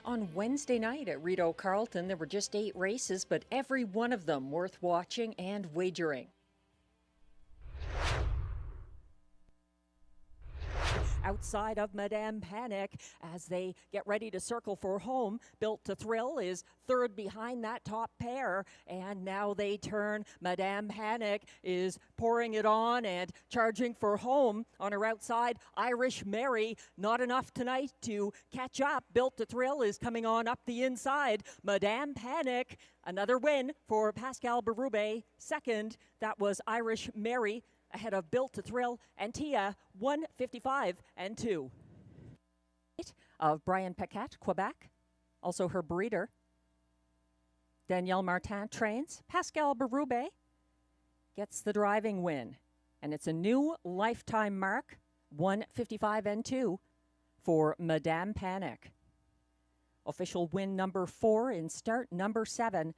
On Wednesday night at Rideau Carleton, there were just 8 races, but every one of them worth watching and wagering. Outside of Madame Panic, as they get ready to circle for home, Built to Thrill is third behind that top pair, and now they turn. Madame Panic is pouring it on and charging for home. On her outside, Irish Mary, not enough tonight to catch up. Built to Thrill is coming on up the inside. Madame Panic, another win for Pascal Berube. Second, that was Irish Mary, ahead of Built to Thrill and Tia, 1:55 and 2. Of Brian Paquette, Quebec, also her breeder. Danielle Martin trains. Pascal Berube gets the driving win, and it's a new lifetime mark, 1:55 and 2 for Madame Panic. Official win number 4 in start number 7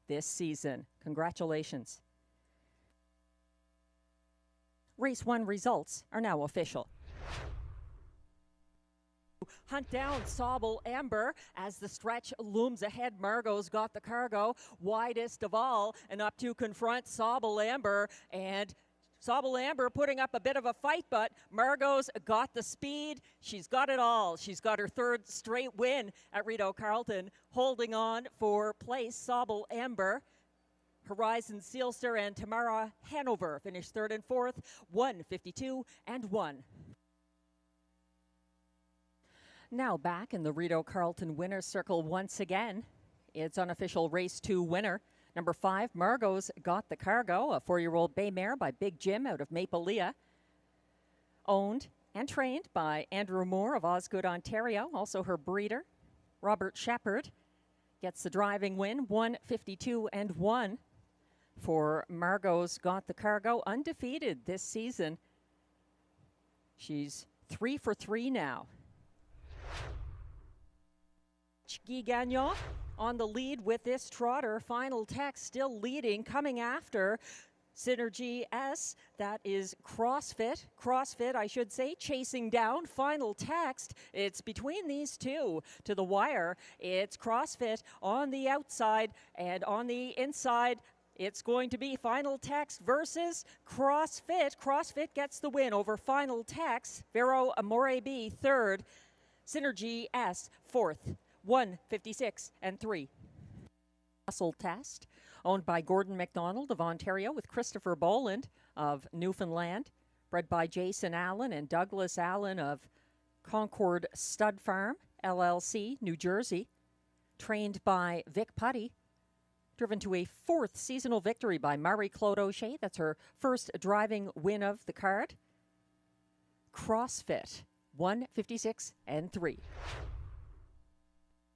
this season. Congratulations. Race 1 results are now official. Hunt down Sobel Amber as the stretch looms ahead. Marggo's got the cargo, widest of all, and up to confront Sobel Amber. And Sobel Amber putting up a bit of a fight, but Marggo's got the speed. She's got it all. She's got her third straight win at Rideau Carleton, holding on for place. Sobel Amber, Horizon Sealster, and Tamara Hanover finished third and fourth, 1:52 and 1. Now back in the Rideau Carleton winner's circle once again. It's unofficial race 2 winner. Number 5, Marggo's Got the Cargo, a 4-year-old bay mare by Big Jim out of Maple Leah. Owned and trained by Andrew Moore of Osgood, Ontario, also her breeder. Robert Shepard gets the driving win, 1:52 and 1. For Marggo's Got the Cargo, undefeated this season. She's 3 for 3 now. Guy Gagnon on the lead with this trotter. Final Text still leading, coming after Synergy S. That is CrossFit, I should say, chasing down Final Text. It's between these two to the wire. It's CrossFit on the outside, and on the inside, it's going to be Final Text versus CrossFit. CrossFit gets the win over Final Text. Vero Amore B third. Synergy S fourth. 1:56 and 3. Muscle Test, owned by Gordon McDonald of Ontario with Christopher Boland of Newfoundland. Bred by Jason Allen and Douglas Allen of Concord Stud Farm, LLC, New Jersey. Trained by Vic Putty. Driven to a 4th seasonal victory by Marie-Claude O'Shea. That's her first driving win of the card. CrossFit, 1:56 and 3.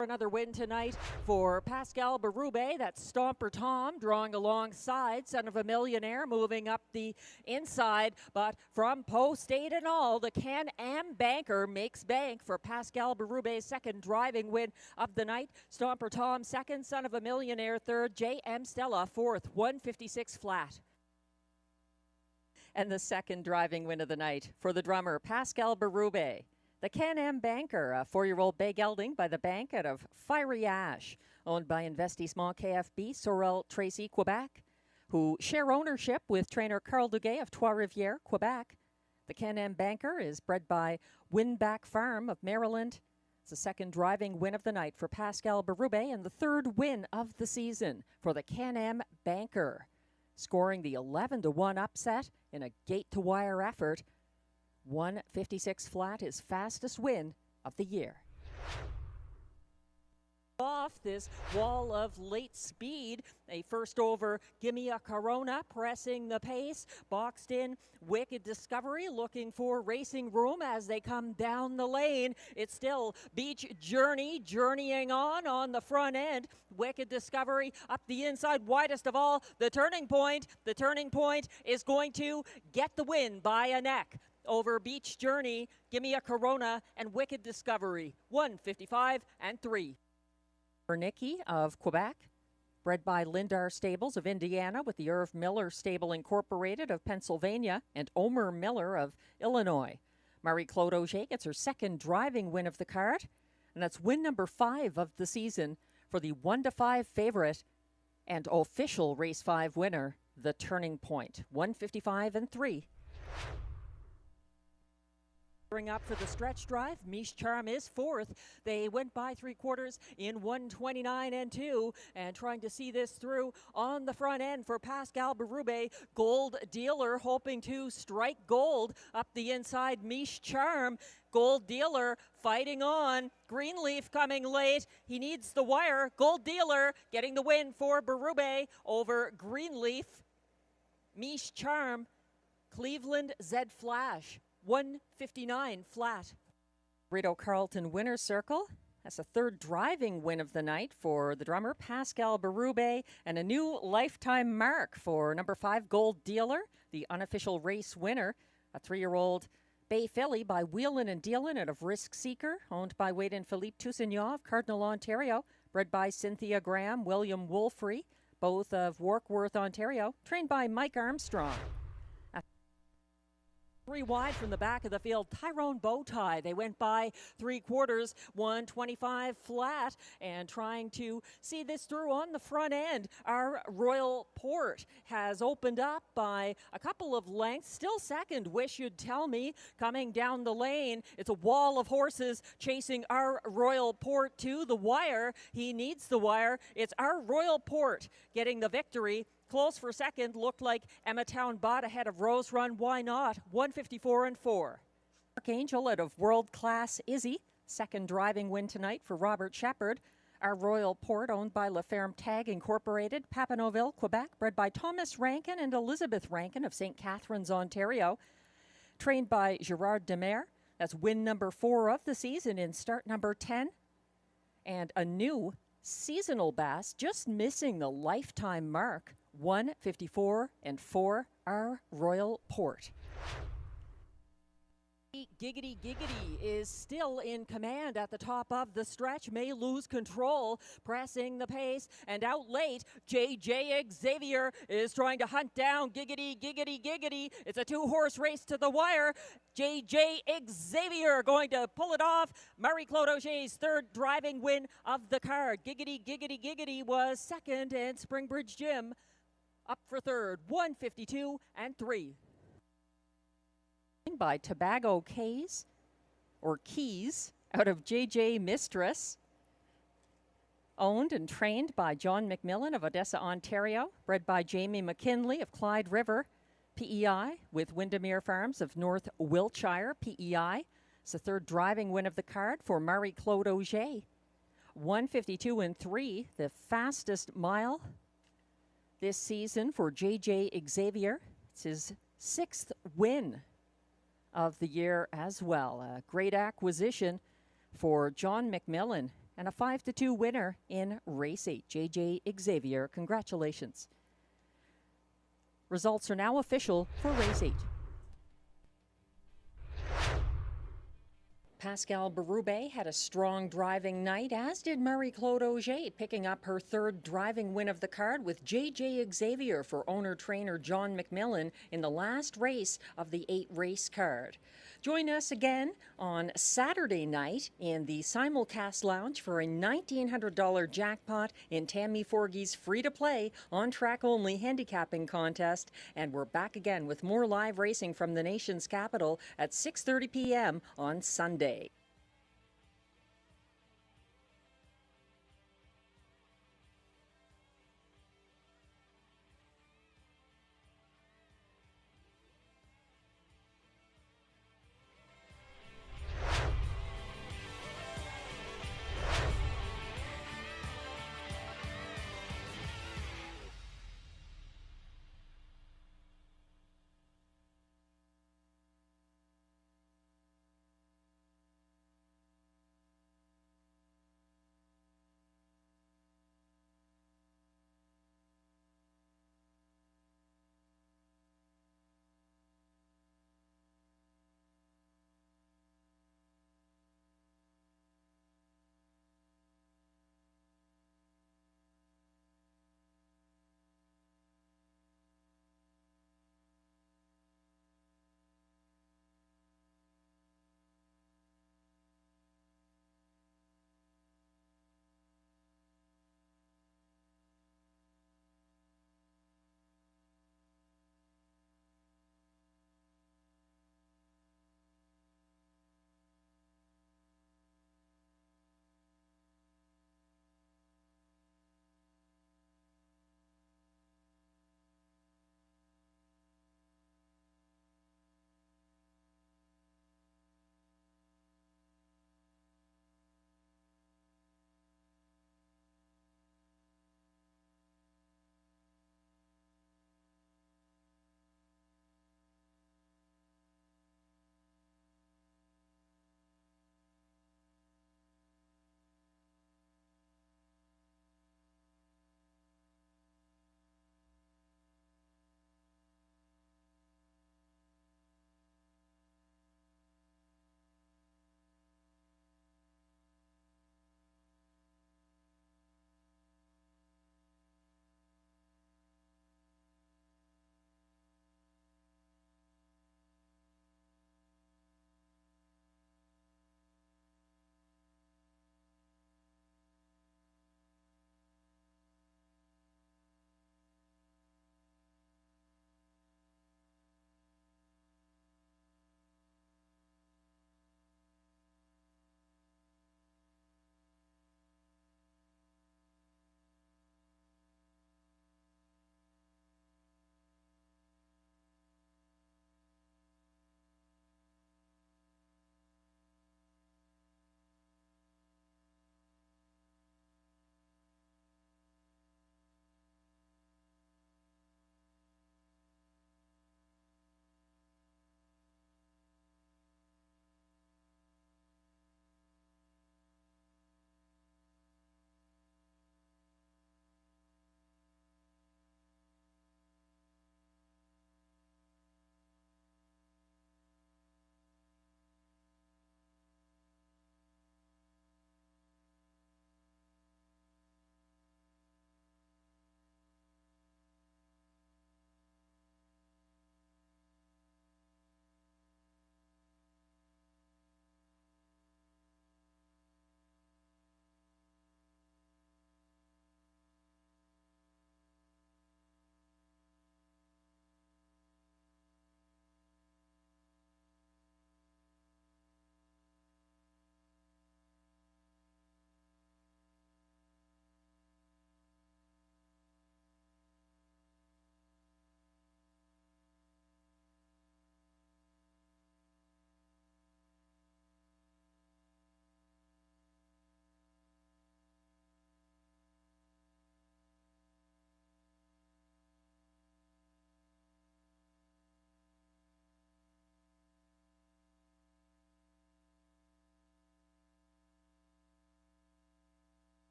Another win tonight for Pascal Berube. That's Stomper Tom drawing alongside Son of a Millionaire, moving up the inside. But from post 8 and all, the Canm banker makes bank for Pascal Berube's second driving win of the night. Stomper Tom second, Son of a Millionaire third, J.M. Stella fourth, 1:56 flat. And the second driving win of the night for the drummer, Pascal Berube. The Canm Banker, a 4-year-old bay gelding by the bank out of Fiery Ash, owned by Investissement KFB, Sorel Tracy, Quebec, who share ownership with trainer Carl Duguay of Trois-Rivières, Quebec. The Canm Banker is bred by Winback Farm of Maryland. It's the second driving win of the night for Pascal Berube and the third win of the season for the Canm Banker, scoring the 11-1 upset in a gate-to-wire effort. 1:56 flat, his fastest win of the year. Off this wall of late speed, a first over Gimme a Corona, pressing the pace, boxed in Wicked Discovery, looking for racing room as they come down the lane. It's still Beach Journey journeying on the front end. Wicked Discovery up the inside, widest of all, the turning point. The turning point is going to get the win by a neck over Beach Journey, Gimme a Corona, and Wicked Discovery, 1:55 and 3. Bernicki of Quebec, bred by Lindar Stables of Indiana with the Irv Miller Stable Incorporated of Pennsylvania and Omer Miller of Illinois. Marie-Claude Auger gets her second driving win of the card. And that's win number 5 of the season for the 1-5 favorite and official race 5 winner, the Turning Point, 155-3. Up for the stretch drive, Mish Charm is 4th. They went by 3/4 in 1:29.2, and trying to see this through on the front end for Pascal Berube. Gold Dealer hoping to strike gold up the inside. Mish Charm, Gold Dealer fighting on. Greenleaf coming late. He needs the wire. Gold Dealer getting the win for Berube over Greenleaf. Mish Charm, Cleveland Zed Flash, 159 flat. Rideau Carleton Winner's Circle. That's the 3rd driving win of the night for the drummer Pascal Berube, and a new lifetime mark for number 5 Gold Dealer, the unofficial race winner, a 3-year-old Bay filly by Wheelin' and Dealin' out of Risk Seeker, owned by Wade and Philippe Toussaint of Cardinal, Ontario, bred by Cynthia Graham, William Wolfrey, both of Warkworth, Ontario, trained by Mike Armstrong. 3 wide from the back of the field, Tyrone Bowtie. They went by 3/4, 125 flat, and trying to see this through on the front end. Our Royal Port has opened up by a couple of lengths. Still second, Wish You'd Tell Me, coming down the lane. It's a wall of horses chasing our Royal Port to the wire. He needs the wire. It's our Royal Port getting the victory. Close for second, looked like Emmatown Bot ahead of Rose Run. Why not? 154-4. Archangel out of World Class Izzy. 2nd driving win tonight for Robert Shepard. Our Royal Port, owned by La Ferme Tag Incorporated, Papineauville, Quebec, bred by Thomas Rankin and Elizabeth Rankin of St. Catharines, Ontario. Trained by Gerard Demare. That's win number 4 of the season in start number 10. And a new seasonal bass, just missing the lifetime mark. 154-4, our Royal Port. Giggity Giggity is still in command at the top of the stretch, may lose control, pressing the pace, and out late, JJ Xavier is trying to hunt down Giggity Giggity Giggity. It's a 2-horse race to the wire. JJ Xavier going to pull it off. Marie-Claude Auger's 3rd driving win of the card. Giggity Giggity Giggity was 2nd, and Springbridge Jim up for 3rd, 152-3. By Tobago Keys out of JJ Mistress, owned and trained by John McMillan of Odessa, Ontario, bred by Jamie McKinley of Clyde River, PEI, with Windermere Farms of North Wiltshire, PEI. It's the 3rd driving win of the card for Marie-Claude Auger. 152-3, the fastest mile this season for JJ Xavier. It's his 6th win of the year as well. A great acquisition for John McMillan, and a 5-2 winner in race 8. JJ Xavier, congratulations. Results are now official for race 8. Pascal Berube had a strong driving night, as did Marie-Claude Auger, picking up her 3rd driving win of the card with JJ Xavier for owner-trainer John McMillan in the last race of the 8-race card. Join us again on Saturday night in the Simulcast Lounge for a $1,900 jackpot in Tammy Forgey's free-to-play, on-track-only handicapping contest. And we're back again with more live racing from the nation's capital at 6:30 p.m. on Sunday.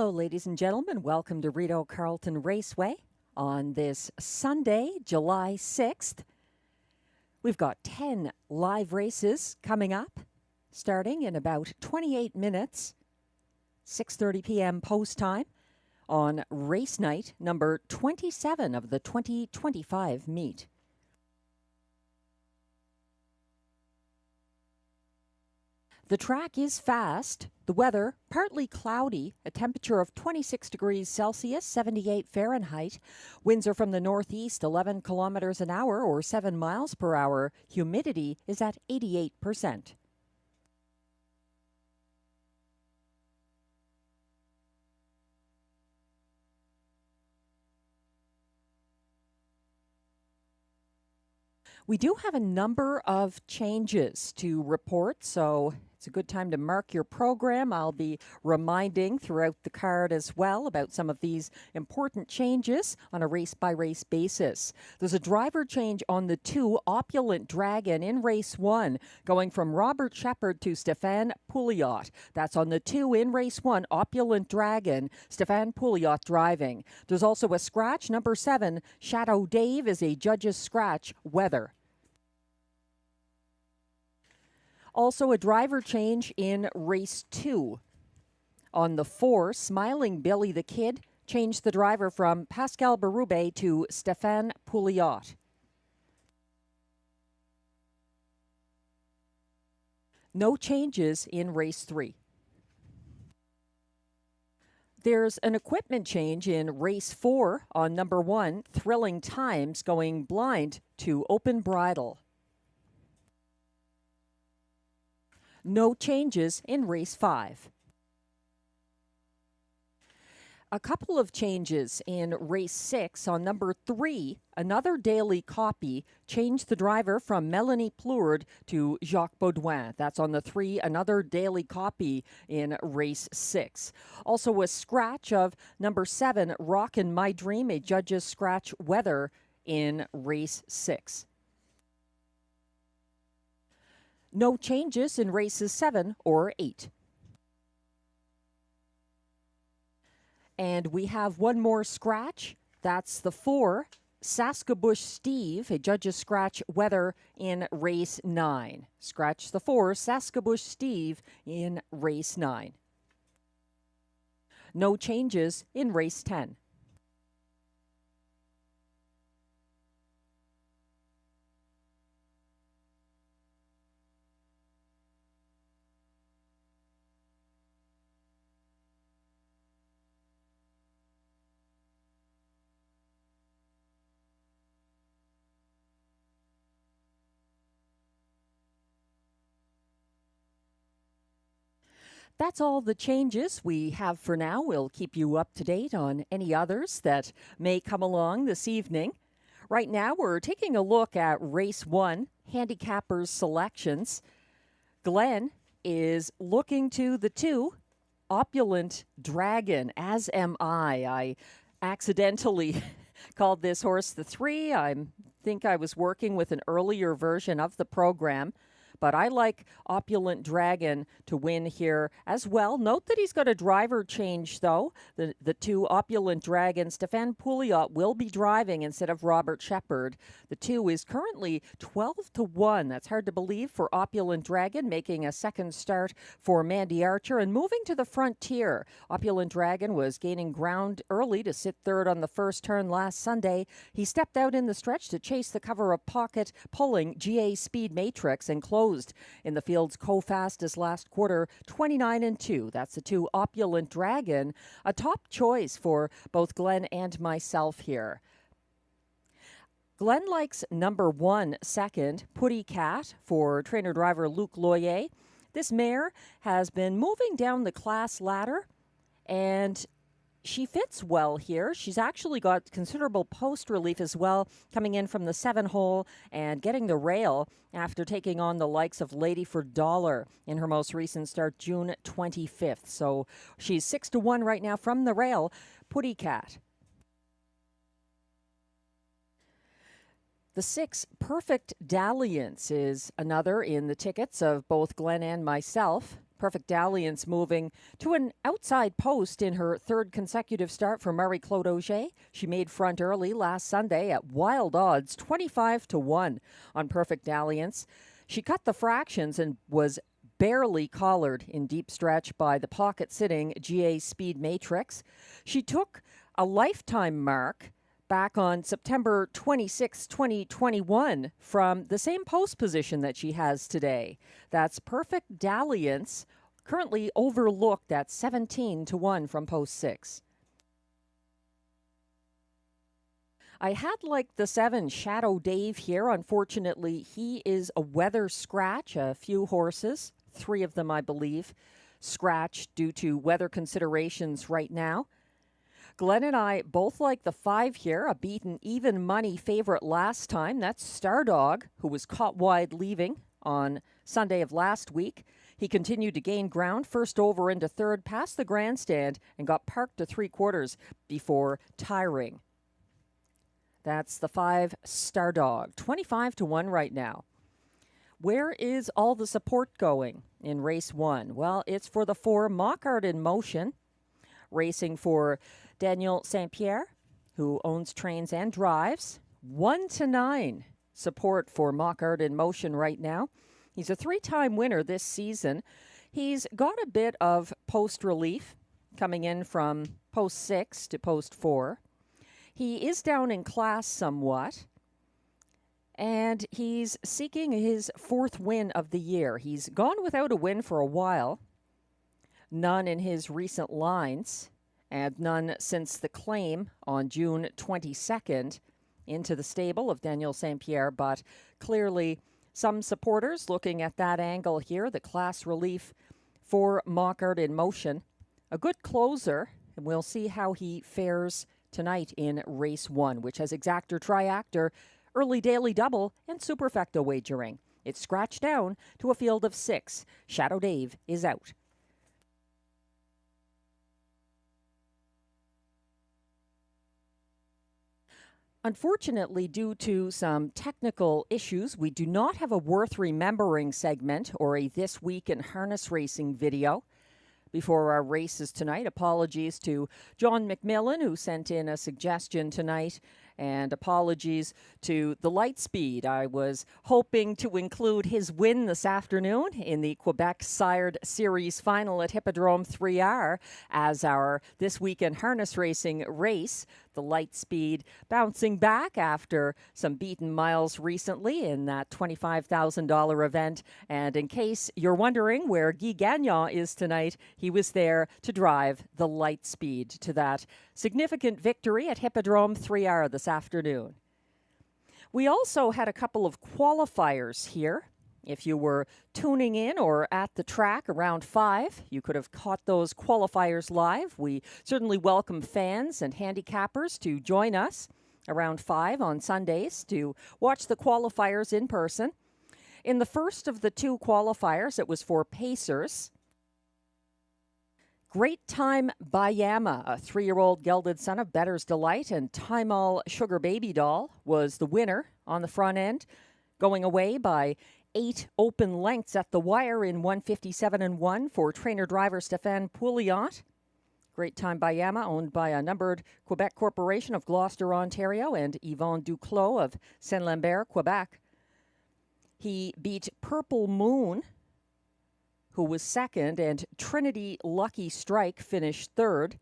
Hello, ladies and gentlemen. Welcome to Rideau Carleton Raceway on this Sunday, July 6th. We've got 10 live races coming up, starting in about 28 minutes, 6:30 p.m. post time on race night number 27 of the 2025 meet. The track is fast, the weather partly cloudy, a temperature of 26 degrees Celsius, 78 Fahrenheit. Winds are from the northeast, 11 kilometers an hour or 7 miles per hour. Humidity is at 88%. We do have a number of changes to report, so it's a good time to mark your program. I'll be reminding throughout the card as well about some of these important changes on a race-by-race basis. There's a driver change on the 2 Opulent Dragon in race 1, going from Robert Shepard to Stefan Pouliot. That's on the 2 in race 1, Opulent Dragon, Stefan Pouliot driving. There's also a scratch, number 7, Shadow Dave is a judge's scratch, weather. Also a driver change in race 2. On the 4, Smiling Billy the Kid changed the driver from Pascal Berube to Stefan Pouliot. No changes in race 3. There's an equipment change in race 4 on number 1, Thrilling Times, going blind to open bridle. No changes in race 5. A couple of changes in race 6 on number 3, Another Daily Copy, changed the driver from Melanie Plourde to Jacques Baudouin. That's on the 3, Another Daily Copy in race 6. Also a scratch of number 7, Rockin' My Dream, a judge's scratch, weather in race 6. No changes in races 7 or 8. And we have one more scratch. That's the 4, Saskabush Steve, a judge's scratch, weather in race 9. Scratch the 4, Saskabush Steve in race 9. No changes in race 10. That's all the changes we have for now. We'll keep you up to date on any others that may come along this evening. Right now, we're taking a look at race 1, handicappers selections. Glenn is looking to the 2, Opulent Dragon, as am I. I accidentally called this horse the 3. I think I was working with an earlier version of the program. But I like Opulent Dragon to win here as well. Note that he's got a driver change, though. The 2 Opulent Dragon, Stefan Pouliot, will be driving instead of Robert Shepard. The 2 is currently 12-1. That's hard to believe for Opulent Dragon, making a second start for Mandy Archer and moving to the frontier. Opulent Dragon was gaining ground early to sit third on the first turn last Sunday. He stepped out in the stretch to chase the cover of pocket, pulling GA Speed Matrix and closed in the field's co-fastest last quarter, 29-2. That's the 2 Opulent Dragon, a top choice for both Glenn and myself here. Glenn likes number 1 second, Putty Cat, for trainer-driver Luc Loyer. This mare has been moving down the class ladder, and she fits well here. She's actually got considerable post relief as well, coming in from the 7 hole and getting the rail after taking on the likes of Lady for Dollar in her most recent start, June 25th. So she's 6-1 right now from the rail, Putty Cat. The 6, Perfect Dalliance, is another in the tickets of both Glenn and myself. Perfect Dalliance moving to an outside post in her third consecutive start for Marie-Claude Auger. She made front early last Sunday at wild odds, 25-1 on Perfect Dalliance. She cut the fractions and was barely collared in deep stretch by the pocket-sitting GA Speed Matrix. She took a lifetime mark back on September 26, 2021 from the same post position that she has today. That's Perfect Dalliance, currently overlooked at 17-1 from post 6. I had like the 7 Shadow Dave here. Unfortunately, he is a weather scratch. A few horses, 3 of them I believe, scratched due to weather considerations right now. Glenn and I both like the 5 here, a beaten even money favorite last time. That's Stardog, who was caught wide leaving on Sunday of last week. He continued to gain ground, first over into third, past the grandstand, and got parked to 3/4 before tiring. That's the 5 Stardog, 25-1 right now. Where is all the support going in race 1? Well, it's for the 4 Mockart in Motion, racing for Daniel St. Pierre, who owns, trains, and drives. 1-9 support for Mockart in Motion right now. He's a 3-time winner this season. He's got a bit of post relief coming in from post 6 to post 4. He is down in class somewhat, and he's seeking his 4th win of the year. He's gone without a win for a while, none in his recent lines, and none since the claim on June 22nd into the stable of Daniel St. Pierre, but clearly some supporters looking at that angle here, the class relief for Mockart in Motion. A good closer, and we'll see how he fares tonight in race 1, which has exactor, triactor, early daily double, and superfecta wagering. It's scratched down to a field of 6. Shadow Dave is out. Unfortunately, due to some technical issues, we do not have a worth remembering segment or a This Week in Harness Racing video before our races tonight. Apologies to John McMillan, who sent in a suggestion tonight, and apologies to the Lightspeed. I was hoping to include his win this afternoon in the Quebec Sired Series final at Hippodrome 3R as our This Week in Harness Racing race. The Lightspeed bouncing back after some beaten miles recently in that $25,000 event. And in case you're wondering where Guy Gagnon is tonight, he was there to drive the Lightspeed to that significant victory at Hippodrome 3R this afternoon. We also had a couple of qualifiers here. If you were tuning in or at the track around 5, you could have caught those qualifiers live. We certainly welcome fans and handicappers to join us around 5 on Sundays to watch the qualifiers in person. In the first of the 2 qualifiers, it was for Pacers. Great Time Bayama, a 3-year-old gelded son of Better's Delight, and Timal Sugar Baby Doll was the winner on the front end, going away by 8 open lengths at the wire in 157-1 for trainer-driver Stéphane Pouliot. Great Time Bayama, owned by a numbered Quebec Corporation of Gloucester, Ontario, and Yvonne Duclos of Saint-Lambert, Quebec. He beat Purple Moon, who was second, and Trinity Lucky Strike finished third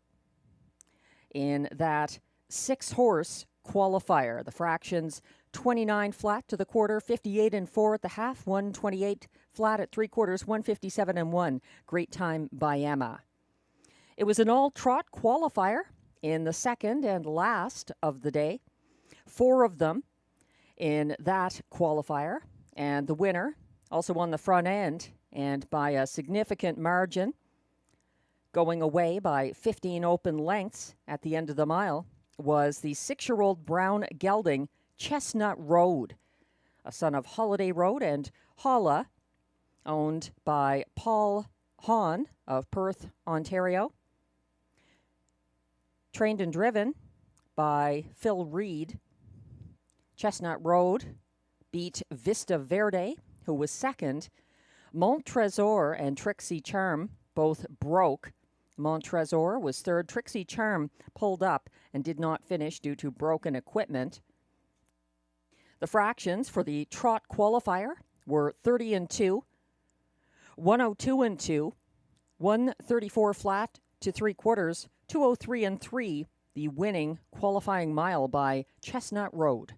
in that 6-horse qualifier. The fractions 29 flat to the quarter, 58-4 at the half, 128 flat at 3/4, 157-1. Great Time Bayama. It was an all-trot qualifier in the second and last of the day. 4 of them in that qualifier, and the winner also on the front end and by a significant margin, going away by 15 open lengths at the end of the mile, was the 6-year-old brown gelding Chestnut Road, a son of Holiday Road and Holla, owned by Paul Hahn of Perth, Ontario. Trained and driven by Phil Reed. Chestnut Road beat Vista Verde, who was second, Montrésor and Trixie Charm both broke. Montrésor was third. Trixie Charm pulled up and did not finish due to broken equipment. The fractions for the trot qualifier were 30 and 2, 102 and 2, 134 flat to 3/4, 203 and 3, the winning qualifying mile by Chestnut Road.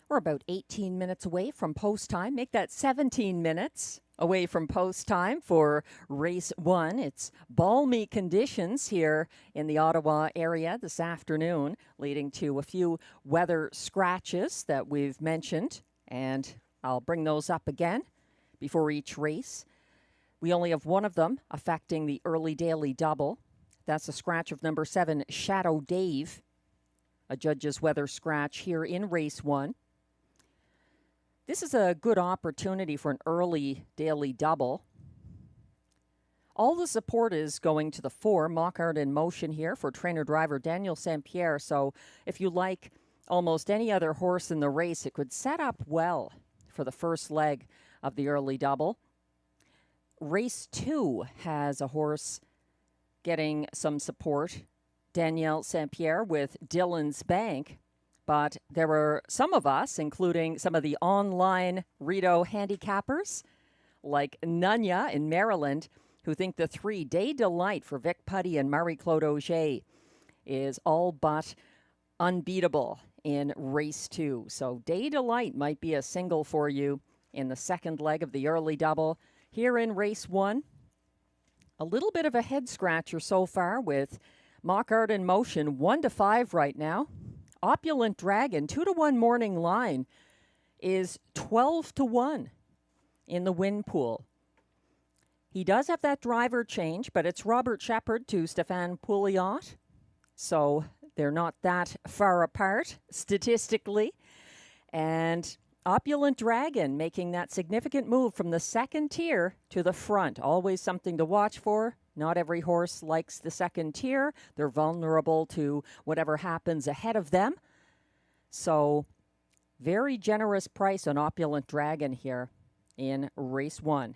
We're about 18 minutes away from post time. Make that 17 minutes away from post time for race 1. It's balmy conditions here in the Ottawa area this afternoon, leading to a few weather scratches that we've mentioned, and I'll bring those up again before each race. We only have one of them affecting the early daily double. That's a scratch of number 7, Shadow Dave, a judge's weather scratch here in race 1. This is a good opportunity for an early daily double. All the support is going to the 4, Mockart in Motion here for trainer-driver Daniel St. Pierre. So if you like almost any other horse in the race, it could set up well for the first leg of the early double. Race 2 has a horse getting some support, Daniel St. Pierre with Dylan's Bank. But there were some of us, including some of the online Rideau handicappers, like Nunya in Maryland, who think the 3 Day Delight for Vic Putty and Marie-Claude Auger is all but unbeatable in race 2. So Day Delight might be a single for you in the second leg of the early double. Here in race 1, a little bit of a head scratcher so far with Mockart in Motion, 1-5 right now. Opulent Dragon, 2-1 morning line, is 12-1 in the win pool. He does have that driver change, but it's Robert Shepard to Stéphane Pouliot. So they're not that far apart statistically. And Opulent Dragon making that significant move from the second tier to the front. Always something to watch for. Not every horse likes the second tier. They're vulnerable to whatever happens ahead of them. So, very generous price on Opulent Dragon here in race 1.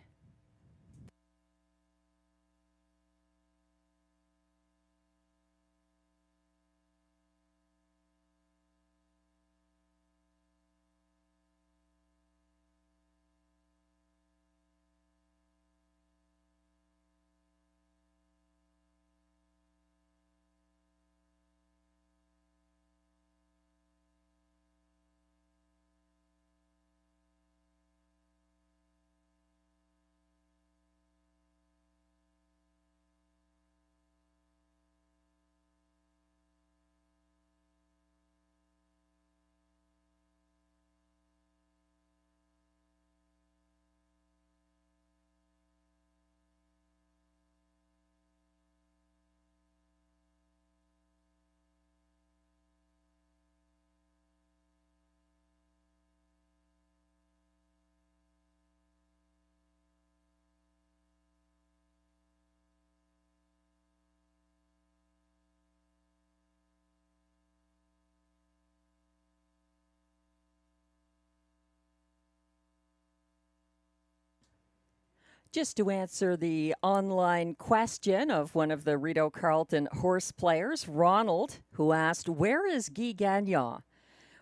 Just to answer the online question of one of the Rideau Carleton horse players, Ronald, who asked, where is Guy Gagnon?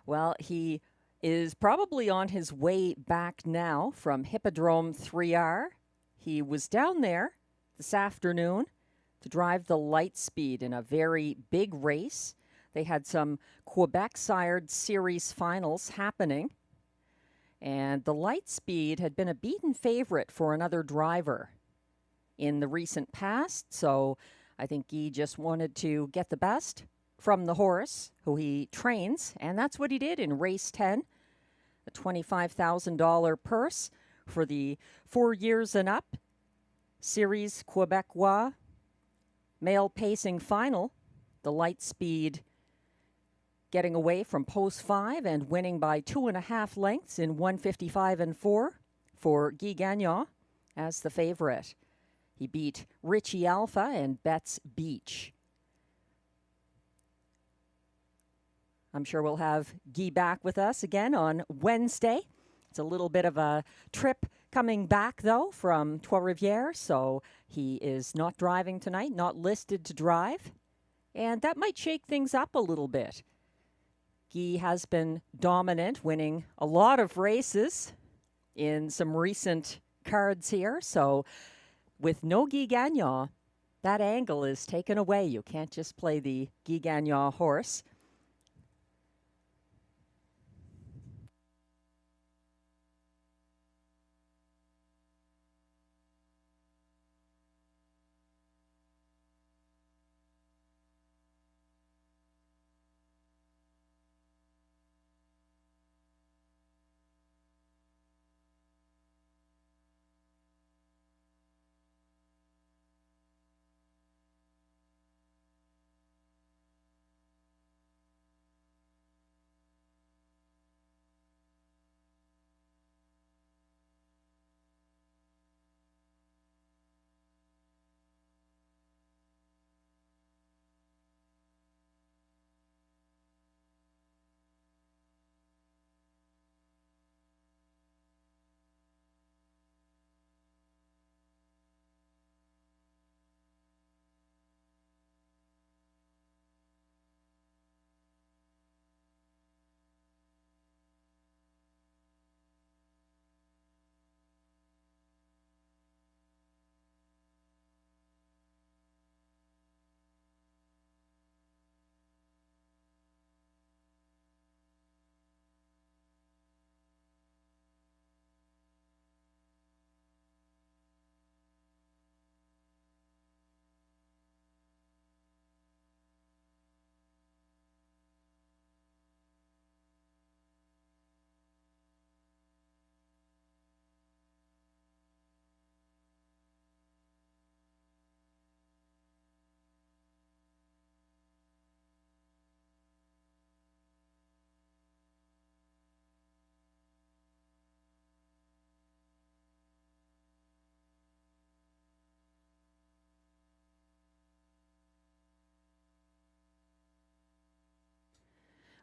Well, he is probably on his way back now from Hippodrome 3R. He was down there this afternoon to drive the light speed in a very big race. They had some Quebec-sired series finals happening. And the Lightspeed had been a beaten favorite for another driver in the recent past, so I think he just wanted to get the best from the horse who he trains, and that's what he did in race 10. A $25,000 purse for the 4 years and up Series Quebecois male pacing final. The Lightspeed getting away from post 5 and winning by 2.5 lengths in 1:55 and 4 for Guy Gagnon as the favorite. He beat Richie Alpha and Betts Beach. I'm sure we'll have Guy back with us again on Wednesday. It's a little bit of a trip coming back, though, from Trois-Rivières, so he is not driving tonight, not listed to drive, and that might shake things up a little bit. Guy has been dominant, winning a lot of races in some recent cards here, so with no Guy Gagnon, that angle is taken away. You can't just play the Guy Gagnon horse.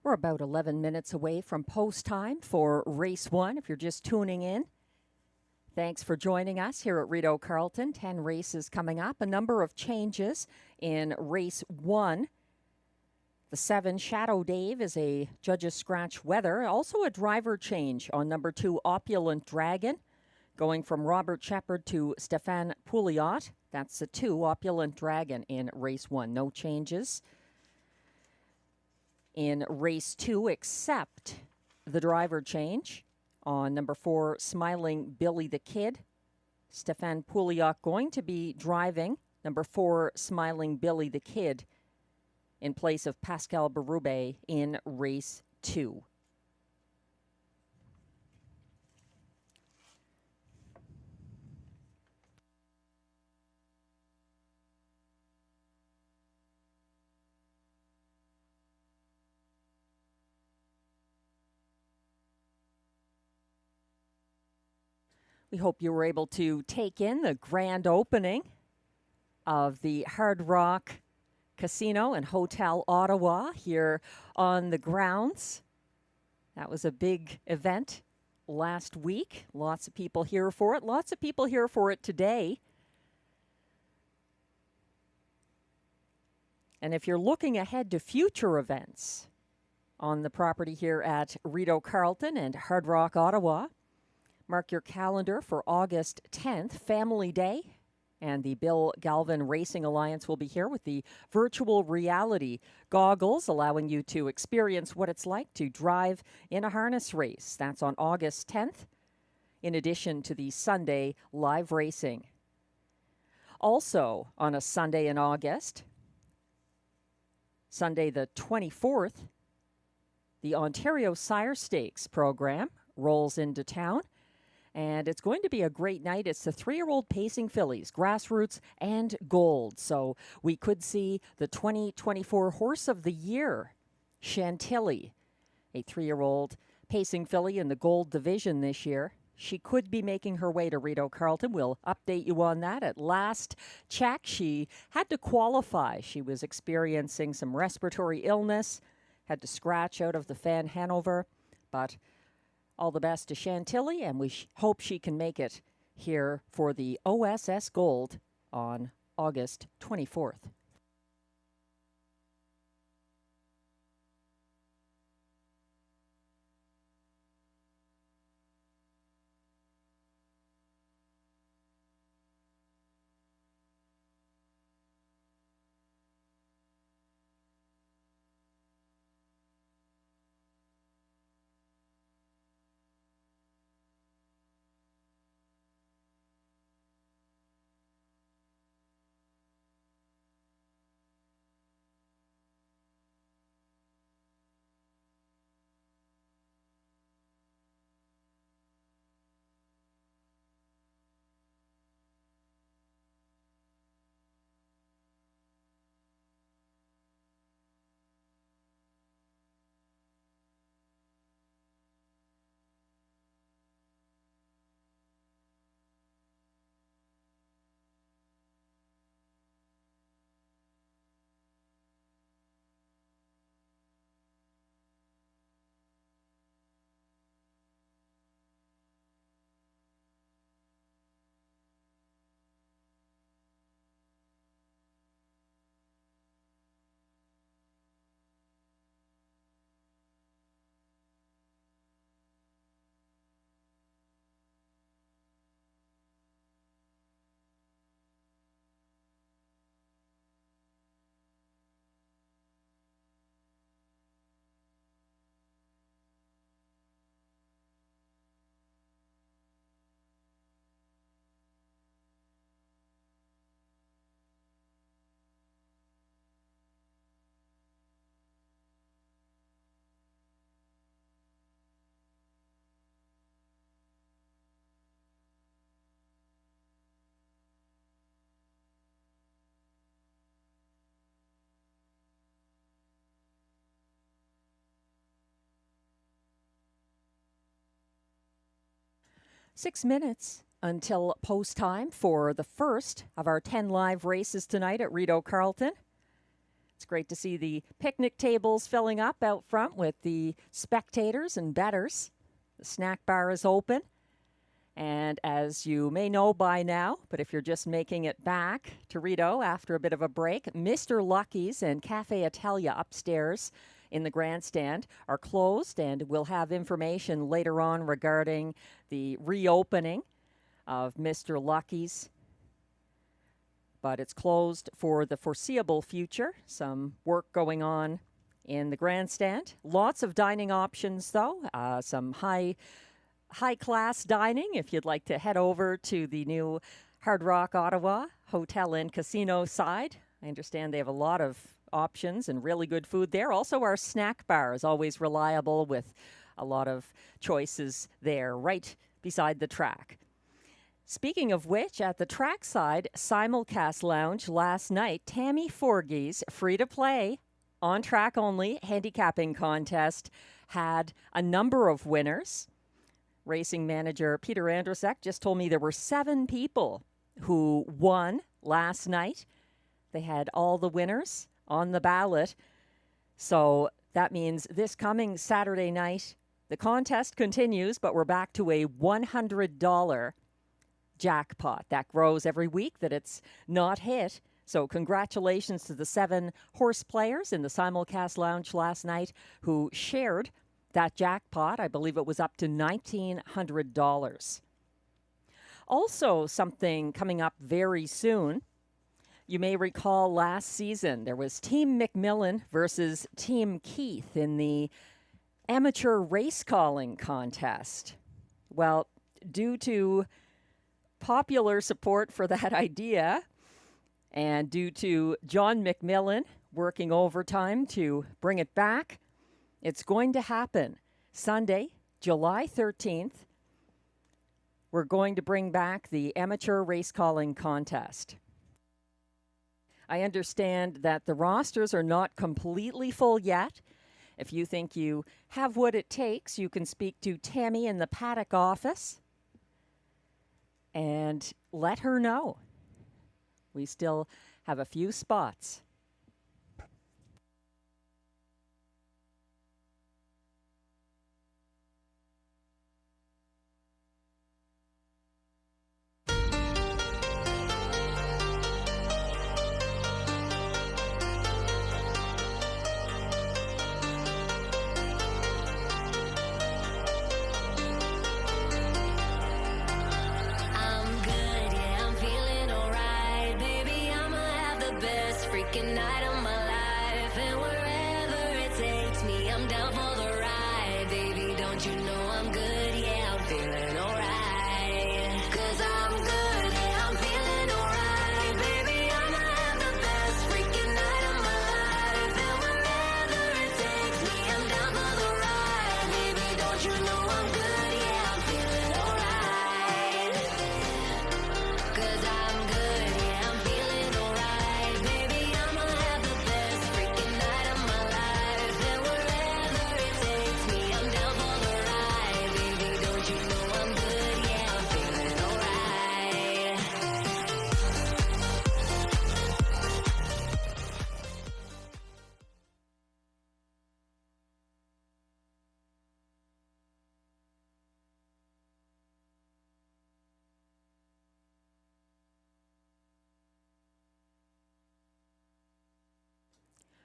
We're about 11 minutes away from post time for race 1, if you're just tuning in. Thanks for joining us here at Rideau Carleton. 10 races coming up. A number of changes in race 1. The 7, Shadow Dave, is a judge's scratch weather. Also a driver change on number 2, Opulent Dragon, going from Robert Shepard to Stéphane Pouliot. That's the 2, Opulent Dragon, in race 1. No changes in race 2, except the driver change on number 4, Smiling Billy the Kid. Stéphane Pouliot going to be driving number 4, Smiling Billy the Kid, in place of Pascal Berube in race 2. We hope you were able to take in the grand opening of the Hard Rock Casino and Hotel Ottawa here on the grounds. That was a big event last week. Lots of people here for it. Lots of people here for it today. And if you're looking ahead to future events on the property here at Rideau Carleton and Hard Rock Ottawa, mark your calendar for August 10th, Family Day, And the Bill Galvin Racing Alliance will be here with the virtual reality goggles, allowing you to experience what it's like to drive in a harness race. That's on August 10th, in addition to the Sunday live racing. Also on a Sunday in August, Sunday the 24th, the Ontario Sire Stakes program rolls into town. And it's going to be a great night. It's the 3-year-old pacing fillies, Grassroots and Gold. So we could see the 2024 Horse of the Year, Chantilly, a 3-year-old pacing filly in the Gold division this year. She could be making her way to Rideau Carleton. We'll update you on that. At last check, she had to qualify. She was experiencing some respiratory illness, had to scratch out of the Fan Hanover, but all the best to Chantilly, and we hope she can make it here for the OSS Gold on August 24th. Six minutes until post time for the first of our 10 live races tonight at Rideau Carleton. It's great to see the picnic tables filling up out front with the spectators and bettors. The snack bar is open. And as you may know by now, but if you're just making it back to Rideau after a bit of a break, Mr. Lucky's and Cafe Italia upstairs in the grandstand are closed, and we'll have information later on regarding the reopening of Mr. Lucky's. But it's closed for the foreseeable future. Some work going on in the grandstand. Lots of dining options, though. Some high-class dining if you'd like to head over to the new Hard Rock Ottawa Hotel and Casino side. I understand they have a lot of options and really good food there. Also, our snack bar is always reliable with a lot of choices there right beside the track. Speaking of which, at the trackside simulcast lounge last night, Tammy Forgey's free-to-play, on-track only handicapping contest had a number of winners. Racing manager Peter Andrusek just told me there were 7 people who won last night. They had all the winners on the ballot. So that means this coming Saturday night, the contest continues, but we're back to a $100 jackpot. That grows every week that it's not hit. So congratulations to the 7 horse players in the simulcast lounge last night who shared that jackpot. I believe it was up to $1,900. Also, something coming up very soon. You may recall last season there was Team McMillan versus Team Keith in the amateur race calling contest. Well, due to popular support for that idea and due to John McMillan working overtime to bring it back, it's going to happen Sunday, July 13th. We're going to bring back the amateur race calling contest. I understand that the rosters are not completely full yet. If you think you have what it takes, you can speak to Tammy in the paddock office and let her know. We still have a few spots.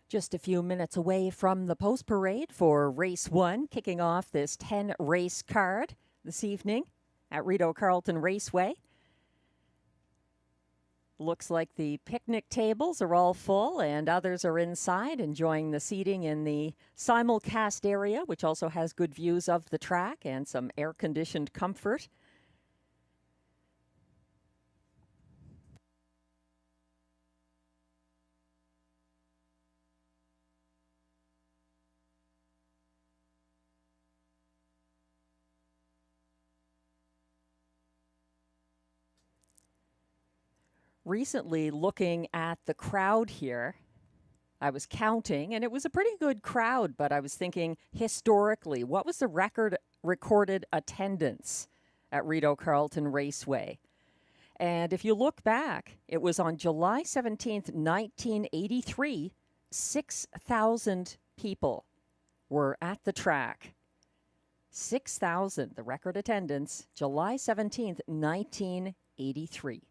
Just a few minutes away from the post parade for race 1, kicking off this 10 race card this evening at Rideau Carleton Raceway. Looks like the picnic tables are all full and others are inside enjoying the seating in the simulcast area, which also has good views of the track and some air-conditioned comfort. Recently, looking at the crowd here, I was counting, and it was a pretty good crowd, but I was thinking historically, what was the recorded attendance at Rideau Carleton Raceway? And if you look back, it was on July 17th, 1983, 6,000 people were at the track. 6,000, the record attendance, July 17th, 1983.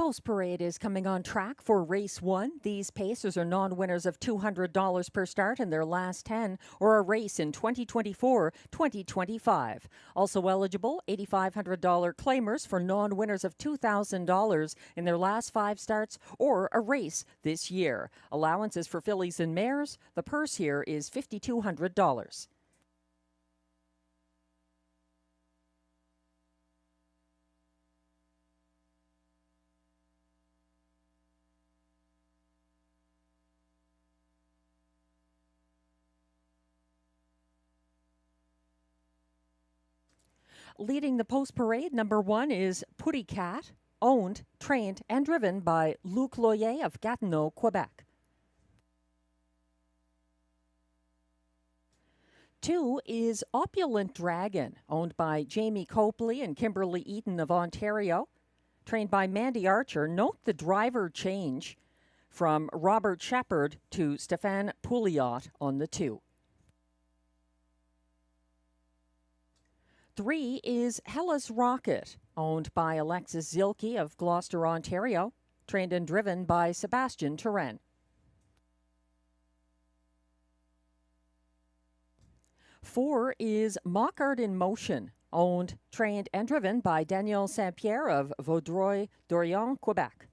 Post Parade is coming on track for race 1. These pacers are non-winners of $200 per start in their last 10 or a race in 2024-2025. Also eligible, $8,500 claimers for non-winners of $2,000 in their last 5 starts or a race this year. Allowances for fillies and mares. The purse here is $5,200. Leading the Post Parade, number 1 is Putty Cat, owned, trained, and driven by Luc Loyer of Gatineau, Quebec. 2 is Opulent Dragon, owned by Jamie Copley and Kimberly Eaton of Ontario, trained by Mandy Archer. Note the driver change from Robert Shepard to Stéphane Pouliot on the 2. 3 is Hellas Rocket, owned by Alexis Zilke of Gloucester, Ontario, trained and driven by Sebastian Turenne. 4 is Mockart in Motion, owned, trained, and driven by Daniel Saint-Pierre of Vaudreuil-Dorion, Quebec.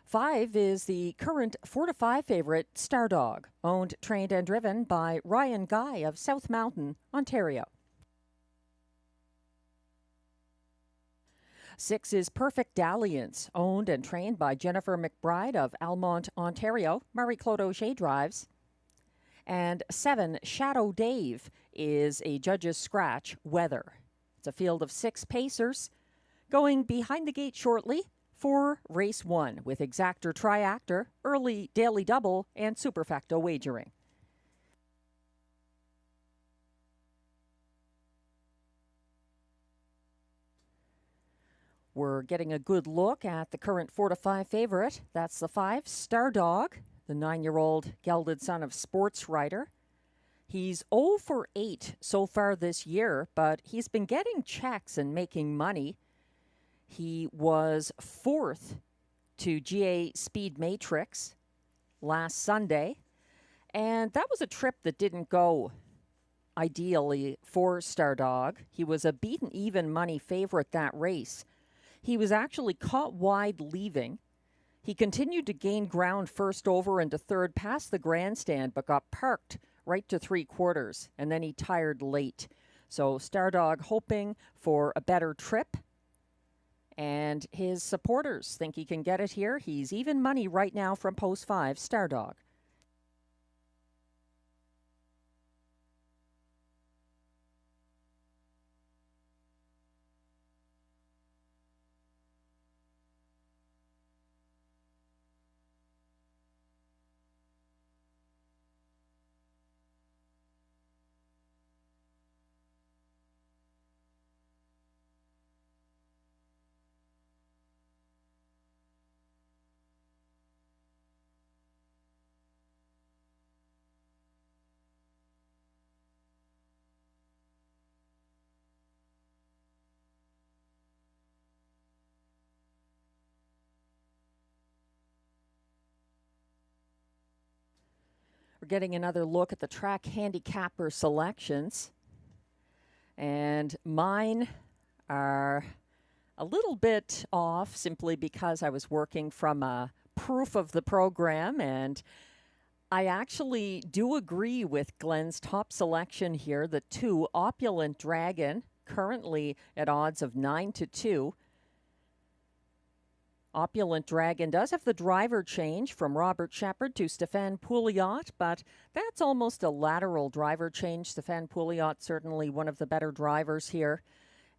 5 is the current 4-5 favorite Stardog, owned, trained, and driven by Ryan Guy of South Mountain, Ontario. 6 is Perfect Dalliance, owned and trained by Jennifer McBride of Almont, Ontario. Marie-Claude Auger drives. And 7, Shadow Dave, is a judge's scratch, Weather. It's a field of 6 pacers going behind the gate shortly for race 1 with exactor triactor, early daily double, and superfecto wagering. We're getting a good look at the current 4-5 favorite. That's the 5, Stardog, the 9-year-old gelded son of Sports Writer. He's 0 for 8 so far this year, but he's been getting checks and making money. He was 4th to GA Speed Matrix last Sunday, and that was a trip that didn't go ideally for Stardog. He was a beaten even money favorite that race. He was actually caught wide leaving. He continued to gain ground first over into third past the grandstand, but got parked right to 3/4, and then he tired late. So Stardog hoping for a better trip, and his supporters think he can get it here. He's even money right now from Post 5, Stardog. We're getting another look at the track handicapper selections. And mine are a little bit off simply because I was working from a proof of the program, and I actually do agree with Glenn's top selection here, the 2, Opulent Dragon, currently at odds of 9-2. Opulent Dragon does have the driver change from Robert Shepard to Stéphane Pouliot, but that's almost a lateral driver change. Stéphane Pouliot, certainly one of the better drivers here.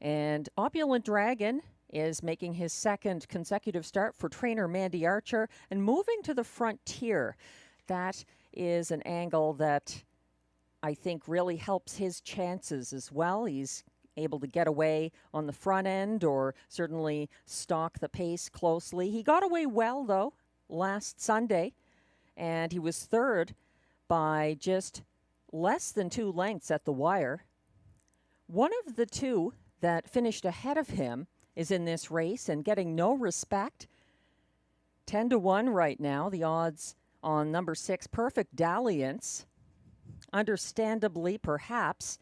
And Opulent Dragon is making his 2nd consecutive start for trainer Mandy Archer and moving to the frontier. That is an angle that I think really helps his chances as well. He's able to get away on the front end or certainly stalk the pace closely. He got away well, though, last Sunday, and he was 3rd by just less than 2 lengths at the wire. One of the 2 that finished ahead of him is in this race and getting no respect. 10-1 right now, the odds on number 6, Perfect Dalliance. Understandably, perhaps,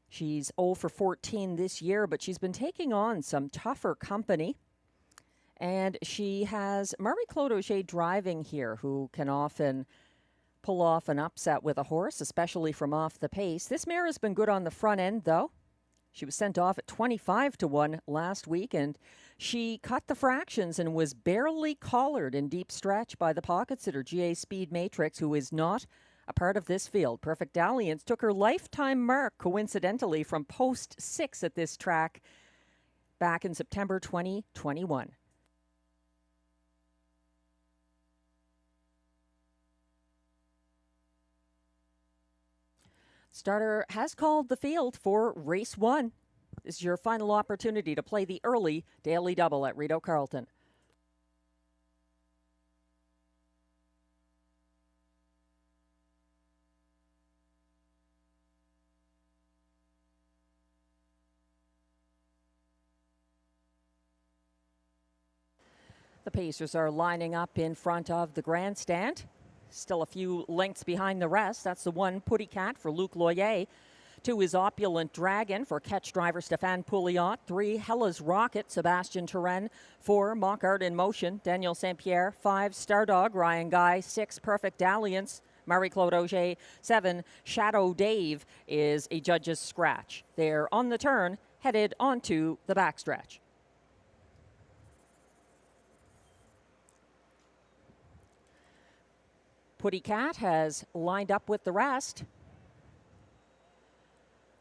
she's 0 for 14 this year, but she's been taking on some tougher company. And she has Marie-Claude Auger driving here, who can often pull off an upset with a horse, especially from off the pace. This mare has been good on the front end, though. She was sent off at 25-1 last week, and she cut the fractions and was barely collared in deep stretch by the pocket sitter, GA Speed Matrix, who is not a part of this field. Perfect Dalliance took her lifetime mark, coincidentally, from post 6 at this track back in September 2021. Starter has called the field for race 1. This is your final opportunity to play the early daily double at Rideau Carleton. The Pacers are lining up in front of the grandstand. Still a few lengths behind the rest. That's the 1 Putty Cat for Luc Loyer. 2 is Opulent Dragon for catch driver Stéphane Pouliot. 3, Hella's Rocket, Sebastian Turenne. 4, Mock Art in Motion, Daniel St. Pierre. 5, Stardog, Ryan Guy. 6, Perfect Dalliance, Marie-Claude Auger. 7, Shadow Dave is a judge's scratch. They're on the turn, headed onto the backstretch. Putty Cat has lined up with the rest.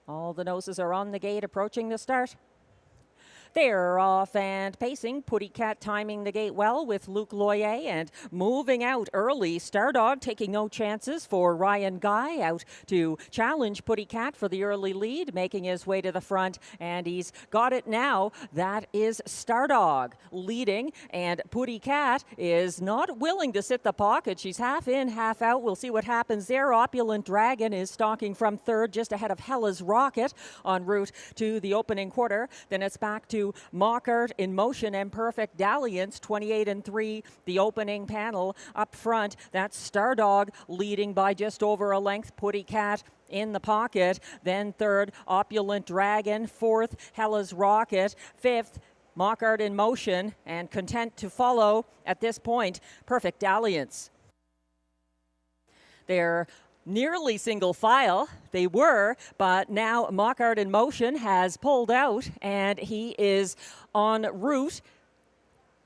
All the noses are on the gate approaching the start. They're off and pacing. Putty Cat timing the gate well with Luc Loyer and moving out early. Stardog taking no chances for Ryan Guy out to challenge Putty Cat for the early lead, making his way to the front, and he's got it now. That is Stardog leading, and Putty Cat is not willing to sit the pocket. She's half in, half out. We'll see what happens there. Opulent Dragon is stalking from third, just ahead of Hella's Rocket en route to the opening quarter. Then it's back to Mock Art in Motion and Perfect Dalliance, 28-3, the opening panel. Up front, that's Stardog leading by just over a length. Putty Cat in the pocket. Then third, Opulent Dragon. Fourth, Hella's Rocket. Fifth, Mock Art in Motion, and content to follow at this point, Perfect Dalliance. They're nearly single file. They were, but now Mock Art in Motion has pulled out, and he is en route,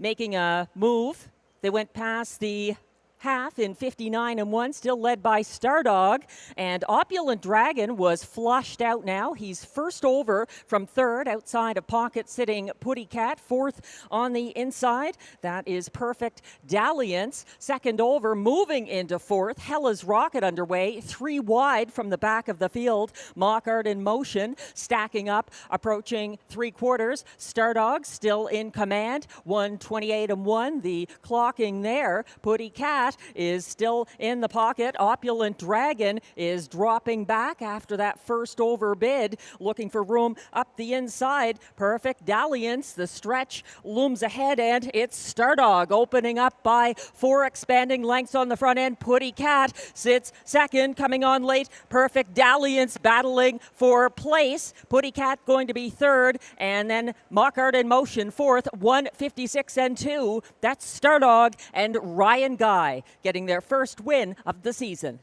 making a move. They went past the half in 59-1, still led by Stardog, and Opulent Dragon was flushed out now. He's first over from third outside of pocket sitting Putty Cat. Fourth on the inside, that is Perfect Dalliance. Second over, moving into fourth, Hella's Rocket underway. 3 wide from the back of the field, Mock Art in Motion stacking up, approaching 3/4. Stardog still in command, 1:28-1, the clocking there. Putty Cat is still in the pocket. Opulent Dragon is dropping back after that first overbid, looking for room up the inside. Perfect Dalliance, the stretch looms ahead, and it's Stardog opening up by 4 expanding lengths on the front end. Putty Cat sits second, coming on late. Perfect Dalliance battling for place. Putty Cat going to be third, and then Mock Art in Motion fourth, 1:56-2. That's Stardog and Ryan Guy getting their first win of the season.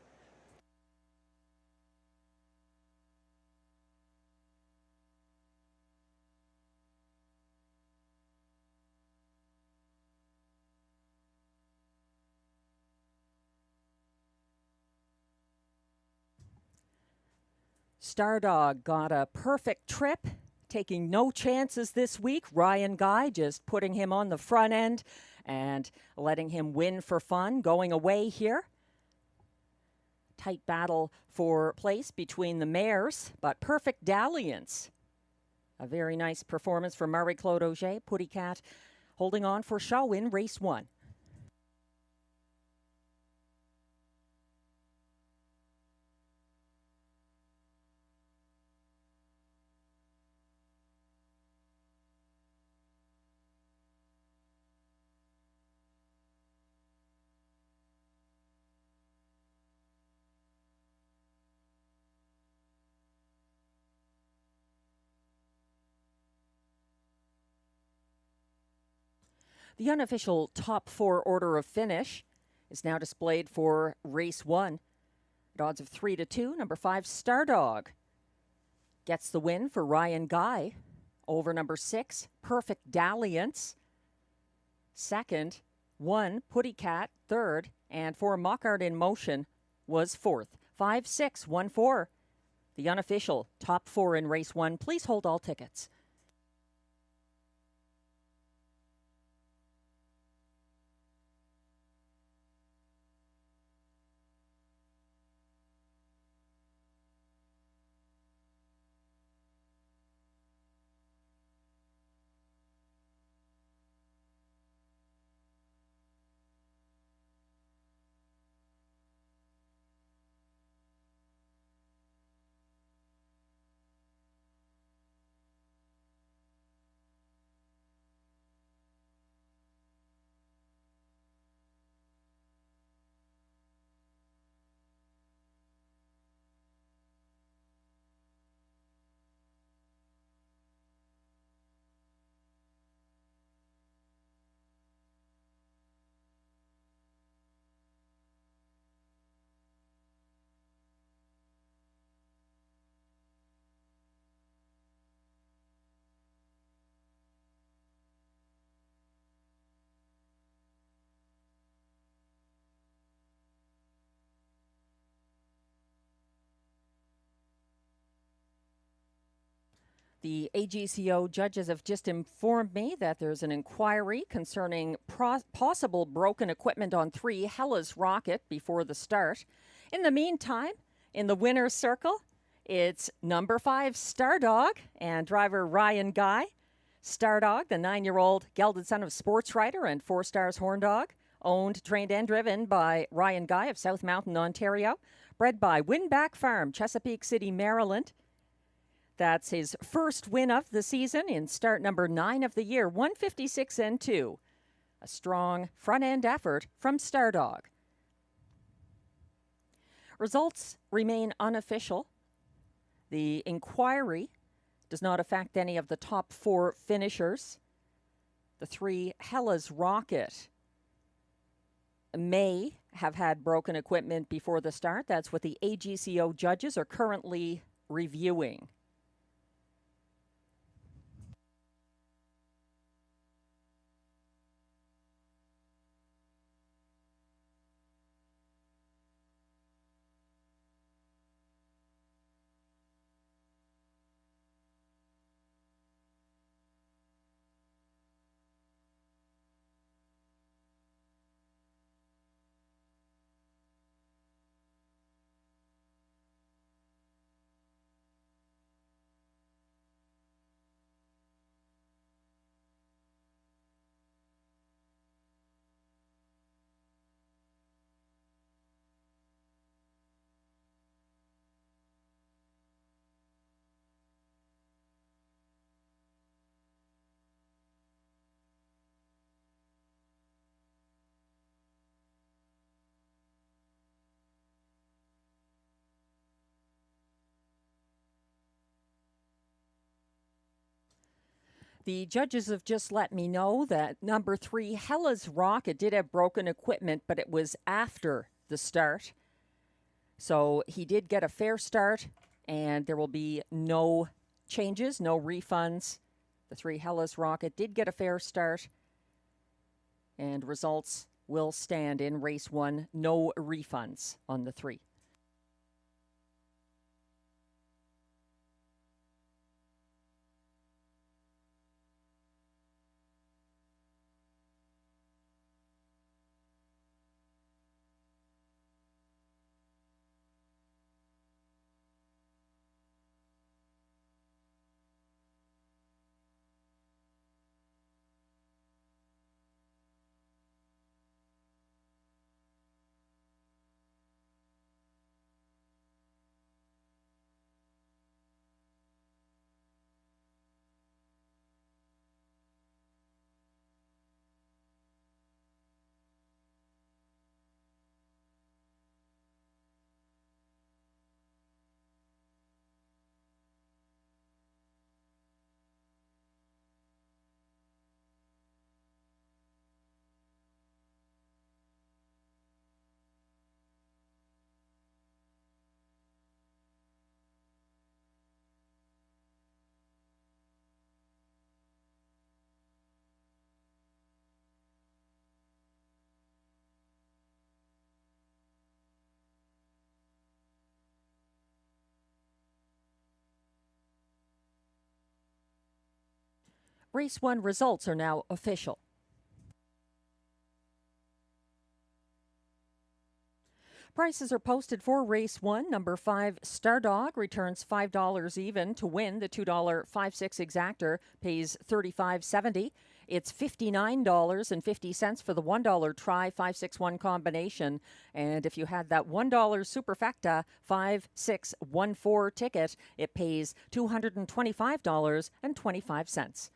Stardog got a perfect trip, taking no chances this week. Ryan Guy just putting him on the front end and letting him win for fun, going away here. Tight battle for place between the mares, but Perfect Dalliance. A very nice performance from Marie-Claude Auger. Putty Cat holding on for show in race 1. The unofficial top 4 order of finish is now displayed for race 1. At odds of 3-2, number 5, Stardog gets the win for Ryan Guy over number 6, Perfect Dalliance. Second, 1, Putty Cat, third, and 4, Mockart in Motion was fourth. 5, 6, 1, 4. The unofficial top 4 in race 1. Please hold all tickets. The AGCO judges have just informed me that there's an inquiry concerning possible broken equipment on 3 Hella's Rocket before the start. In the meantime, in the winner's circle, it's number 5 Stardog and driver Ryan Guy. Stardog, the 9-year-old gelded son of sports writer and 4 Stars Horn Dog, owned, trained, and driven by Ryan Guy of South Mountain, Ontario, bred by Winback Farm, Chesapeake City, Maryland. That's his first win of the season in start number 9 of the year, 156 and 2. A strong front-end effort from Stardog. Results remain unofficial. The inquiry does not affect any of the top 4 finishers. The 3 Hella's Rocket may have had broken equipment before the start. That's what the AGCO judges are currently reviewing. The judges have just let me know that number 3, Hella's Rocket, did have broken equipment, but it was after the start. So he did get a fair start, and there will be no changes, no refunds. The 3 Hella's Rocket did get a fair start, and results will stand in race 1. No refunds on the 3. Race 1 results are now official. Prices are posted for race 1. Number 5, Stardog, returns $5 even to win. The $2.56 exactor pays $35.70. It's $59.50 for the $1 try 5-6-1 combination. And if you had that $1 Superfecta 5-6-1-4 ticket, it pays $225.25.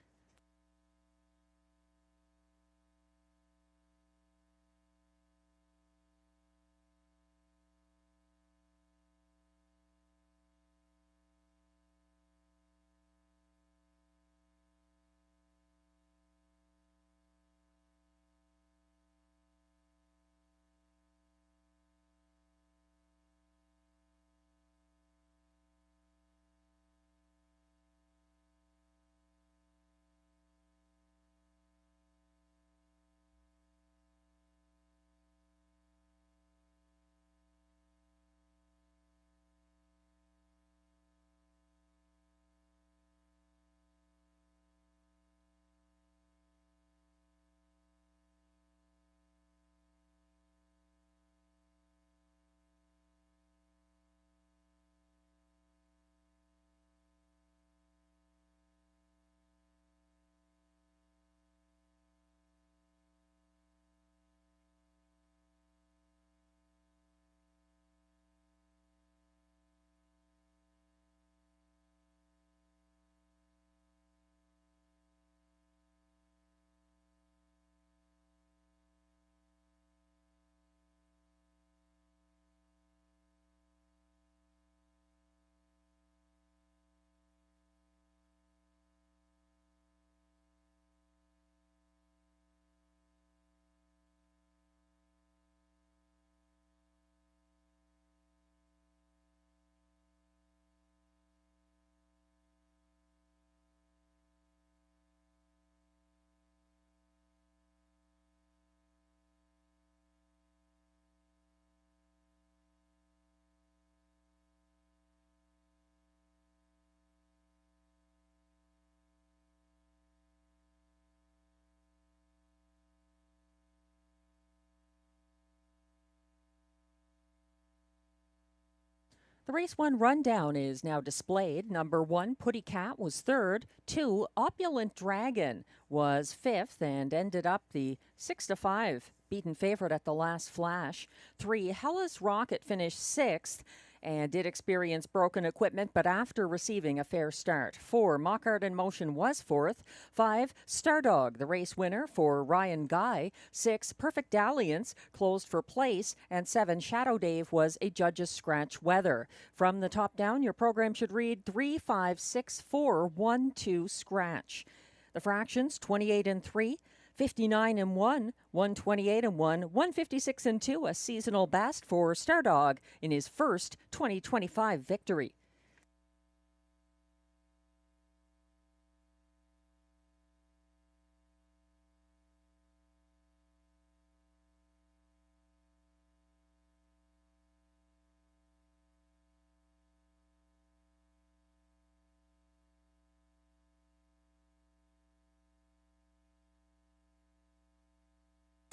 The race 1 rundown is now displayed. Number 1, Putty Cat, was 3rd. 2, Opulent Dragon, was 5th and ended up the 6-5 beaten favorite at the last flash. 3, Hellas Rocket finished 6th and did experience broken equipment, but after receiving a fair start. 4, Mock Art in Motion was 4th. 5, Stardog, the race winner for Ryan Guy. 6, Perfect Dalliance closed for place. And 7, Shadow Dave was a judge's scratch weather. From the top down, your program should read 3, 5, 6, 4, 1, 2, scratch. The fractions, 28 and 3. 59 and 1, 128 and 1, 156 and 2, a seasonal best for Stardog in his first 2025 victory.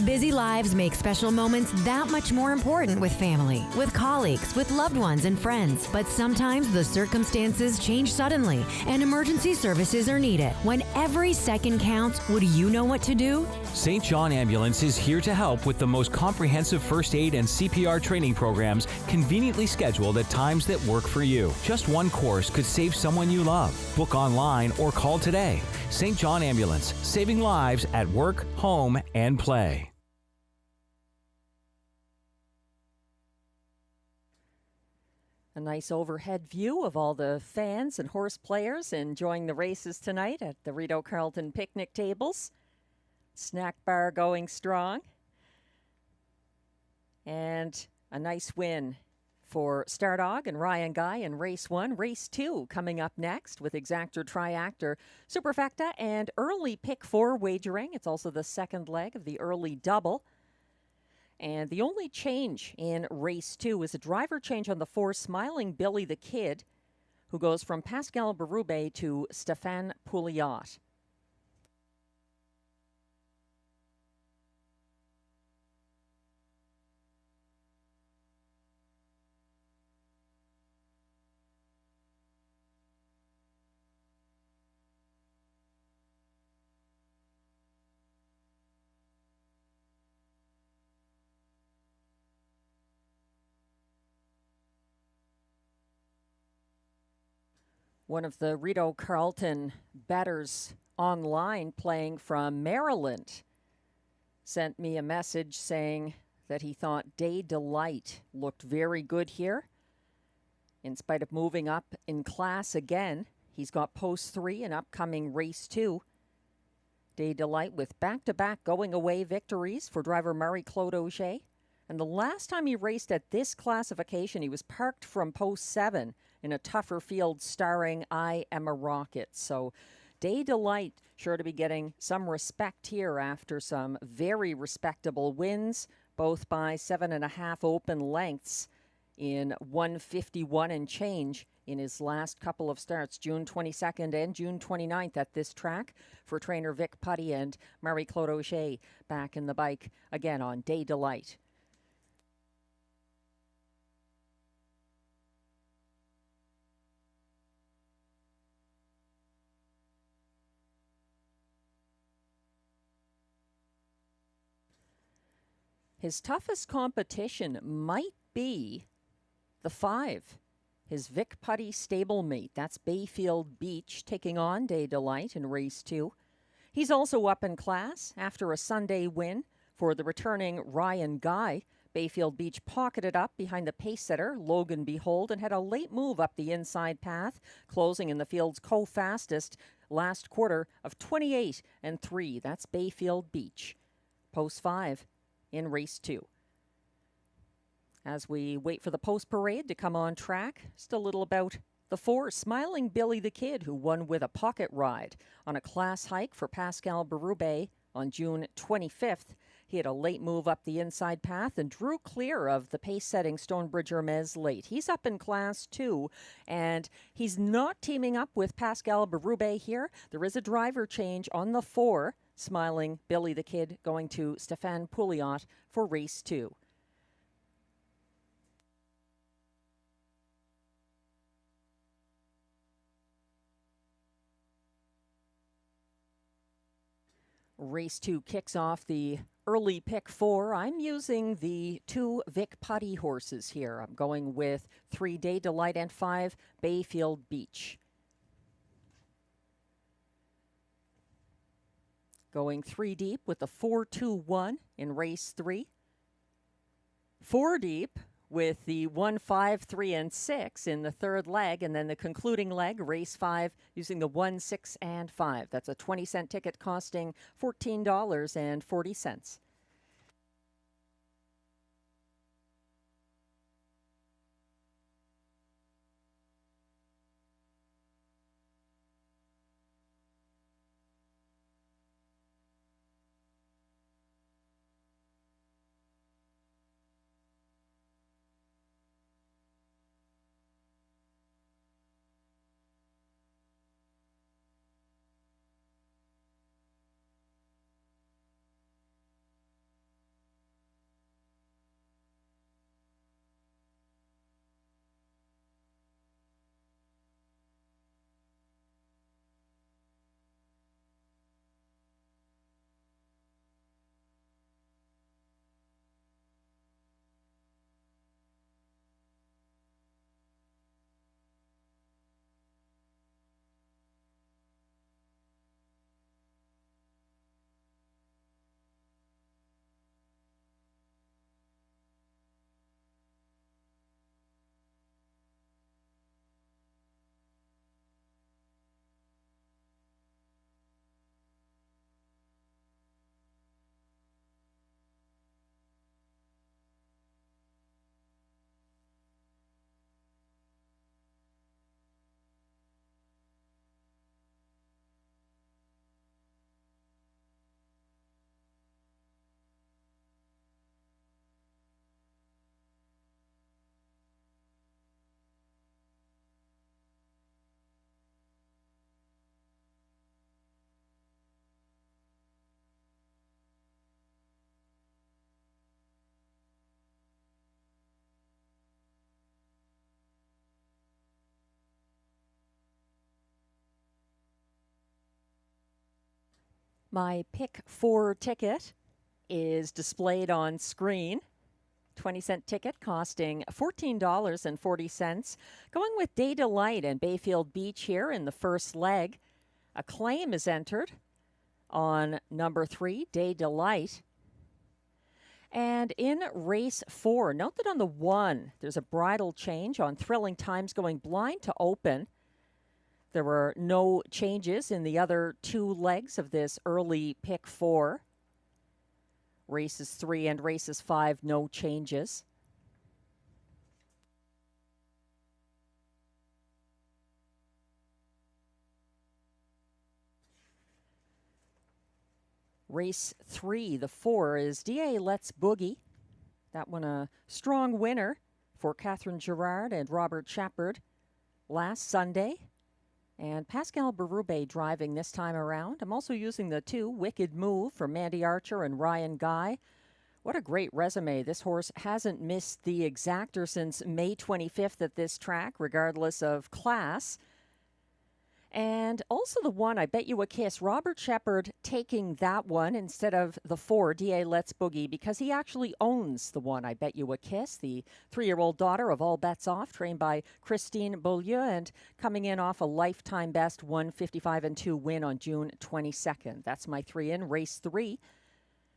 Busy lives make special moments that much more important with family, with colleagues, with loved ones and friends. But sometimes the circumstances change suddenly and emergency services are needed. When every second counts, would you know what to do? St. John Ambulance is here to help with the most comprehensive first aid and CPR training programs conveniently scheduled at times that work for you. Just one course could save someone you love. Book online or call today. St. John Ambulance, saving lives at work, home, and play. A nice overhead view of all the fans and horse players enjoying the races tonight at the Rideau Carleton picnic tables. Snack bar going strong. And a nice win for Stardog and Ryan Guy in race 1. Race 2 coming up next with Exactor Triactor Superfecta and early pick 4 wagering. It's also the second leg of the early double. And the only change in race 2 is a driver change on the 4, Smiling Billy the Kid, who goes from Pascal Berube to Stéphane Pouliot. One of the Rideau Carleton bettors online playing from Maryland sent me a message saying that he thought Day Delight looked very good here. In spite of moving up in class again, he's got post 3 and upcoming race 2. Day Delight with back-to-back going-away victories for driver Marie-Claude Auger. And the last time he raced at this classification, he was parked from post 7 in a tougher field starring I Am a Rocket. So Day Delight sure to be getting some respect here after some very respectable wins, both by 7.5 open lengths in 151 and change in his last couple of starts, June 22nd and June 29th at this track for trainer Vic Putty and Marie-Claude Auger back in the bike again on Day Delight. His toughest competition might be the 5. His Vic Putty stablemate, that's Bayfield Beach, taking on Day Delight in race 2. He's also up in class after a Sunday win for the returning Ryan Guy. Bayfield Beach pocketed up behind the pace setter, Logan Behold, and had a late move up the inside path, closing in the field's co-fastest last quarter of 28 and 3. That's Bayfield Beach. Post 5 in race 2. As we wait for the post parade to come on track, just a little about the 4, Smiling Billy the Kid, who won with a pocket ride on a class hike for Pascal Berube on June 25th. He had a late move up the inside path and drew clear of the pace-setting Stonebridge Hermes late. He's up in class 2, and he's not teaming up with Pascal Berube here. There is a driver change on the 4, Smiling Billy the Kid, going to Stéphane Pouliot for race 2. Race 2 kicks off the early pick 4. I'm using the 2 Vic Putty horses here. I'm going with 3 Day Delight and 5 Bayfield Beach. Going 3 deep with the 4-2-1 in race 3. 4 deep with the 1, 5, 3, and 6 in the third leg, and then the concluding leg, race 5, using the 1, 6, and 5. That's a 20-cent ticket costing $14.40. My pick 4 ticket is displayed on screen. 20-cent ticket costing $14.40. Going with Day Delight and Bayfield Beach here in the first leg. A claim is entered on number 3, Day Delight. And in race 4, note that on the 1, there's a bridle change on Thrilling Times going blind to open. There were no changes in the other 2 legs of this early pick 4. Races 3 and races 5, no changes. Race 3, the 4, is DA Let's Boogie. That one a strong winner for Catherine Girard and Robert Shepard last Sunday. And Pascal Berube driving this time around. I'm also using the 2, Wicked Move for Mandy Archer and Ryan Guy. What a great resume. This horse hasn't missed the exactor since May 25th at this track, regardless of class. And also the 1, I Bet You a Kiss, Robert Shepard taking that one instead of the 4, DA Let's Boogie, because he actually owns the 1, I Bet You a Kiss, the 3-year-old daughter of All Bets Off, trained by Christine Beaulieu, and coming in off a lifetime best 155-2 win on June 22nd. That's my 3 in race 3,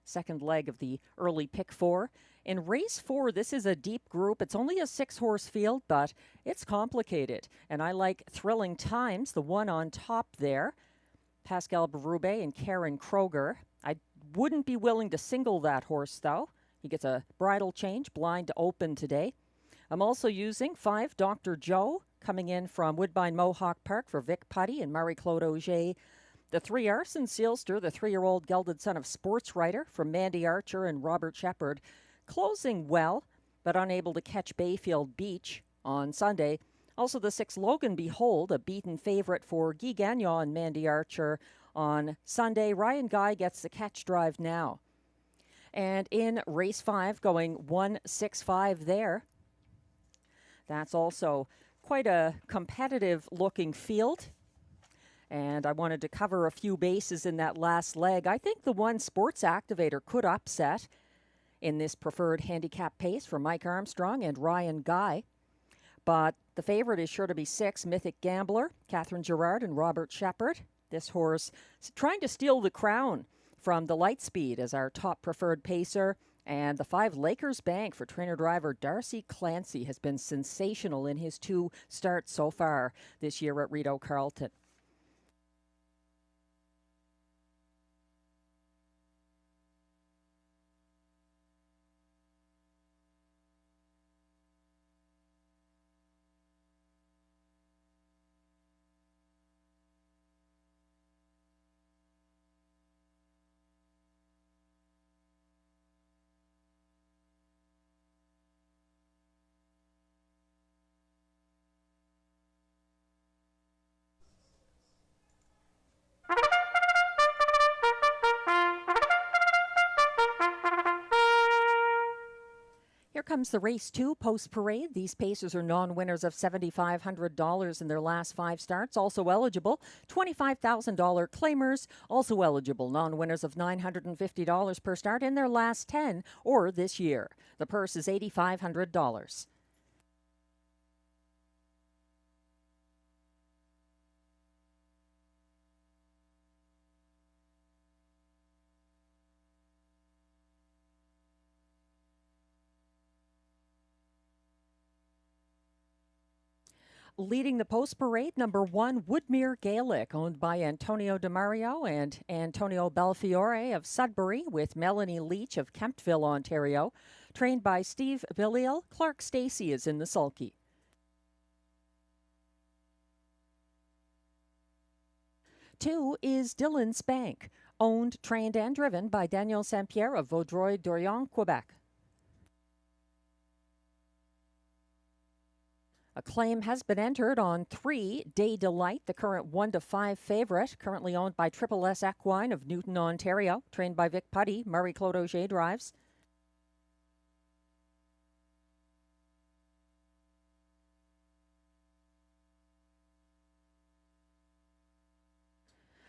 second leg of the early pick 4. In race 4, this is a deep group. It's only a 6-horse field, but it's complicated. And I like Thrilling Times, the 1 on top there. Pascal Berube and Karen Kroger. I wouldn't be willing to single that horse, though. He gets a bridle change, blind to open today. I'm also using 5, Dr. Joe, coming in from Woodbine Mohawk Park for Vic Putty and Marie-Claude Auger. The 3, Arson Sealster, the 3-year-old gelded son of sports writer from Mandy Archer and Robert Shepard. Closing well, but unable to catch Bayfield Beach on Sunday. Also the 6, Logan Behold, a beaten favorite for Guy Gagnon and Mandy Archer on Sunday. Ryan Guy gets the catch drive now. And in race 5, going 1-6-5 there. That's also quite a competitive looking field. And I wanted to cover a few bases in that last leg. I think the 1, Sports Activator, could upset in this preferred handicap pace for Mike Armstrong and Ryan Guy. But the favorite is sure to be 6, Mythic Gambler, Catherine Girard and Robert Shepard. This horse is trying to steal the crown from the Lightspeed as our top preferred pacer. And the 5, Lakers Bank for trainer-driver Darcy Clancy has been sensational in his 2 starts so far this year at Rideau Carleton. Here comes the race 2 post parade. These pacers are non-winners of $7,500 in their last 5 starts. Also eligible, $25,000 claimers. Also eligible, non-winners of $950 per start in their last 10 or this year. The purse is $8,500. Leading the post parade, number 1, Woodmere Gaelic, owned by Antonio DeMario and Antonio Belfiore of Sudbury, with Melanie Leach of Kemptville, Ontario. Trained by Steve Belial, Clark Stacey is in the sulky. 2 is Dylan's Bank, owned, trained, and driven by Daniel Saint-Pierre of Vaudreuil-Dorion, Quebec. A claim has been entered on 3, Day Delight, the current 1-5 favorite, currently owned by Triple S Equine of Newton, Ontario, trained by Vic Putty. Marie-Claude Auger drives.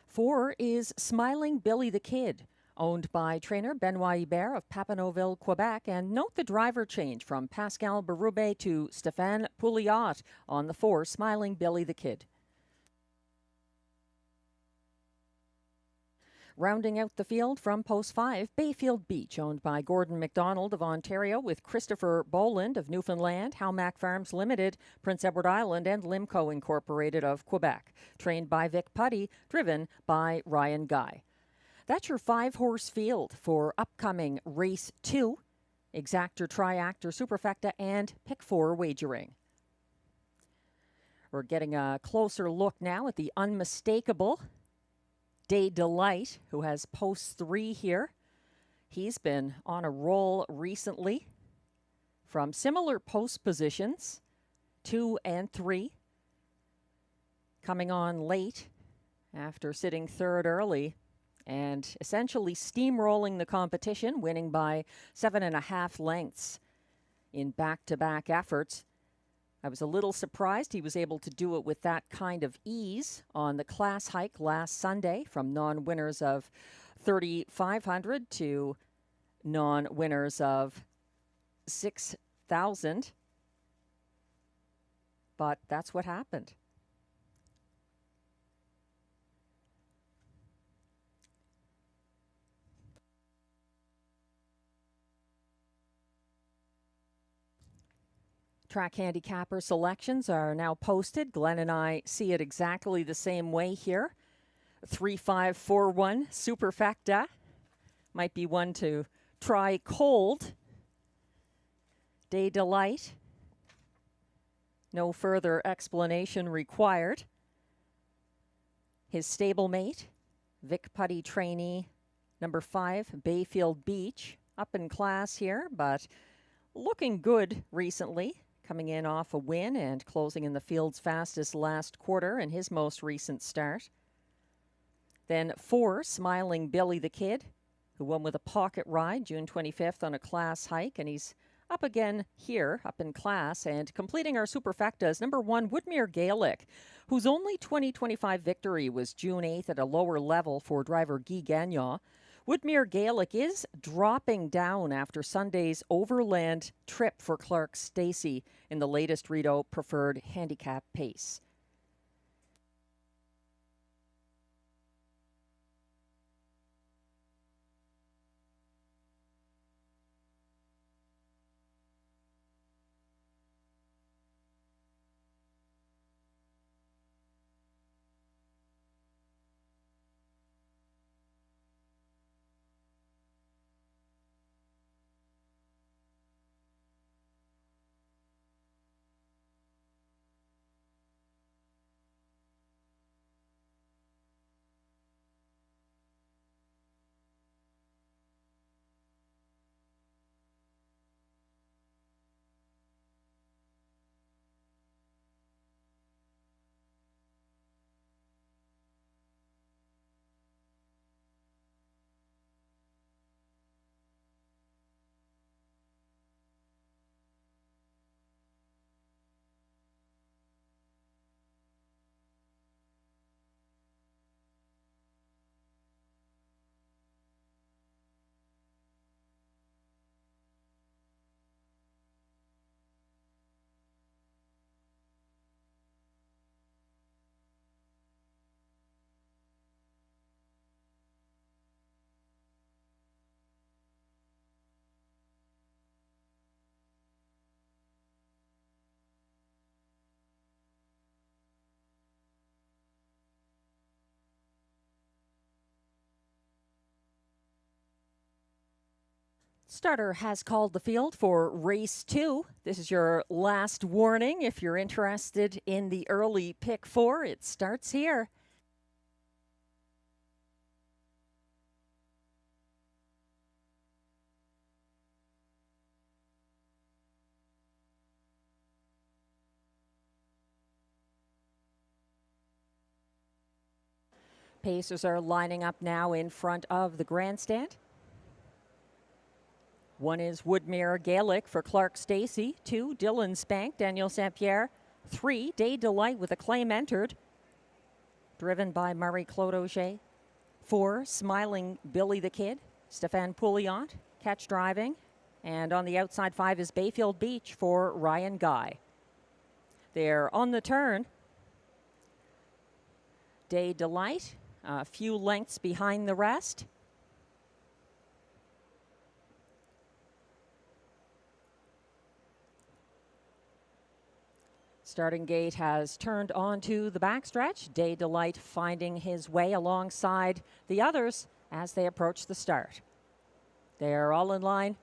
Four is Smiling Billy the Kid, owned by trainer Benoit Hébert of Papineauville, Quebec. And note the driver change from Pascal Berube to Stéphane Pouliot on the 4, Smiling Billy the Kid. Rounding out the field from post 5, Bayfield Beach, owned by Gordon McDonald of Ontario with Christopher Boland of Newfoundland, Howmack Farms Limited, Prince Edward Island, and Limco Incorporated of Quebec. Trained by Vic Putty, driven by Ryan Guy. That's your 5-horse field for upcoming Race 2, Exactor, Triactor, Superfecta, and Pick 4 wagering. We're getting a closer look now at the unmistakable Day Delight, who has post 3 here. He's been on a roll recently from similar post positions, 2 and 3. Coming on late after sitting 3rd early and essentially steamrolling the competition, winning by 7.5 lengths in back-to-back efforts. I was a little surprised he was able to do it with that kind of ease on the class hike last Sunday, from non-winners of 3,500 to non-winners of 6,000. But that's what happened. Track handicapper selections are now posted. Glenn and I see it exactly the same way here. 3-5-4-1 Superfecta might be one to try cold. Day Delight. No further explanation required. His stablemate, Vic Putty trainee, number 5, Bayfield Beach, up in class here, but looking good recently. Coming in off a win and closing in the field's fastest last quarter in his most recent start. Then 4, Smiling Billy the Kid, who won with a pocket ride June 25th on a class hike, and he's up again here, up in class, and completing our Superfectas, number 1, Woodmere Gaelic, whose only 2025 victory was June 8th at a lower level for driver Guy Gagnon. Woodmere Gaelic is dropping down after Sunday's overland trip for Clark Stacey in the latest Rideau Preferred Handicap Pace. Starter has called the field for race 2. This is your last warning. If you're interested in the early pick 4, it starts here. Pacers are lining up now in front of the grandstand. 1 is Woodmere Gaelic for Clark Stacey. 2, Dylan Spank, Daniel St. Pierre. 3, Day Delight with a claim entered, driven by Marie-Claude Auger. 4, Smiling Billy the Kid, Stefan Pouliot, catch driving. And on the outside 5 is Bayfield Beach for Ryan Guy. They're on the turn. Day Delight, a few lengths behind the rest. Starting gate has turned onto the backstretch. Day Delight finding his way alongside the others as they approach the start. They're all in line.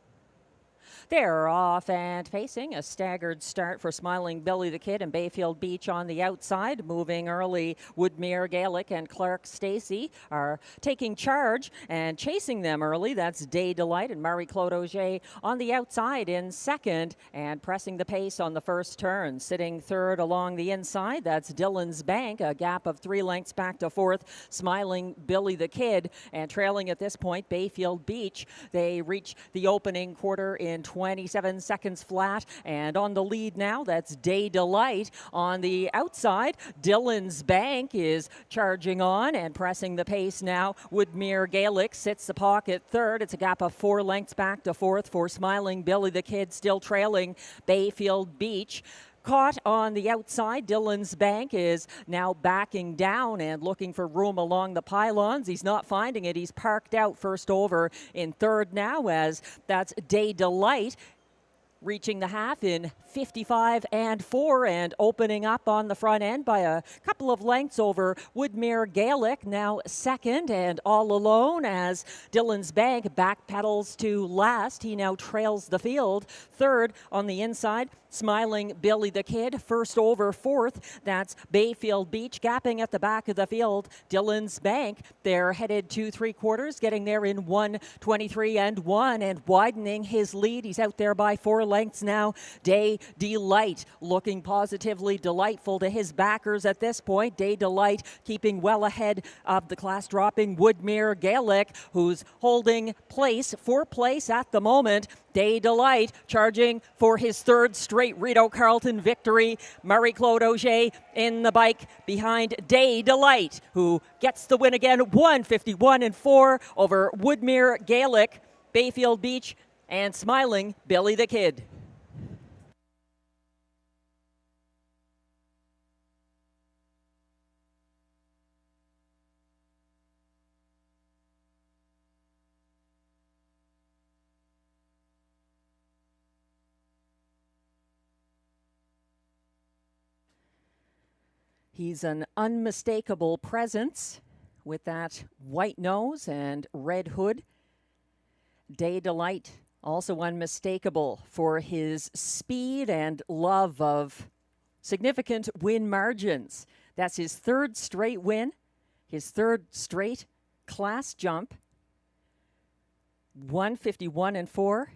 They're off and facing. A staggered start for Smiling Billy the Kid and Bayfield Beach on the outside. Moving early, Woodmere Gaelic and Clark Stacy are taking charge and chasing them early. That's Day Delight and Marie-Claude Auger on the outside in second and pressing the pace on the first turn. Sitting third along the inside, that's Dillon's Bank, a gap of 3 lengths back to fourth. Smiling Billy the Kid, and trailing at this point, Bayfield Beach. They reach the opening quarter in 27 seconds flat, and on the lead now, that's Day Delight. On the outside, Dillon's Bank is charging on and pressing the pace now. Woodmere Gaelic sits the pocket third. It's a gap of 4 lengths back to fourth for Smiling Billy the Kid, still trailing Bayfield Beach. Caught on the outside, Dillon's Bank is now backing down and looking for room along the pylons. He's not finding it. He's parked out first over in third now, as that's Day Delight reaching the half in 55 and 4 and opening up on the front end by a couple of lengths over Woodmere Gaelic, now second and all alone as Dillon's Bank backpedals to last. He now trails the field. Third on the inside, Smiling Billy the Kid, first over fourth. That's Bayfield Beach, gapping at the back of the field. Dillon's Bank, they're headed to 3/4, getting there in 1:23 and 1 and widening his lead. He's out there by 4 lengths now. Day Delight looking positively delightful to his backers at this point. Day Delight keeping well ahead of the class dropping Woodmere Gaelic, who's holding place for place at the moment. Day Delight charging for his third straight Rideau Carleton victory. Marie-Claude Auger in the bike behind Day Delight, who gets the win again, 1:51 and 4 over Woodmere Gaelic, Bayfield Beach, and Smiling Billy the Kid. He's an unmistakable presence with that white nose and red hood. Day Delight, also unmistakable for his speed and love of significant win margins. That's his third straight win, his third straight class jump. 1:51 and 4.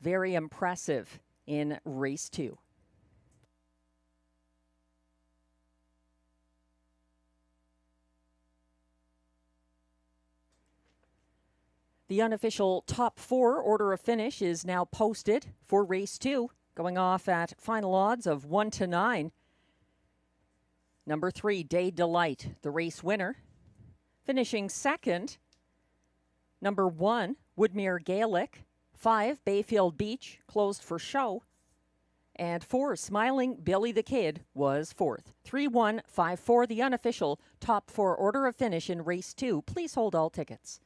Very impressive in race 2. The unofficial top 4 order of finish is now posted for race 2, going off at final odds of 1-9. Number 3, Day Delight, the race winner. Finishing second, number 1, Woodmere Gaelic. 5, Bayfield Beach, closed for show. And 4, Smiling Billy the Kid was fourth. 3-1-5-4, the unofficial top 4 order of finish in race 2. Please hold all tickets.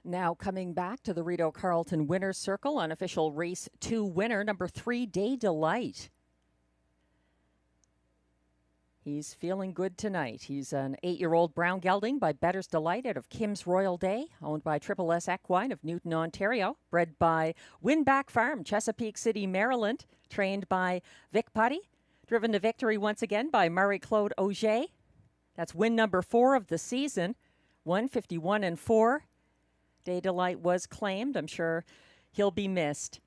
Now coming back to the Rideau Carleton Winner's Circle, unofficial race 2 winner, number 3, Day Delight. He's feeling good tonight. He's an 8-year-old brown gelding by Bettor's Delight out of Kim's Royal Day, owned by Triple S Equine of Newton, Ontario, bred by Winback Farm, Chesapeake City, Maryland, trained by Vic Putty, driven to victory once again by Marie-Claude Auger. That's win number 4 of the season, 151-4. Day Delight was claimed. I'm sure he'll be missed.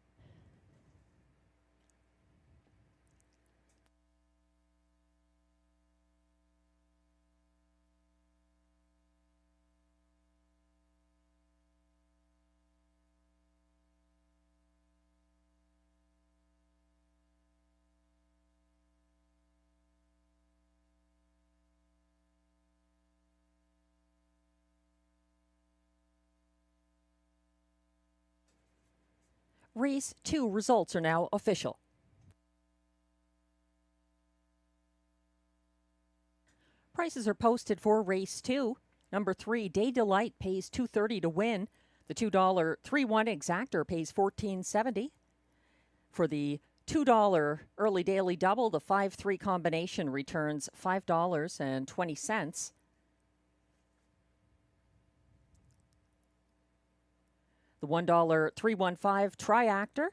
Race 2 results are now official. Prices are posted for race 2. Number 3, Day Delight, pays $2.30 to win. The $2 3-1 exactor pays $14.70. For the $2 early daily double, the 5-3 combination returns $5.20. The $1 3-1-5 triactor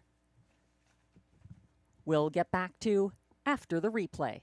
we'll get back to after the replay.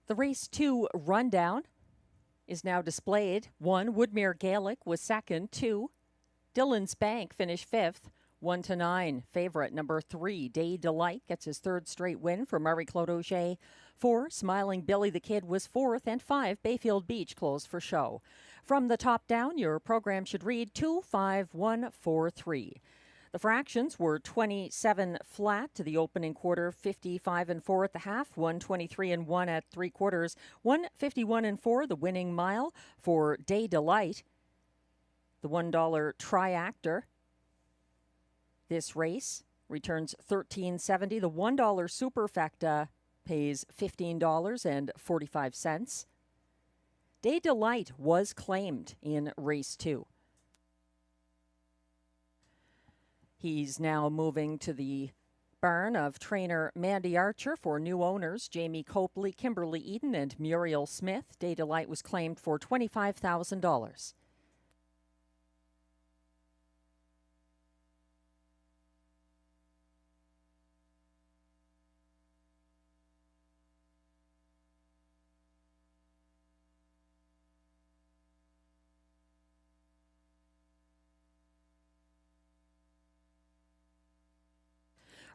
The race 2 rundown is now displayed. 1, Woodmere Gaelic was second. 2, Dillon's Bank finished 5th. 1-9, favorite number 3, Day Delight, gets his 3rd straight win for Marie-Claude Auger. 4, Smiling Billy the Kid was 4th. And 5, Bayfield Beach closed for show. From the top down, your program should read 2, 5, 1, 4, 3. The fractions were 27 flat to the opening quarter, 55-4 at the half, 123-1 at 3/4, 151-4 the winning mile for Day Delight. The $1 triactor this race returns $13.70. The $1 superfecta pays $15.45. Day Delight was claimed in race 2. He's now moving to the barn of trainer Mandy Archer for new owners Jamie Copley, Kimberly Eden, and Muriel Smith. Day Delight was claimed for $25,000.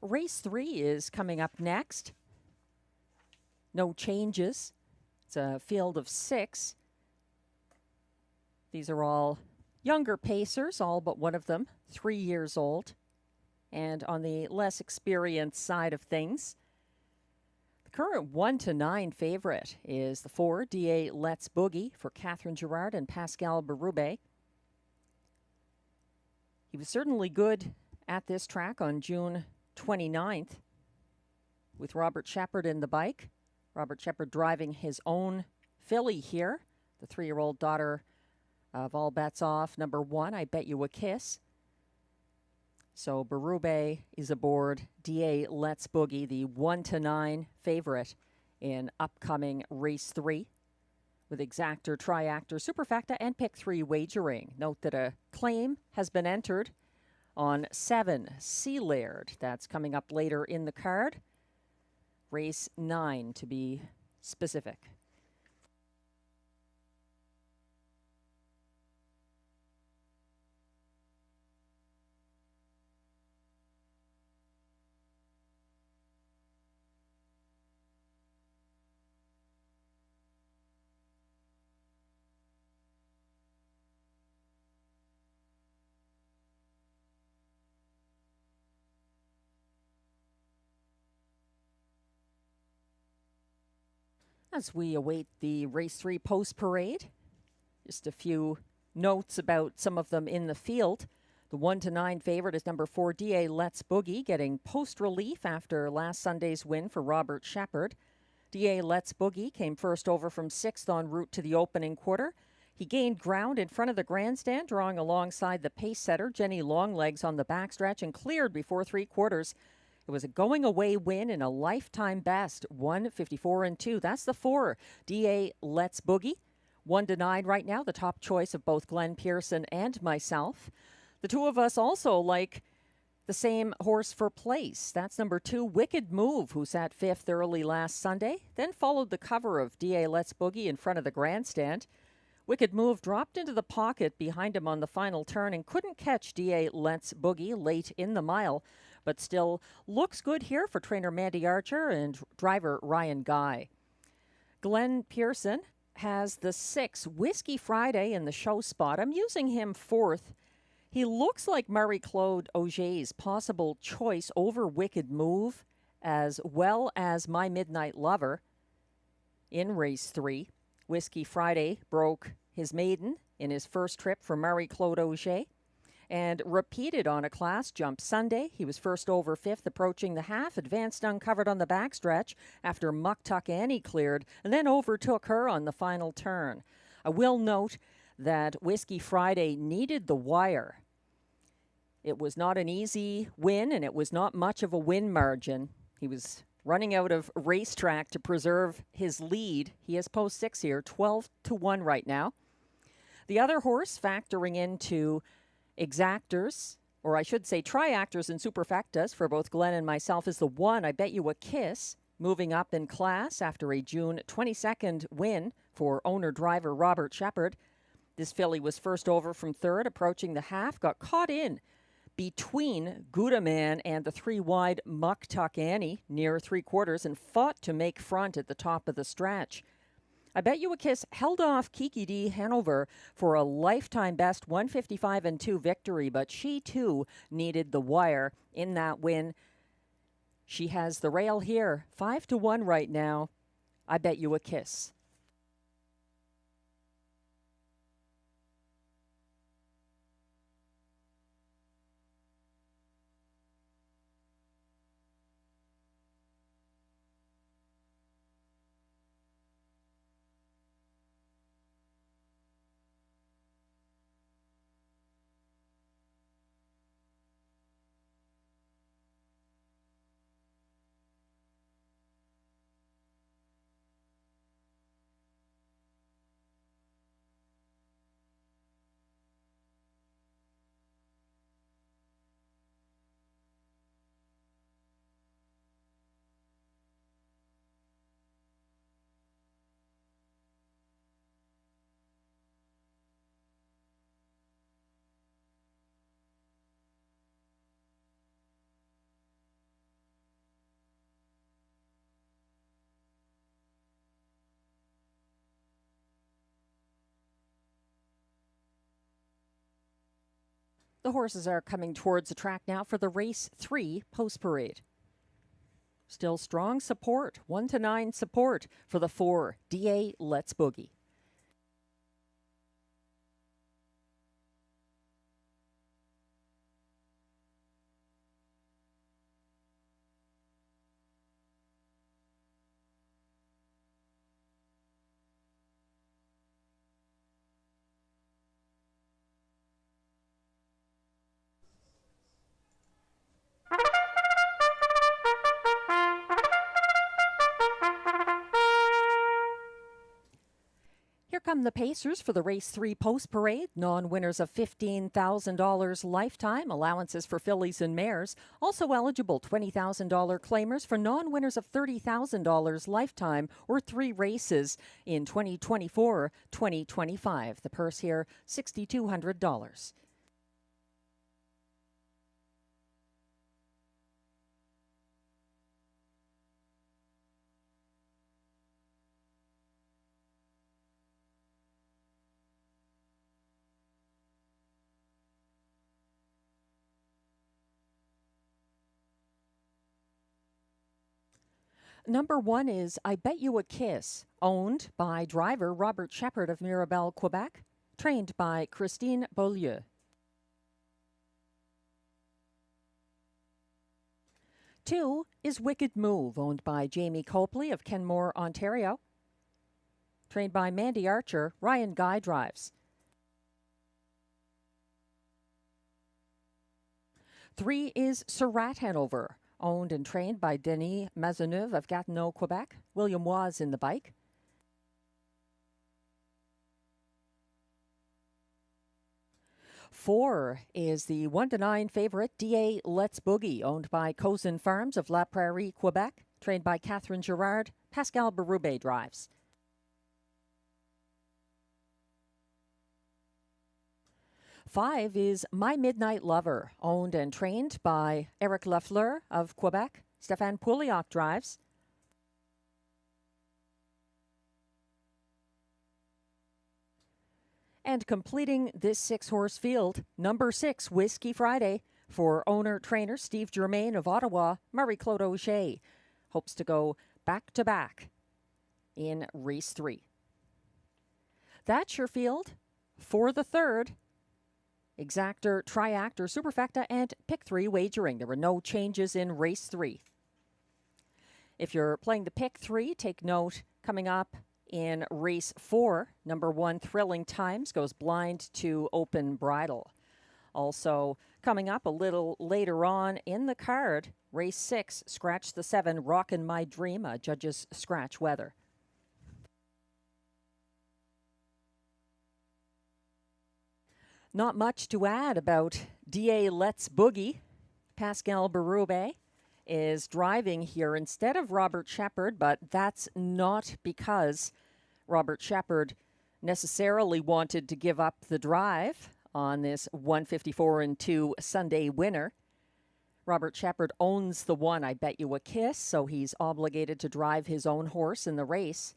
Race 3 is coming up next. No changes. It's a field of 6. These are all younger pacers, all but one of them 3 years old. And on the less experienced side of things, the current 1-9 favorite is the 4, DA Let's Boogie, for Catherine Girard and Pascal Berube. He was certainly good at this track on June 29th with Robert Shepard in the bike. Robert Shepard driving his own filly here, the 3-year-old daughter of All Bets Off, number 1, I Bet You a Kiss. So Berube is aboard DA Let's Boogie, the 1-9 favorite in upcoming race 3 with exactor, triactor, superfecta, and pick 3 wagering. Note that a claim has been entered on 7 Sea Laird. That's coming up later in the card. Race 9 to be specific. As we await the race 3 post parade, just a few notes about some of them in the field. The 1-9 favorite is number 4, DA Let's Boogie, getting post relief after last Sunday's win for Robert Shepard. DA Let's Boogie came first over from 6th en route to the opening quarter. He gained ground in front of the grandstand, drawing alongside the pace setter Jenny Longlegs on the backstretch, and cleared before 3/4. It was a going-away win and a lifetime best, 1:54.2. That's the 4, DA Let's Boogie. 1-9 right now, the top choice of both Glenn Pearson and myself. The two of us also like the same horse for place. That's number 2, Wicked Move, who sat 5th early last Sunday, then followed the cover of DA Let's Boogie in front of the grandstand. Wicked Move dropped into the pocket behind him on the final turn and couldn't catch DA Let's Boogie late in the mile, but still looks good here for trainer Mandy Archer and driver Ryan Guy. Glenn Pearson has the 6, Whiskey Friday, in the show spot. I'm using him 4th. He looks like Marie-Claude Auger's possible choice over Wicked Move, as well as My Midnight Lover in race 3. Whiskey Friday broke his maiden in his first trip for Marie-Claude Auger and repeated on a class jump Sunday. He was first over 5th, approaching the half, advanced uncovered on the backstretch after Muck Tuck Annie cleared, and then overtook her on the final turn. I will note that Whiskey Friday needed the wire. It was not an easy win, and it was not much of a win margin. He was running out of racetrack to preserve his lead. He is post 6 here, 12-1 right now. The other horse factoring into exactors, or I should say triactors and superfectas for both Glenn and myself, is the 1, I Bet You a Kiss, moving up in class after a June 22nd win for owner-driver Robert Shepard. This filly was first over from 3rd, approaching the half, got caught in between Gouda Man and the 3-wide Muck Tuck Annie near 3/4 and fought to make front at the top of the stretch. I Bet You a Kiss held off Kiki D. Hanover for a lifetime best 1:55.2 victory, but she too needed the wire in that win. She has the rail here, 5-1 right now. I Bet You a Kiss. The horses are coming towards the track now for the race 3 post parade. Still strong support, 1-9 support for the 4 DA Let's Boogie. Here come the Pacers for the race 3 post parade. Non-winners of $15,000 lifetime allowances for fillies and mares. Also eligible $20,000 claimers for non-winners of $30,000 lifetime or 3 races in 2024-2025. The purse here, $6,200. Number 1 is I Bet You a Kiss, owned by driver Robert Shepard of Mirabel, Quebec, trained by Christine Beaulieu. Two is Wicked Move, owned by Jamie Copley of Kenmore, Ontario, trained by Mandy Archer. Ryan Guy drives. 3 is Surratt Hanover, owned and trained by Denis Maisonneuve of Gatineau, Quebec. William Was in the bike. 4 is the 1-9 favorite DA Let's Boogie, owned by Cozen Farms of La Prairie, Quebec, trained by Catherine Girard. Pascal Berube drives. 5 is My Midnight Lover, owned and trained by Eric Lafleur of Quebec. Stéphane Pouliot drives. And completing this 6-horse field, number 6, Whiskey Friday, for owner-trainer Steve Germain of Ottawa. Marie-Claude Auger hopes to go back-to-back in race 3. That's your field for the 3rd. Exactor, Triactor, Superfecta, and Pick 3 wagering. There were no changes in race 3. If you're playing the Pick 3, take note, coming up in race 4, number 1, Thrilling Times, goes blind to Open Bridle. Also, coming up a little later on in the card, race 6, Scratch the 7, Rockin' My Dream, a judge's scratch weather. Not much to add about DA Let's Boogie. Pascal Berube is driving here instead of Robert Shepard, but that's not because Robert Shepard necessarily wanted to give up the drive on this 154-2 Sunday winner. Robert Shepard owns the 1 I Bet You a Kiss, so he's obligated to drive his own horse in the race.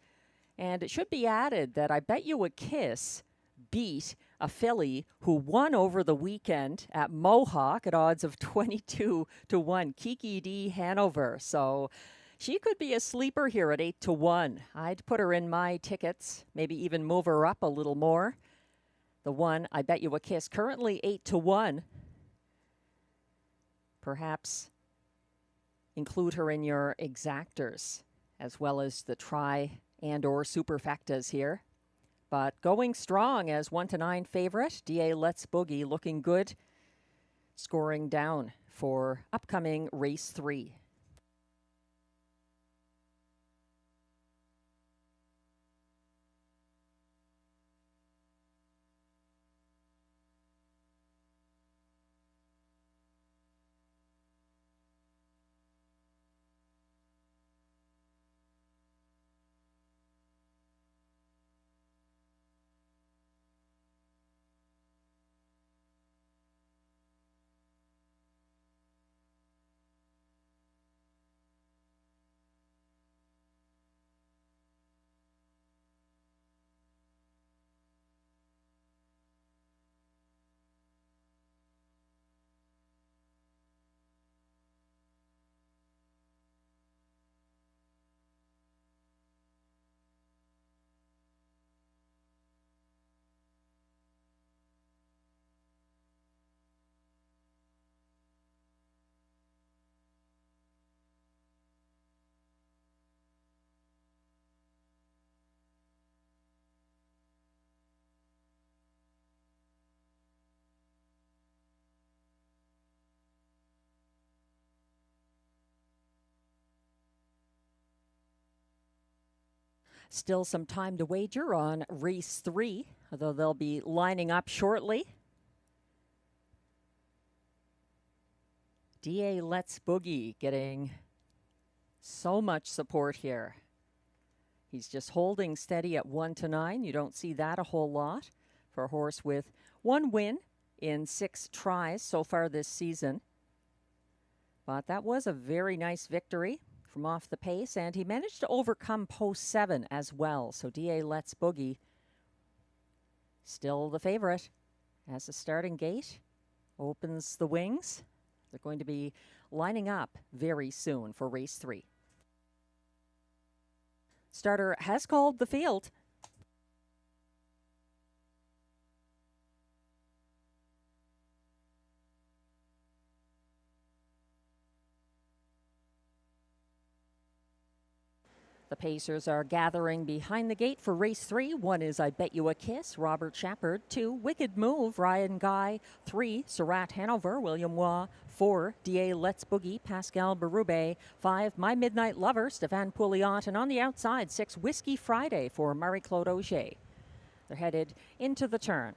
And it should be added that I Bet You a Kiss beat a filly who won over the weekend at Mohawk at odds of 22-1, Kiki D. Hanover. So she could be a sleeper here at 8-1. I'd put her in my tickets, maybe even move her up a little more. The 1 I Bet You a Kiss, currently 8-1. Perhaps include her in your exactors, as well as the tri and or superfectas here. But going strong as 1-9 favorite, DA Let's Boogie looking good, scoring down for upcoming race 3. Still some time to wager on race 3, although they'll be lining up shortly. DA Let's Boogie getting so much support here. He's just holding steady at 1-9. You don't see that a whole lot for a horse with 1 win in 6 tries so far this season. But that was a very nice victory from off the pace, and he managed to overcome post 7 as well. So DA Let's Boogie still the favorite as the starting gate opens the wings. They're going to be lining up very soon for race 3. Starter has called the field. The Pacers are gathering behind the gate for race 3. 1 is I Bet You a Kiss, Robert Shepard. 2, Wicked Move, Ryan Guy. 3, Surratt Hanover, William Waugh. 4, DA Let's Boogie, Pascal Berube. 5, My Midnight Lover, Stéphane Pouliot. And on the outside, 6, Whiskey Friday for Marie-Claude Auger. They're headed into the turn.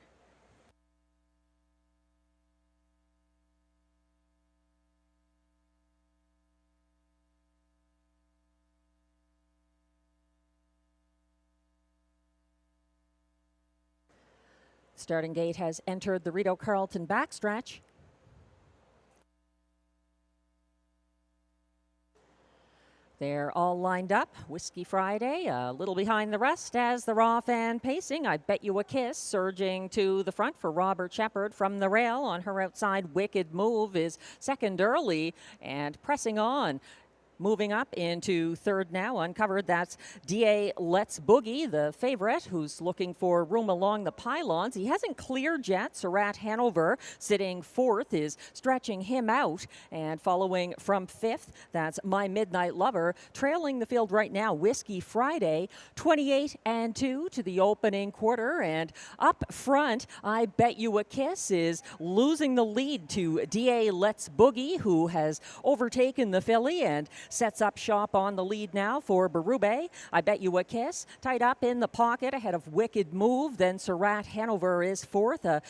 Starting gate has entered the Rideau Carleton backstretch. They're all lined up. Whiskey Friday, a little behind the rest as they're off and pacing. I Bet You a Kiss, surging to the front for Robert Shepard from the rail. On her outside, Wicked Move is second early and pressing on. Moving up into third now, uncovered, that's DA Let's Boogie, the favorite, who's looking for room along the pylons. He hasn't cleared yet. Surratt Hanover sitting fourth is stretching him out. And following from fifth, that's My Midnight Lover. Trailing the field right now, Whiskey Friday, 28-2 to the opening quarter. And up front, I Bet You a Kiss is losing the lead to DA Let's Boogie, who has overtaken the filly and sets up shop on the lead now for Berube. I Bet You a Kiss tied up in the pocket ahead of Wicked Move. Then Surratt Hanover is fourth. A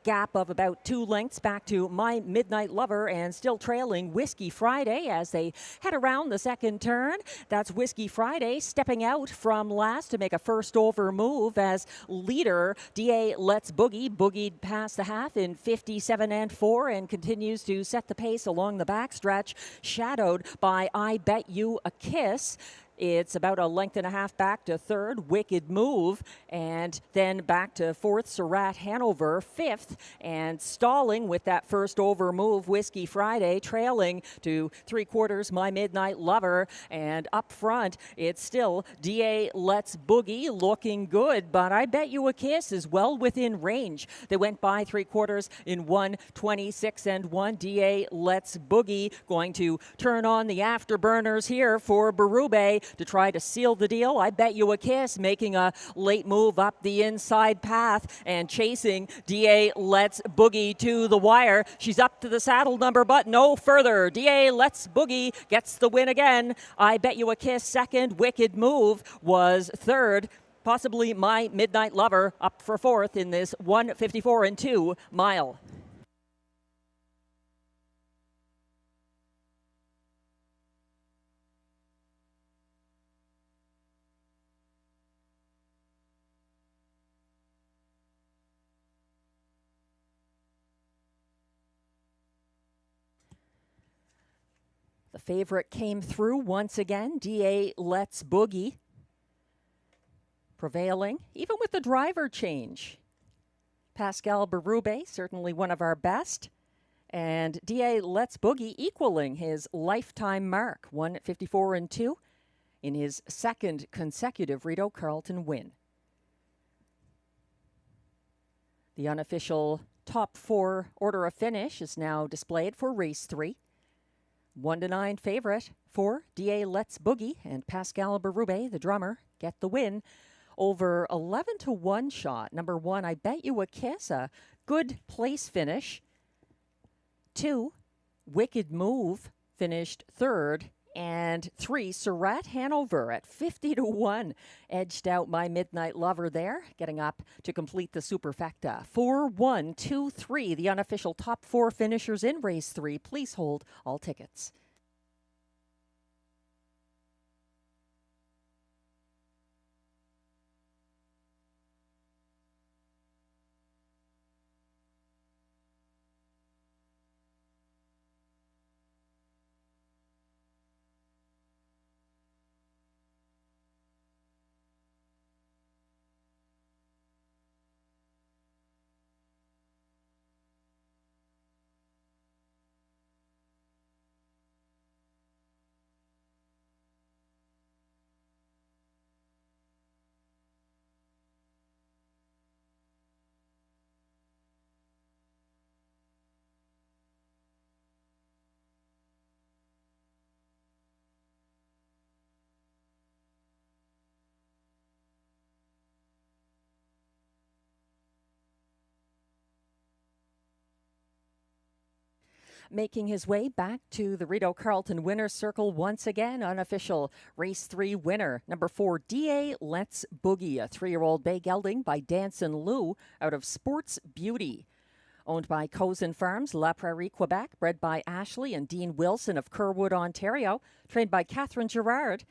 gap of about 2 lengths back to My Midnight Lover, and still trailing Whiskey Friday as they head around the second turn. That's Whiskey Friday stepping out from last to make a first over move as leader DA Let's Boogie boogied past the half in 57-4 and continues to set the pace along the backstretch, shadowed by I Bet You a Kiss. It's about a length and a half back to third, Wicked Move, and then back to fourth, Surratt Hanover, fifth, and stalling with that first over move, Whiskey Friday, trailing to three-quarters, My Midnight Lover, and up front, it's still DA Let's Boogie looking good, but I Bet You a Kiss is well within range. They went by three-quarters in 1:26-1. DA Let's Boogie going to turn on the afterburners here for Berube to try to seal the deal. I Bet You a Kiss making a late move up the inside path and chasing DA Let's Boogie to the wire. She's up to the saddle number, but no further. DA Let's Boogie gets the win again. I Bet You a Kiss second. Wicked Move was third. Possibly My Midnight Lover up for fourth in this 1:54-2 mile. The favorite came through once again, DA Let's Boogie, prevailing, even with the driver change. Pascal Berube, certainly one of our best, and DA Let's Boogie equaling his lifetime mark, 1:54-2, in his second consecutive Rideau Carleton win. The unofficial top 4 order of finish is now displayed for race 3. 1-9 favorite for DA Let's Boogie, and Pascal Berube, the drummer, get the win over 11-1 shot. Number 1, I Bet You a Kiss, a good place finish. 2, Wicked Move finished third And 3, Surratt Hanover at 50-1. Edged out My Midnight Lover there, getting up to complete the superfecta. 4, 1, 2, 3, the unofficial top 4 finishers in race 3. Please hold all tickets. Making his way back to the Rideau Carleton winner's circle once again, unofficial race 3 winner. Number 4, D.A. Let's Boogie, a 3-year-old bay gelding by Danson Lou out of Sports Beauty. Owned by Cozen Farms, La Prairie, Quebec, bred by Ashley and Dean Wilson of Kerwood, Ontario, trained by Catherine Girard.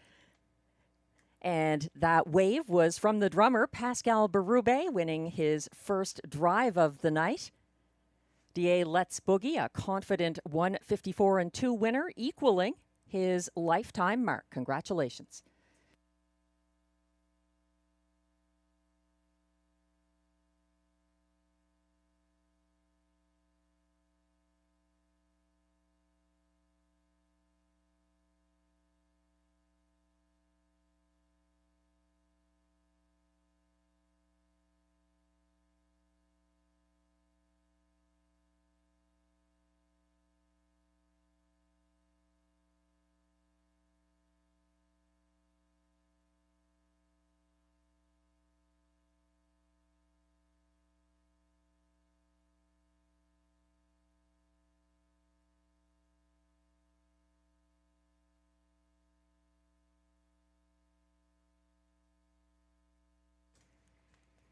And that wave was from the drummer, Pascal Berube, winning his first drive of the night. D.A. Let's Boogie, a confident 154-2 winner, equaling his lifetime mark. Congratulations.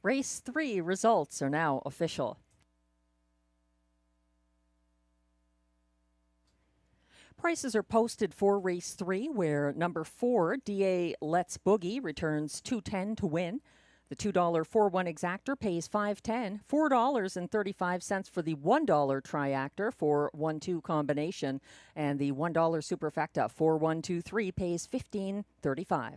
Race 3 results are now official. Prices are posted for race 3, where number 4, D.A. Let's Boogie, returns $2.10 to win. The $2 4-1 exactor pays $5.10, $4.35 for the $1 triactor for 1-2 combination, and the $1 superfecta 4-1-2-3 pays $15.35.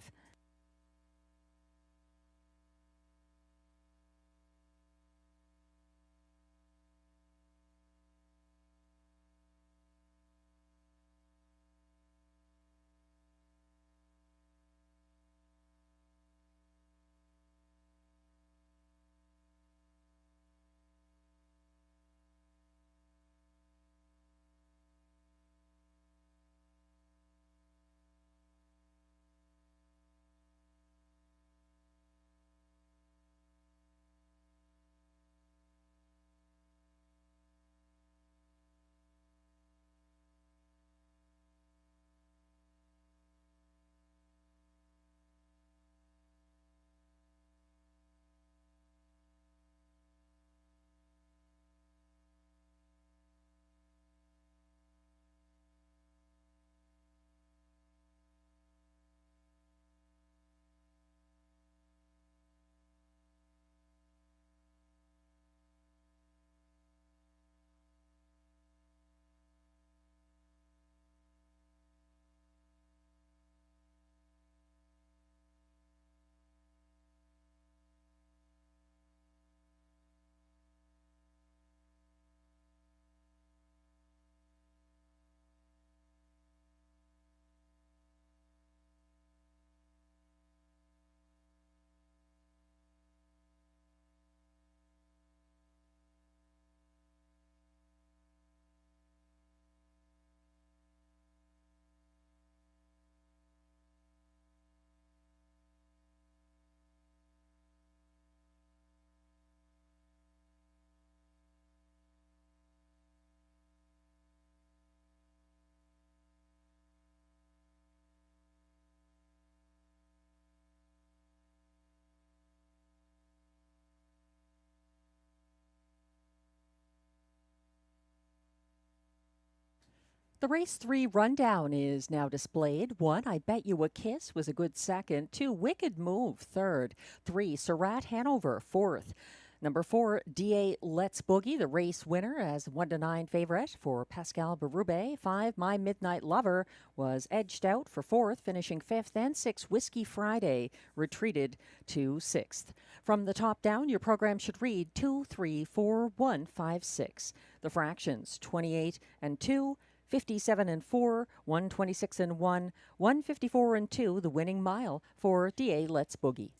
The race 3 rundown is now displayed. 1, I Bet You a Kiss, was a good second. 2, Wicked Move, third. 3, Surratt Hanover, fourth. Number 4, DA Let's Boogie, the race winner, as 1-9 favorite for Pascal Berube. 5, My Midnight Lover was edged out for fourth, finishing fifth. And 6, Whiskey Friday retreated to sixth. From the top down, your program should read 2, 3, 4, 1, 5, 6. The fractions 28 and 2. 57 and 4, 126 and 1, 154 and 2, the winning mile for DA Let's Boogie.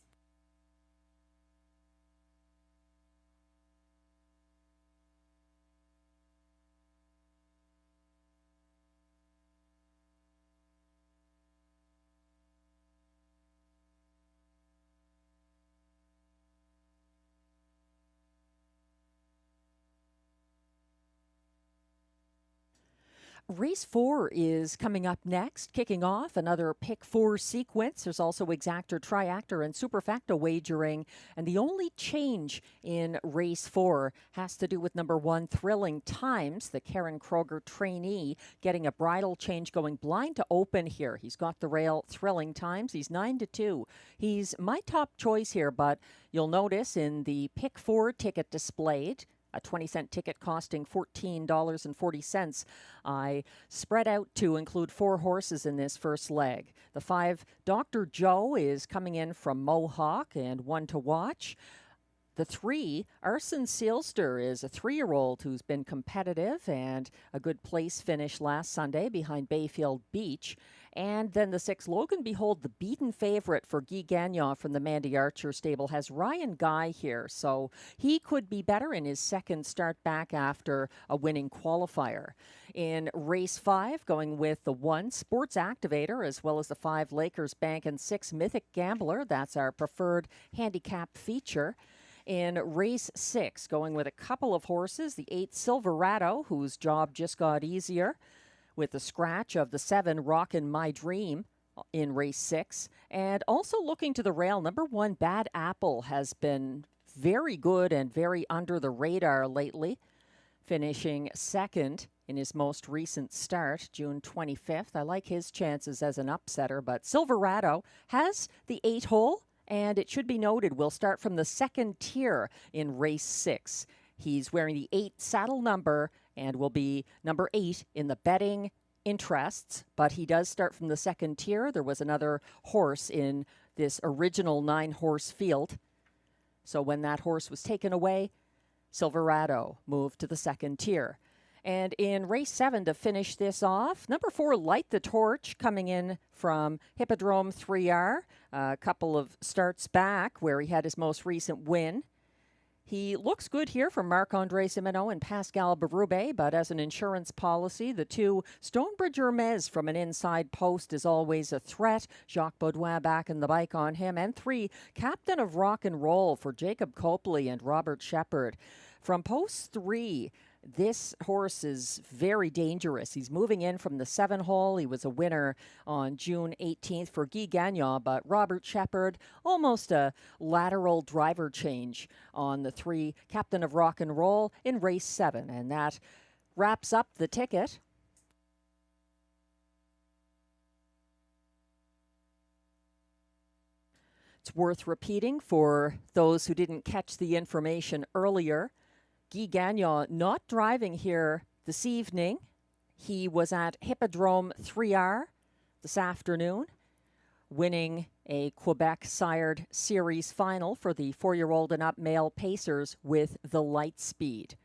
Race 4 is coming up next, kicking off another Pick 4 sequence. There's also exactor, triactor, and superfecta wagering. And the only change in Race 4 has to do with number 1, Thrilling Times, the Karen Kroger trainee, getting a bridle change going blind to open here. He's got the rail, Thrilling Times. He's 9-2. He's my top choice here, but you'll notice in the Pick 4 ticket displayed, a 20-cent ticket costing $14.40. I spread out to include 4 horses in this first leg. The 5, Dr. Joe, is coming in from Mohawk and one to watch. The 3, Arson Sealster, is a 3-year-old who's been competitive and a good place finish last Sunday behind Bayfield Beach. And then the 6, Logan Behold, the beaten favorite for Guy Gagnon from the Mandy Archer stable, has Ryan Guy here. So he could be better in his second start back after a winning qualifier. In race 5, going with the 1, Sports Activator, as well as the 5, Lakers Bank, and 6, Mythic Gambler. That's our preferred handicap feature. In race 6, going with a couple of horses, the 8, Silverado, whose job just got easier, with the scratch of the 7, Rockin' My Dream in race 6. And also looking to the rail, number 1, Bad Apple, has been very good and very under the radar lately, finishing second in his most recent start, June 25th. I like his chances as an upsetter, but Silverado has the 8 hole, and it should be noted, we'll start from the second tier in race 6. He's wearing the 8 saddle number and will be number 8 in the betting interests, but he does start from the second tier. There was another horse in this original 9-horse field. So when that horse was taken away, Silverado moved to the second tier. And in race 7, to finish this off, number 4, Light the Torch, coming in from Hippodrome 3R, a couple of starts back where he had his most recent win. He looks good here for Marc-Andre Simeno and Pascal Berube, but as an insurance policy, the 2, Stonebridge Hermes from an inside post is always a threat. Jacques Baudouin back in the bike on him. And 3, Captain of Rock and Roll for Jacob Copley and Robert Shepard. From post 3, this horse is very dangerous. He's moving in from the 7 hole. He was a winner on June 18th for Guy Gagnon, but Robert Shepard, almost a lateral driver change on the 3, Captain of Rock and Roll in race 7. And that wraps up the ticket. It's worth repeating for those who didn't catch the information earlier. Guy Gagnon not driving here this evening. He was at Hippodrome 3R this afternoon, winning a Quebec-sired series final for the 4-year-old and up male pacers with the light speed.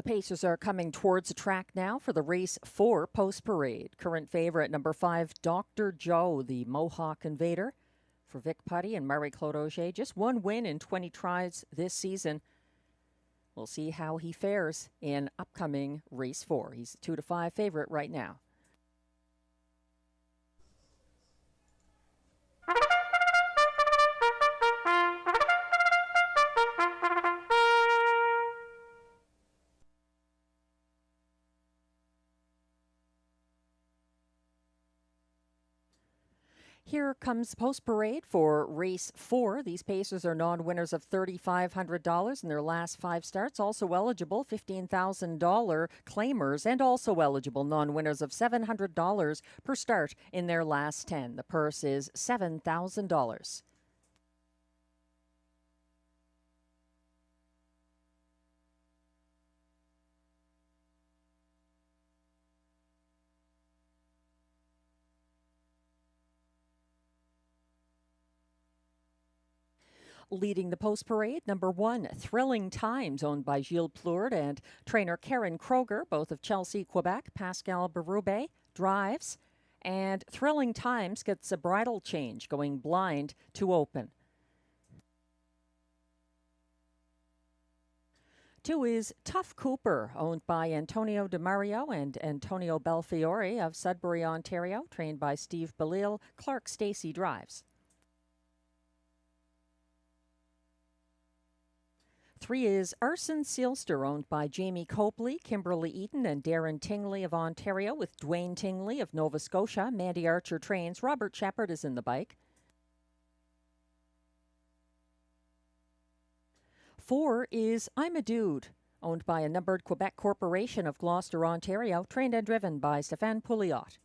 The Pacers are coming towards the track now for the race 4 post parade. Current favorite, number 5, Dr. Joe, the Mohawk Invader. For Vic Putty and Marie-Claude Auger, just one win in 20 tries this season. We'll see how he fares in upcoming race 4. He's a 2-5 favorite right now. Here comes post parade for race 4. These Pacers are non-winners of $3,500 in their last 5 starts. Also eligible $15,000 claimers and also eligible non-winners of $700 per start in their last 10. The purse is $7,000. Leading the post parade, number 1, Thrilling Times, owned by Gilles Plourde and trainer Karen Kroger, both of Chelsea, Quebec. Pascal Berube drives, and Thrilling Times gets a bridle change, going blind to open. 2 is Tough Cooper, owned by Antonio DeMario and Antonio Belfiore of Sudbury, Ontario, trained by Steve Bellil. Clark Stacey drives. 3 is Arson Sealster, owned by Jamie Copley, Kimberly Eaton, and Darren Tingley of Ontario, with Dwayne Tingley of Nova Scotia. Mandy Archer trains. Robert Shepard is in the bike. 4 is I'm a Dude, owned by a numbered Quebec corporation of Gloucester, Ontario, trained and driven by Stéphane Pouliot.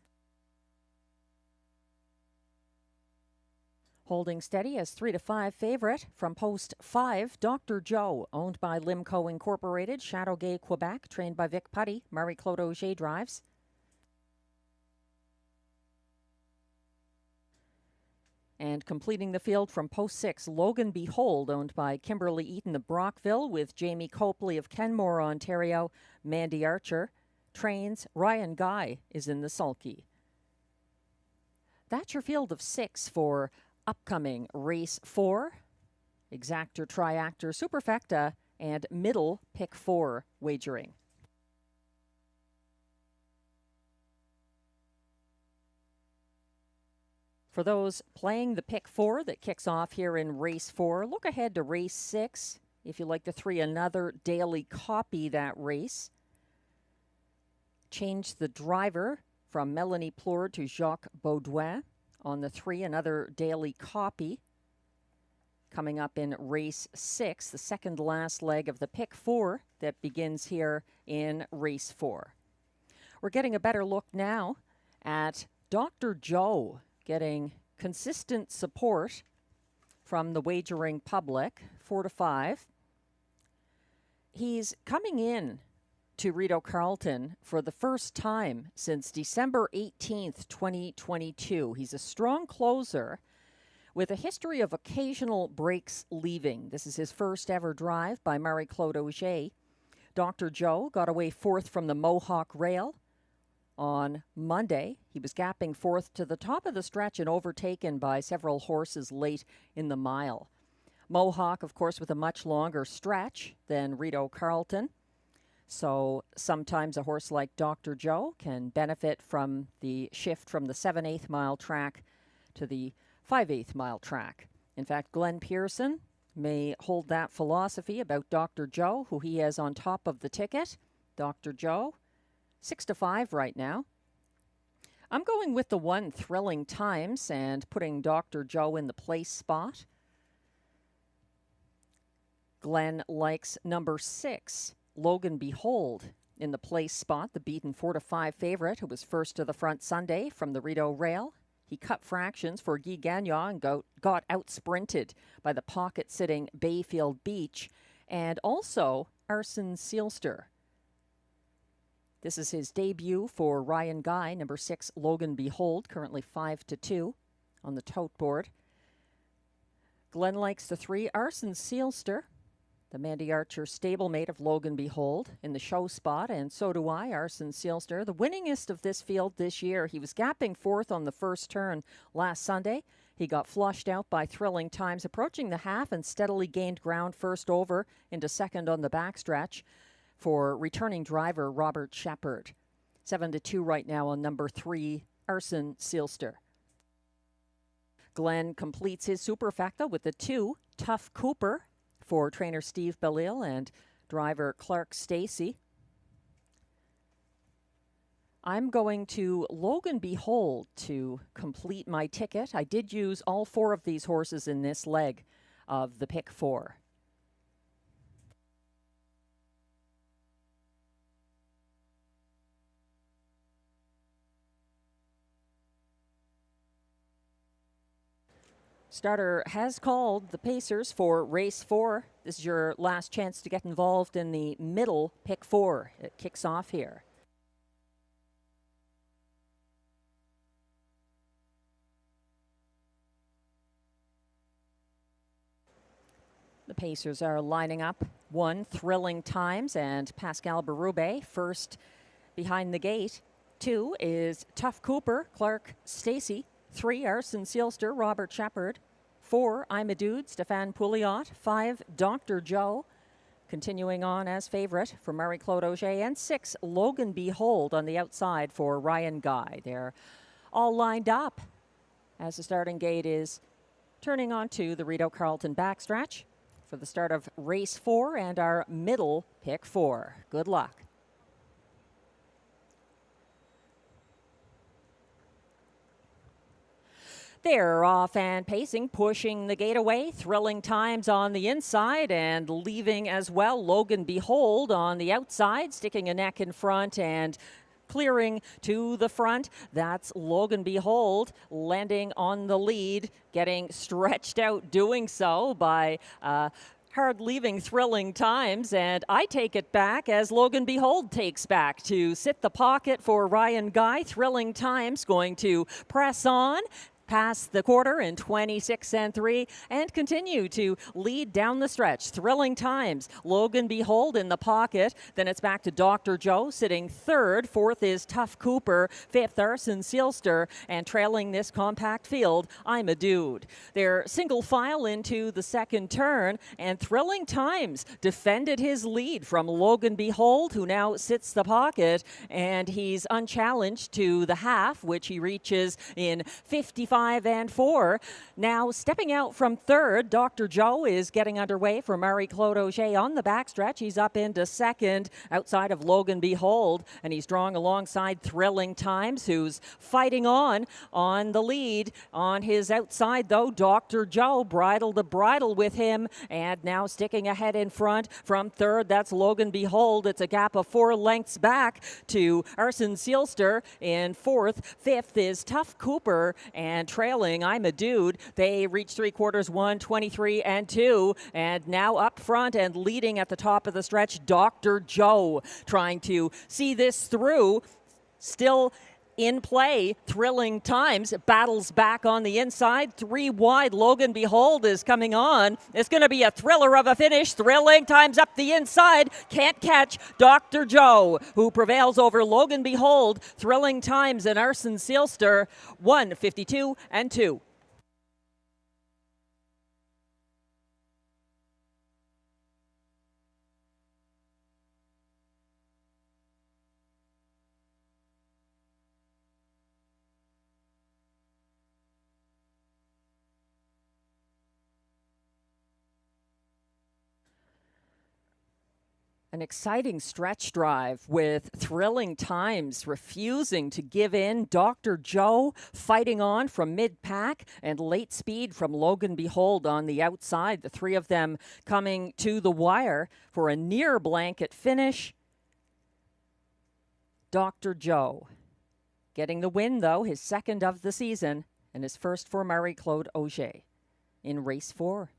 Holding steady as 3-5 favorite from post 5, Dr. Joe, owned by Limco Incorporated, Châteauguay, Quebec, trained by Vic Putty. Marie-Claude Auger drives. And completing the field from post 6, Logan Behold, owned by Kimberly Eaton of Brockville, with Jamie Copley of Kenmore, Ontario. Mandy Archer trains. Ryan Guy is in the sulky. That's your field of 6 for upcoming race 4, exactor, triactor, superfecta, and middle pick 4 wagering. For those playing the pick 4 that kicks off here in race 4, look ahead to race 6. If you like the 3, another daily copy that race. Change the driver from Melanie Plourde to Jacques Baudouin. On the 3, another daily copy. Coming up in race 6, the second last leg of the pick 4 that begins here in race 4. We're getting a better look now at Dr. Joe, getting consistent support from the wagering public, 4-5. He's coming in to Rideau Carleton for the first time since December 18th, 2022. He's a strong closer with a history of occasional breaks leaving. This is his first ever drive by Marie-Claude Auger. Dr. Joe got away 4th from the Mohawk Rail on Monday. He was gapping 4th to the top of the stretch and overtaken by several horses late in the mile. Mohawk, of course, with a much longer stretch than Rideau Carleton. So sometimes a horse like Dr. Joe can benefit from the shift from the 7/8 mile track to the 5/8 mile track. In fact, Glenn Pearson may hold that philosophy about Dr. Joe, who he has on top of the ticket. Dr. Joe, 6-5 right now. I'm going with the 1, Thrilling Times, and putting Dr. Joe in the place spot. Glenn likes number 6, Logan Behold, in the place spot, the beaten 4-5 favorite who was first to the front Sunday from the Rideau Rail. He cut fractions for Guy Gagnon and got out-sprinted by the pocket-sitting Bayfield Beach, and also Arson Sealster. This is his debut for Ryan Guy, number 6, Logan Behold, currently 5-2 on the tote board. Glenn likes the 3, Arson Sealster. The Mandy Archer stablemate of Logan Behold in the show spot, and so do I, Arsen Seelster, the winningest of this field this year. He was gapping fourth on the first turn last Sunday. He got flushed out by Thrilling Times approaching the half and steadily gained ground first over into second on the backstretch for returning driver Robert Shepard. 7-2 right now on number 3, Arsen Seelster. Glenn completes his superfecta with the 2, Tough Cooper, for trainer Steve Bellil and driver Clark Stacey. I'm going to Logan Behold to complete my ticket. I did use all 4 of these horses in this leg of the pick 4. Starter has called the Pacers for race 4. This is your last chance to get involved in the middle pick 4. It kicks off here. The Pacers are lining up. 1, Thrilling Times and Pascal Berube first behind the gate. 2 is Tough Cooper, Clark Stacey. 3, Arsen Seelster, Robert Shepard. 4, I'm a Dude, Stéphane Pouliot. 5, Dr. Joe, continuing on as favorite for Marie-Claude Auger. And 6, Logan Behold on the outside for Ryan Guy. They're all lined up as the starting gate is turning onto the Rideau Carleton backstretch for the start of race 4 and our middle pick 4. Good luck. They're off and pacing, pushing the gate away. Thrilling Times on the inside and leaving as well. Logan Behold on the outside, sticking a neck in front and clearing to the front. That's Logan Behold landing on the lead, getting stretched out doing so by hard leaving Thrilling Times, and I take it back as Logan Behold takes back to sit the pocket for Ryan Guy. Thrilling Times going to press on past the quarter in 26-3 and continue to lead down the stretch. Thrilling Times, Logan Behold in the pocket. Then it's back to Dr. Joe sitting third. Fourth is Tough Cooper. Fifth, Arsen Seelster. And trailing this compact field, I'm a Dude. They're single file into the second turn, and Thrilling Times defended his lead from Logan Behold, who now sits the pocket, and he's unchallenged to the half, which he reaches in 55-4. Now stepping out from third, Dr. Joe is getting underway for Marie-Claude Auger on the backstretch. He's up into second outside of Logan Behold, and he's drawing alongside Thrilling Times, who's fighting on the lead. On his outside, though, Dr. Joe bridle to bridle with him, and now sticking ahead in front from third. That's Logan Behold. It's a gap of 4 lengths back to Arsen Seelster in fourth. Fifth is Tough Cooper, and trailing I'm a Dude. They reach 3/4 1, 23-2, and now up front and leading at the top of the stretch, Dr. Joe trying to see this through. Still in play, Thrilling Times battles back on the inside. 3 wide, Logan Behold is coming on. It's going to be a thriller of a finish. Thrilling Times up the inside. Can't catch Dr. Joe, who prevails over Logan Behold. Thrilling Times and Arsen Seelster, 1:52-2. An exciting stretch drive with Thrilling Times refusing to give in. Dr. Joe fighting on from mid-pack, and late speed from Logan Behold on the outside. The 3 of them coming to the wire for a near blanket finish. Dr. Joe getting the win, though, his second of the season, and his first for Marie-Claude Auger in race 4.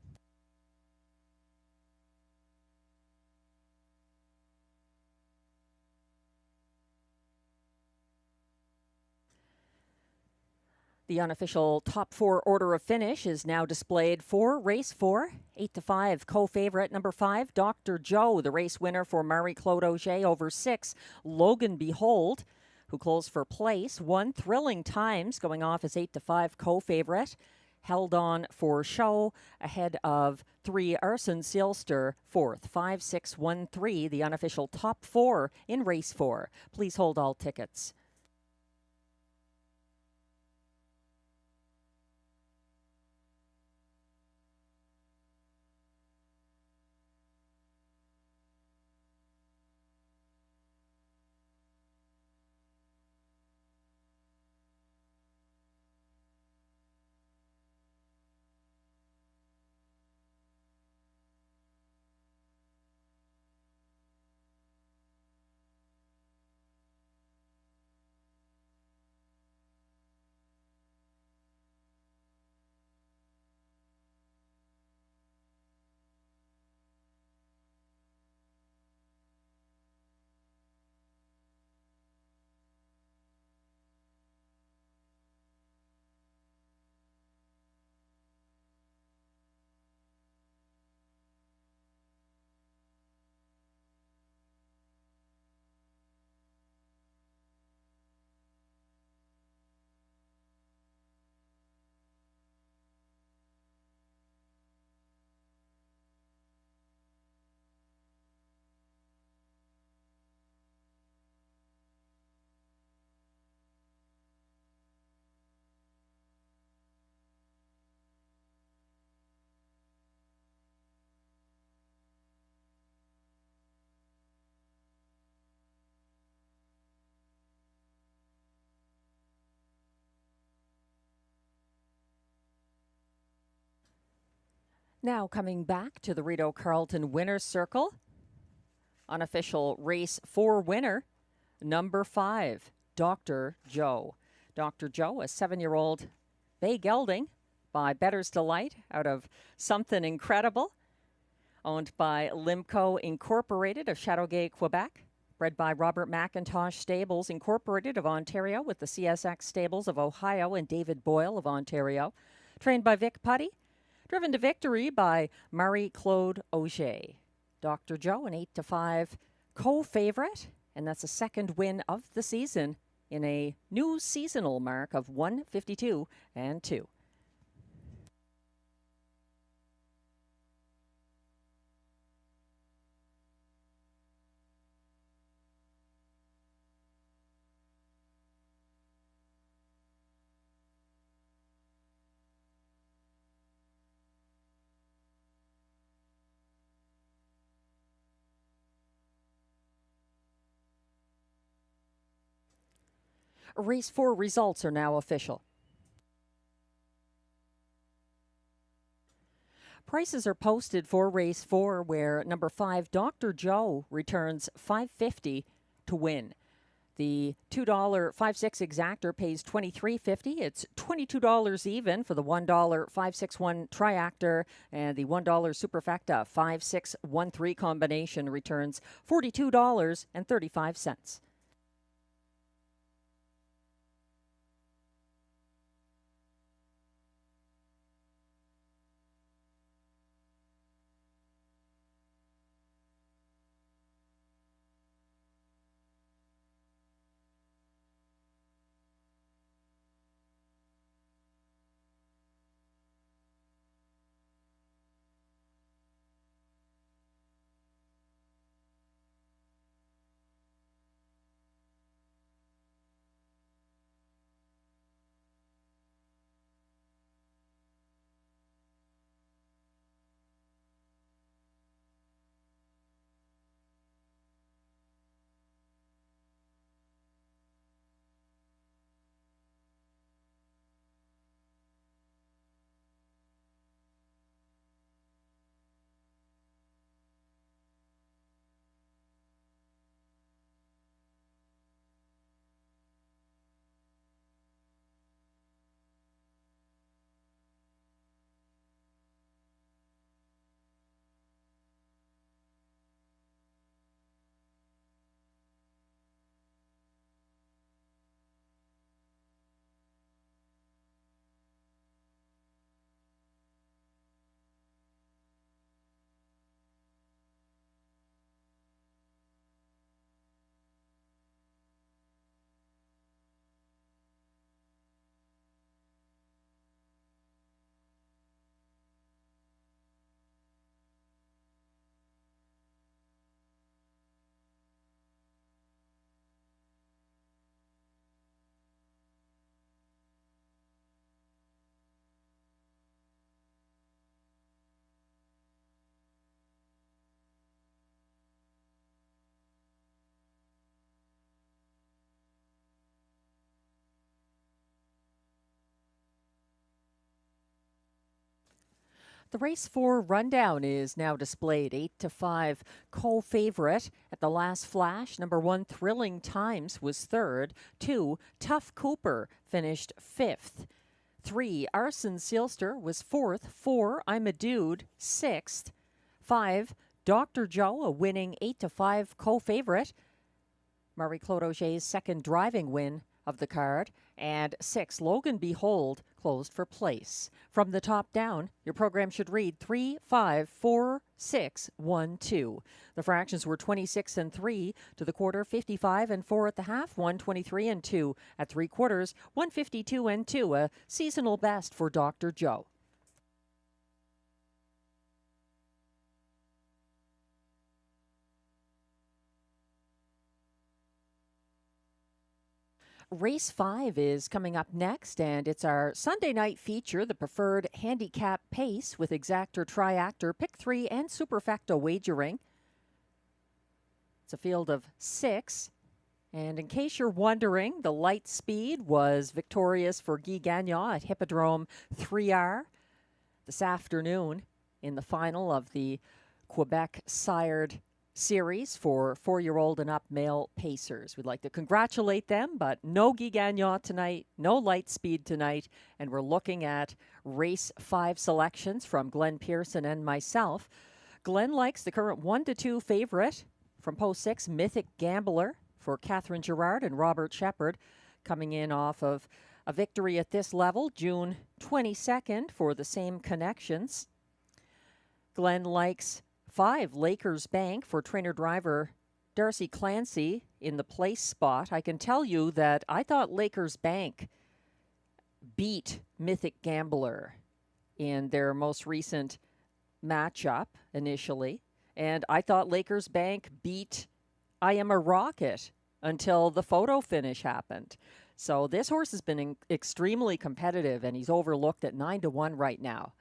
The unofficial top 4 order of finish is now displayed for race 4. 8-5, co-favorite number 5, Dr. Joe, the race winner for Marie-Claude Auger over 6. Logan Behold, who closed for place, 1. Thrilling Times, going off as 8-5 co-favorite. Held on for show ahead of 3 Arson Sealster, 4th. 5-6-1-3, the unofficial top 4 in race 4. Please hold all tickets. Now coming back to the Rideau Carleton Winner's Circle. Unofficial race 4 winner, number 5, Dr. Joe. Dr. Joe, a 7-year-old bay gelding by Better's Delight out of Something Incredible, owned by Limco Incorporated of Châteauguay, Quebec. Bred by Robert McIntosh Stables Incorporated of Ontario with the CSX Stables of Ohio and David Boyle of Ontario. Trained by Vic Putty. Driven to victory by Marie-Claude Auger. Dr. Joe, an 8-5 co-favorite, and that's the second win of the season in a new seasonal mark of 152-2. Race 4 results are now official. Prices are posted for race 4, where number 5, Dr. Joe, returns $5.50 to win. The $2 5-6 exactor pays $23.50. It's $22 even for the $1 5-6-1 triactor, and the $1 superfecta 5-6-1-3 combination returns $42.35. The race 4 rundown is now displayed. 8-5 co-favorite at the last flash. Number 1, Thrilling Times, was third. 2, Tough Cooper finished fifth. 3, Arson Sealster was fourth. 4, I'm a Dude, sixth. 5, Dr. Joe, a winning 8-5 co-favorite. Marie-Claude Auger's second driving win of the card. And 6, Logan Behold, closed for place. From the top down, your program should read 3, 5, 4, 6, 1, 2. The fractions were 26 and 3 to the quarter, 55 and 4 at the half, 123 and 2 at 3/4, 152 and 2, a seasonal best for Dr. Joe. Race 5 is coming up next, and it's our Sunday night feature, the preferred handicap pace with exactor, triactor, pick 3, and superfecta wagering. It's a field of 6. And in case you're wondering, the light speed was victorious for Guy Gagnon at Hippodrome 3R this afternoon in the final of the Quebec sired series for 4-year-old and up male pacers. We'd like to congratulate them, but no Guy Gagnon tonight, no light speed tonight, and we're looking at race 5 selections from Glenn Pearson and myself. Glenn likes the current 1-2 favorite from post 6, Mythic Gambler, for Catherine Girard and Robert Shepard, coming in off of a victory at this level June 22nd for the same connections. Glenn likes 5, Lakers Bank, for trainer-driver Darcy Clancy in the place spot. I can tell you that I thought Lakers Bank beat Mythic Gambler in their most recent matchup initially. And I thought Lakers Bank beat I Am a Rocket until the photo finish happened. So this horse has been extremely competitive, and he's overlooked at 9-1 right now.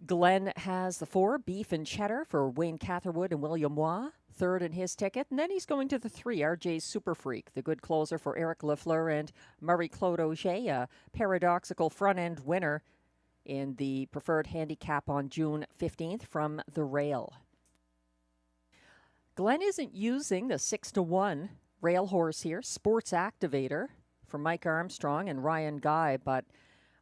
Glenn has the 4, Beef and Cheddar, for Wayne Catherwood and William Waugh, third in his ticket. And then he's going to the 3, RJ's Super Freak, the good closer for Eric Lafleur and Marie-Claude Auger, a paradoxical front-end winner in the preferred handicap on June 15th from the rail. Glenn isn't using the 6-1 rail horse here, Sports Activator, for Mike Armstrong and Ryan Guy, but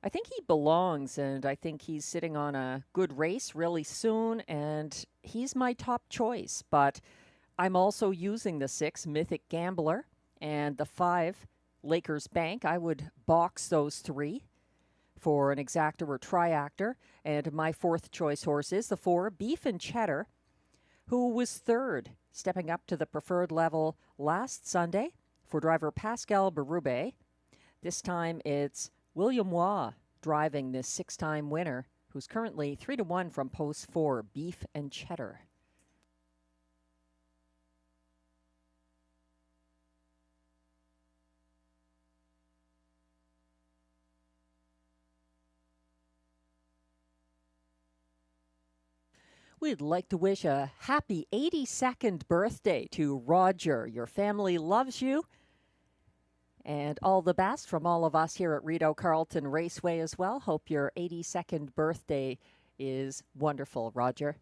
I think he belongs, and I think he's sitting on a good race really soon, and he's my top choice. But I'm also using the 6, Mythic Gambler, and the 5, Lakers Bank. I would box those 3 for an exactor or triactor. And my 4th choice horse is the 4, Beef and Cheddar, who was third, stepping up to the preferred level last Sunday for driver Pascal Berube. This time it's William Waugh driving this 6-time winner, who's currently 3-1 from post 4, Beef and Cheddar. We'd like to wish a happy 82nd birthday to Roger. Your family loves you. And all the best from all of us here at Rideau Carleton Raceway as well. Hope your 82nd birthday is wonderful, Roger.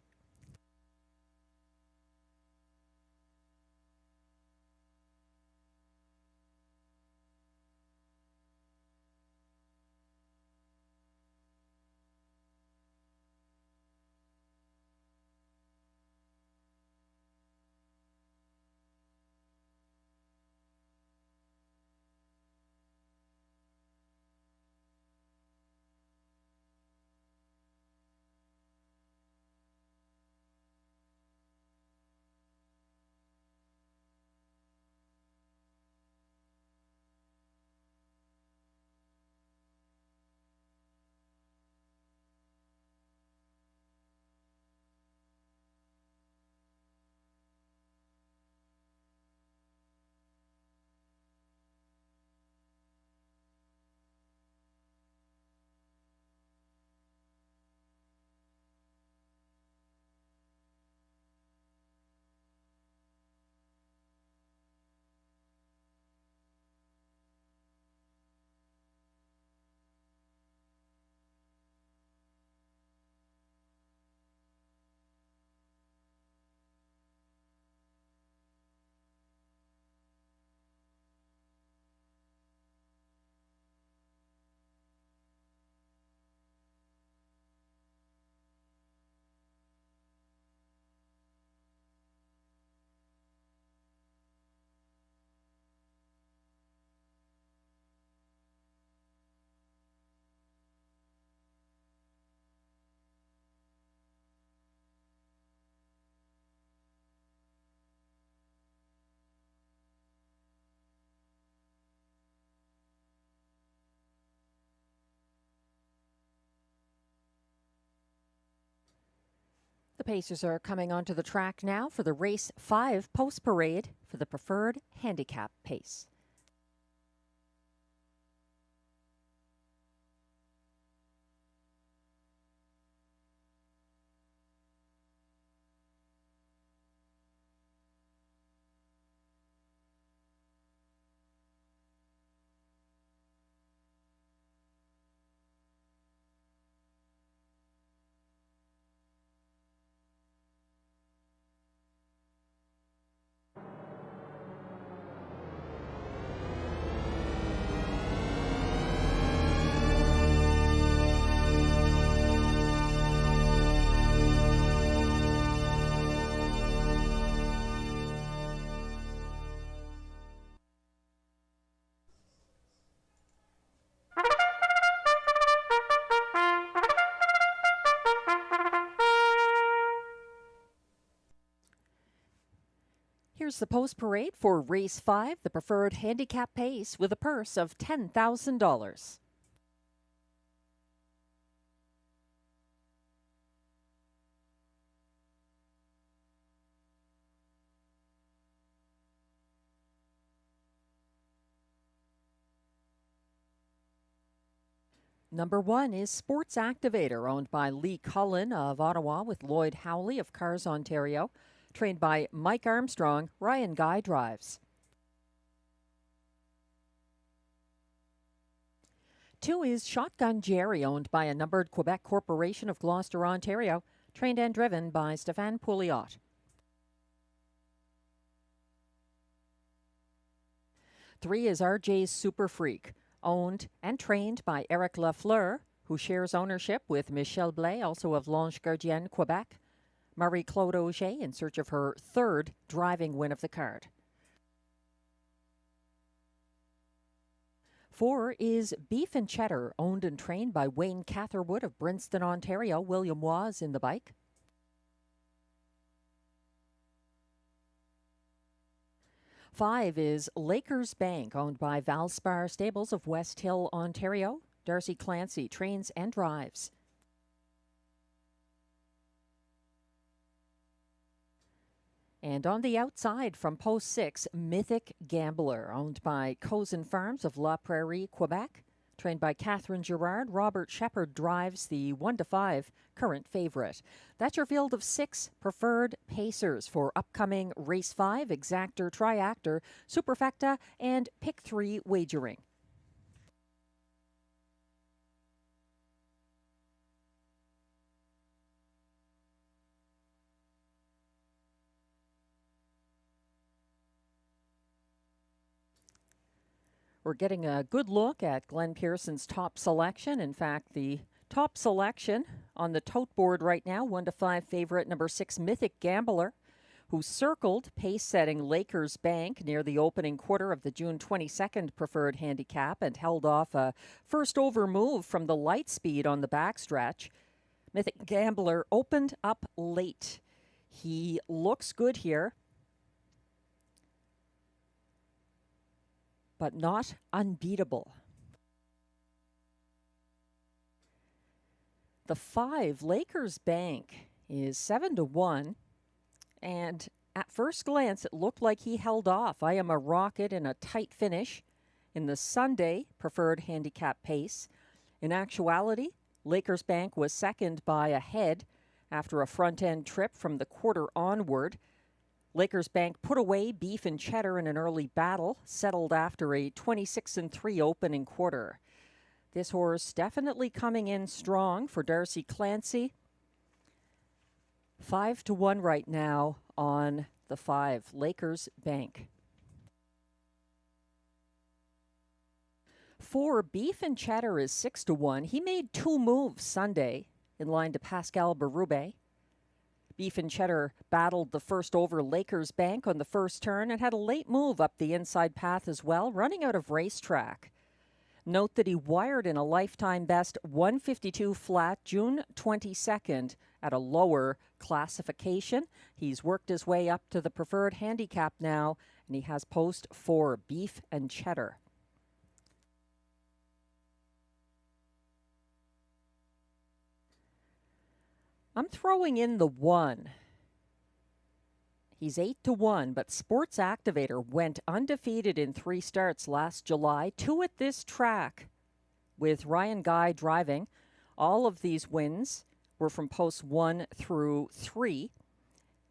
The Pacers are coming onto the track now for the Race 5 Post Parade for the Preferred Handicap Pace. Here's the post parade for Race 5, the Preferred Handicap Pace, with a purse of $10,000. Number 1 is Sports Activator, owned by Lee Cullen of Ottawa with Lloyd Howley of Cars Ontario. Trained by Mike Armstrong, Ryan Guy drives. 2 is Shotgun Jerry, owned by a numbered Quebec Corporation of Gloucester, Ontario. Trained and driven by Stéphane Pouliot. 3 is RJ's Super Freak, owned and trained by Eric Lafleur, who shares ownership with Michel Blais, also of L'Ange Gardienne, Quebec. Marie-Claude Auger in search of her 3rd driving win of the card. 4 is Beef and Cheddar, owned and trained by Wayne Catherwood of Brinston, Ontario. William Waz in the bike. 5 is Lakers Bank, owned by Valspar Stables of West Hill, Ontario. Darcy Clancy trains and drives. And on the outside from post 6, Mythic Gambler, owned by Cozen Farms of La Prairie, Quebec. Trained by Catherine Girard, Robert Shepard drives the 1-5 current favorite. That's your field of 6 preferred pacers for upcoming Race 5, Exactor, Triactor, Superfecta, and Pick 3 wagering. We're getting a good look at Glenn Pearson's top selection. In fact, the top selection on the tote board right now, 1-5 favorite number 6, Mythic Gambler, who circled pace-setting Lakers Bank near the opening quarter of the June 22nd preferred handicap and held off a first over move from the light speed on the backstretch. Mythic Gambler opened up late. He looks good here, but not unbeatable. The 5, Lakers Bank, is 7-1, and at first glance it looked like he held off. I Am a Rocket in a tight finish in the Sunday preferred handicap pace. In actuality, Lakers Bank was second by a head after a front-end trip from the quarter onward. Lakers Bank put away Beef and Cheddar in an early battle, settled after a 26-3 opening quarter. This horse definitely coming in strong for Darcy Clancy. 5-1 right now on the 5, Lakers Bank. 4, Beef and Cheddar is 6-1. He made 2 moves Sunday in line to Pascal Berube. Beef and Cheddar battled the first over Lakers Bank on the first turn and had a late move up the inside path as well, running out of racetrack. Note that he wired in a lifetime best 152 flat June 22nd at a lower classification. He's worked his way up to the preferred handicap now, and he has post 4, Beef and Cheddar. I'm throwing in the 1. He's 8-1, but Sports Activator went undefeated in 3 starts last July, 2 at this track with Ryan Guy driving. All of these wins were from posts 1 through 3.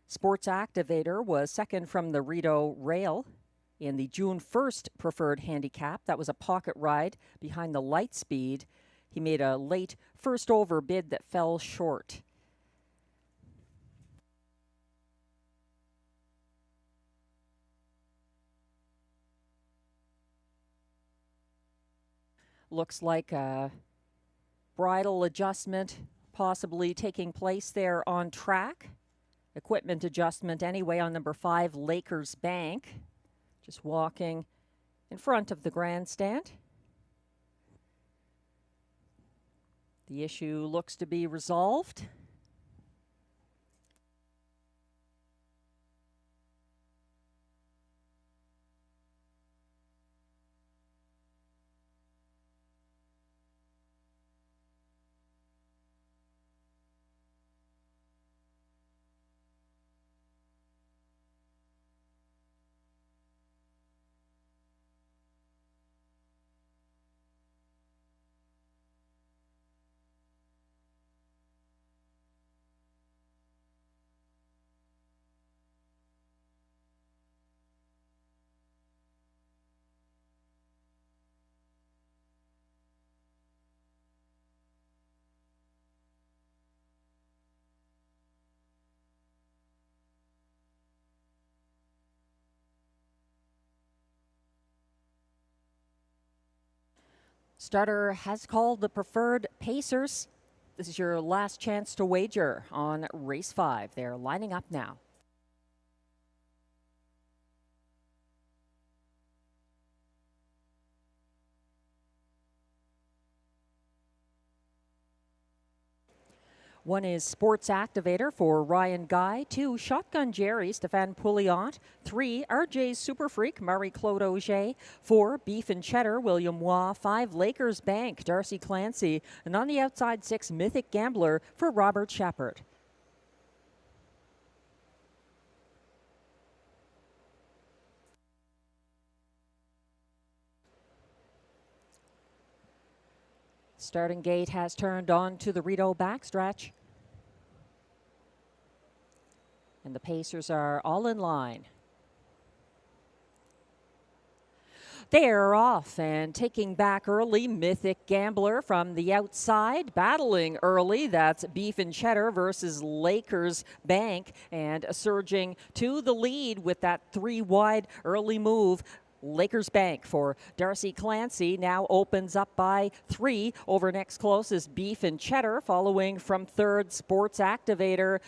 Sports Activator was second from the Rideau rail in the June 1st preferred handicap. That was a pocket ride behind the light speed. He made a late first over bid that fell short. Looks like a bridle adjustment possibly taking place there on track. Equipment adjustment anyway on number 5, Lakers Bank. Just walking in front of the grandstand. The issue looks to be resolved. Starter has called the preferred pacers. This is your last chance to wager on race 5. They're lining up now. One is Sports Activator for Ryan Guy. 2, Shotgun Jerry, Stéphane Pouliot. 3, RJ's Super Freak, Marie-Claude Auger. 4, Beef and Cheddar, William Waugh. 5, Lakers Bank, Darcy Clancy. And on the outside, 6, Mythic Gambler for Robert Shepard. Starting gate has turned on to the Rideau backstretch. And the pacers are all in line. They're off and taking back early. Mythic Gambler from the outside, battling early. That's Beef and Cheddar versus Lakers Bank, and surging to the lead with that 3 wide early move. Lakers Bank for Darcy Clancy now opens up by 3 over next closest Beef and Cheddar, following from 3rd Sports Activator.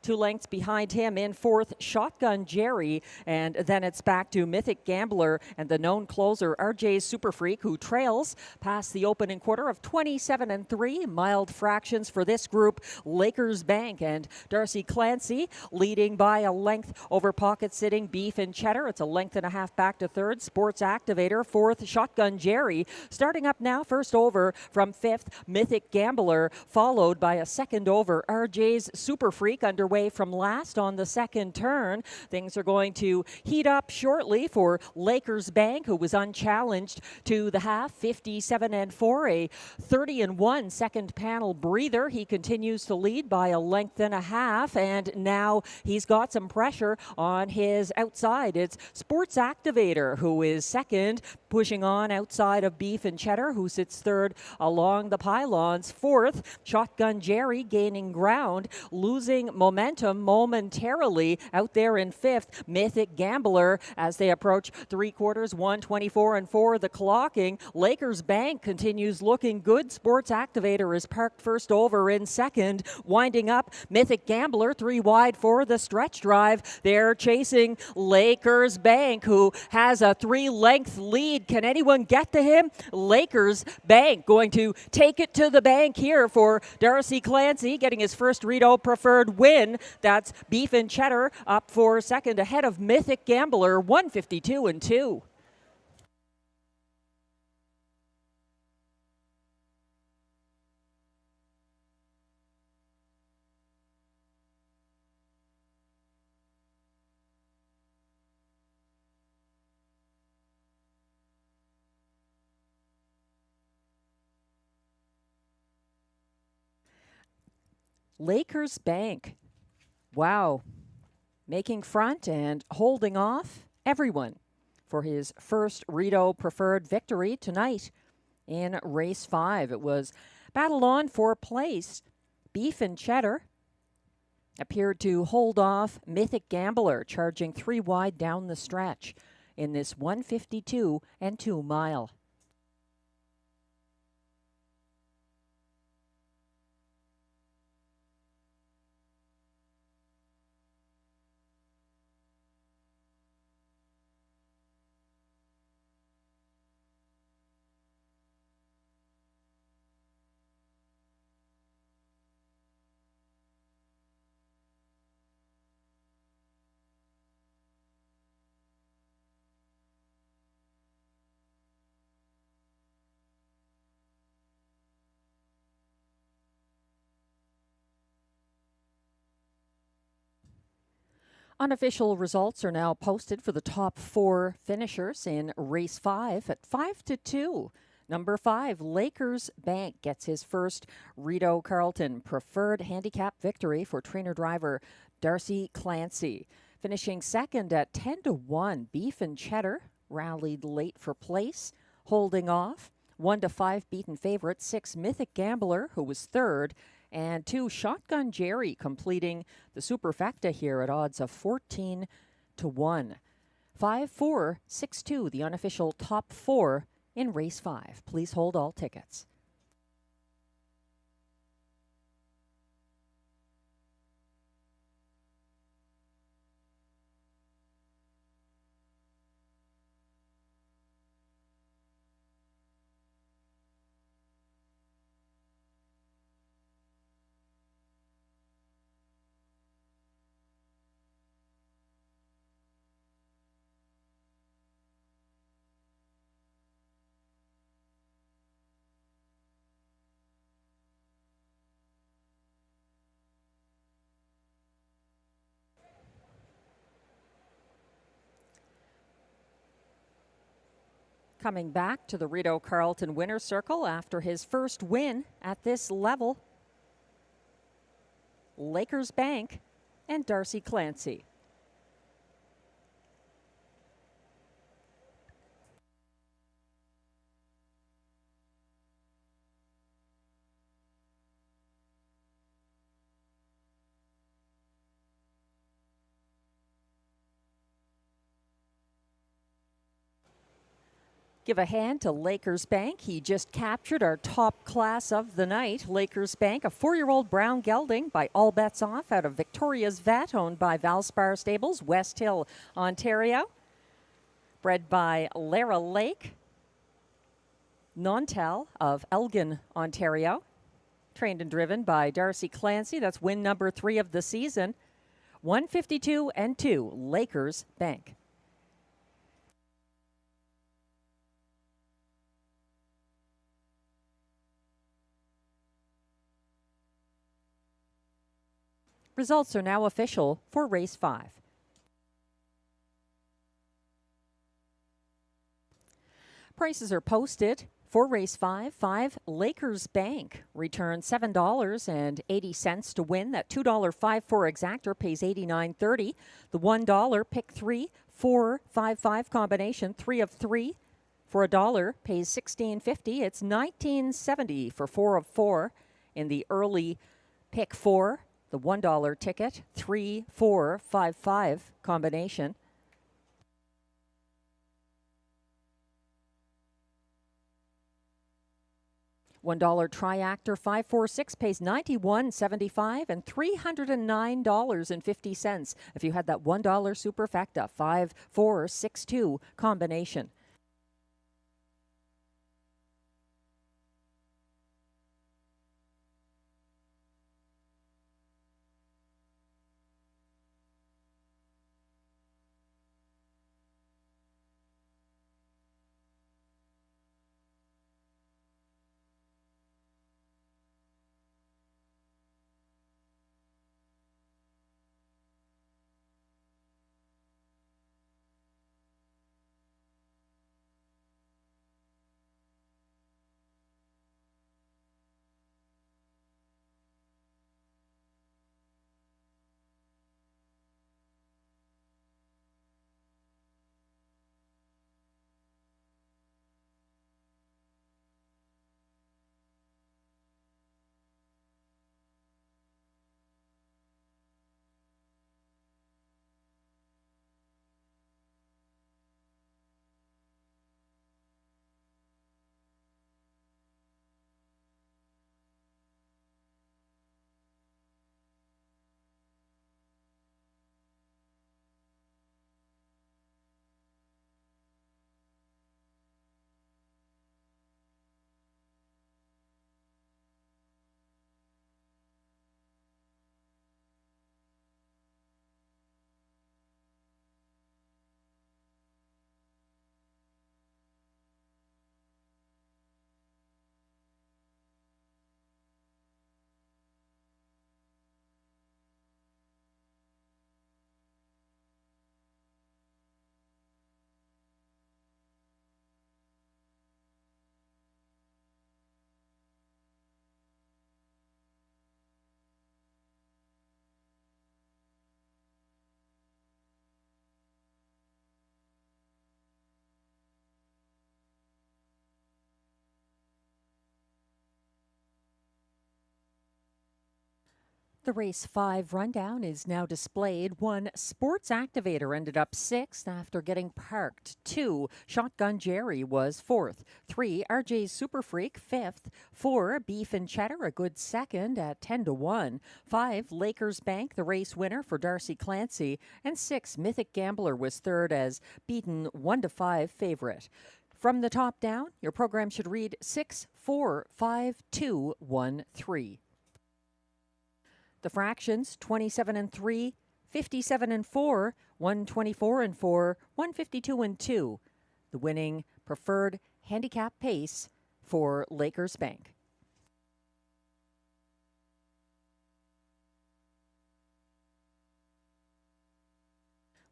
2 lengths behind him in 4th, Shotgun Jerry, and then it's back to Mythic Gambler and the known closer, RJ's Super Freak, who trails past the opening quarter of 27-3. Mild fractions for this group, Lakers Bank and Darcy Clancy leading by a length over pocket sitting Beef and Cheddar. It's a length and a half back to 3rd, Sports Activator. 4th, Shotgun Jerry. Starting up now, first over from 5th, Mythic Gambler, followed by a second over, RJ's Super Freak, underway from last on the second turn. Things are going to heat up shortly for Lakers Bank, who was unchallenged to the half, 57-4, a 30-1 second panel breather. He continues to lead by a length and a half, and now he's got some pressure on his outside. It's Sports Activator who is second, pushing on outside of Beef and Cheddar, who sits 3rd along the pylons. 4th, Shotgun Jerry gaining ground, losing momentum momentarily out there in 5th. Mythic Gambler as they approach 3 quarters, 1:24-4 the clocking. Lakers Bank continues looking good. Sports Activator is parked first over in 2nd. Winding up, Mythic Gambler 3 wide for the stretch drive. They're chasing Lakers Bank, who has a 3-length lead. Can anyone get to him? Lakers Bank going to take it to the bank here for Darcy Clancy, getting his first Rideau preferred win. That's Beef and Cheddar up for second ahead of Mythic Gambler, 152-2. Lakers Bank. Wow. Making front and holding off everyone for his first Rideau Preferred victory tonight in race 5. It was battle on for place. Beef and Cheddar appeared to hold off Mythic Gambler, charging 3 wide down the stretch in this 152 and 2 mile. Unofficial results are now posted for the top 4 finishers in race 5 at 5-2. Number 5, Lakers Bank gets his first Rideau Carleton Preferred Handicap victory for trainer-driver Darcy Clancy. Finishing second at 10-1, Beef and Cheddar rallied late for place, holding off. 1-5 beaten favorite, 6 Mythic Gambler, who was third, and 2 Shotgun Jerry completing the superfecta here at odds of 14-1. 5-4, 6-2, the unofficial top 4 in race 5. Please hold all tickets. Coming back to the Rideau Carleton winner's circle after his first win at this level, Lakers Bank and Darcy Clancy. Give a hand to Lakers Bank. He just captured our top class of the night. Lakers Bank, a 4-year-old brown gelding by All Bets Off out of Victoria's Vet, owned by Valspar Stables, West Hill, Ontario. Bred by Lara Lake, Nontel of Elgin, Ontario. Trained and driven by Darcy Clancy. That's win number 3 of the season. 152 and 2, Lakers Bank. Results are now official for race 5. Prices are posted for race 5. 5 Lakers Bank returns $7.80 to win. That $2.54 exactor pays $89.30. The $1 pick 3 4 5 5 combination 3 of 3 for $1 pays $16.50. It's $19.70 for 4 of 4 in the early pick 4. The $1 ticket, 3 4 5 5 combination. $1 triactor 546 pays $91.75 and $309.50 if you had that $1 superfecta 5462 combination. The race 5 rundown is now displayed. 1 Sports Activator ended up 6th after getting parked. 2 Shotgun Jerry was 4th. 3 RJ's Super Freak 5th. 4 Beef and Cheddar a good 2nd at 10-1. 5 Lakers Bank the race winner for Darcy Clancy. And 6 Mythic Gambler was 3rd as beaten 1-5 favorite. From the top down, your program should read 6, 4, 5, 2, 1, 3. The fractions 27 and 3, 57 and 4, 124 and 4, 152 and 2. The winning preferred handicap pace for Lakers Bank.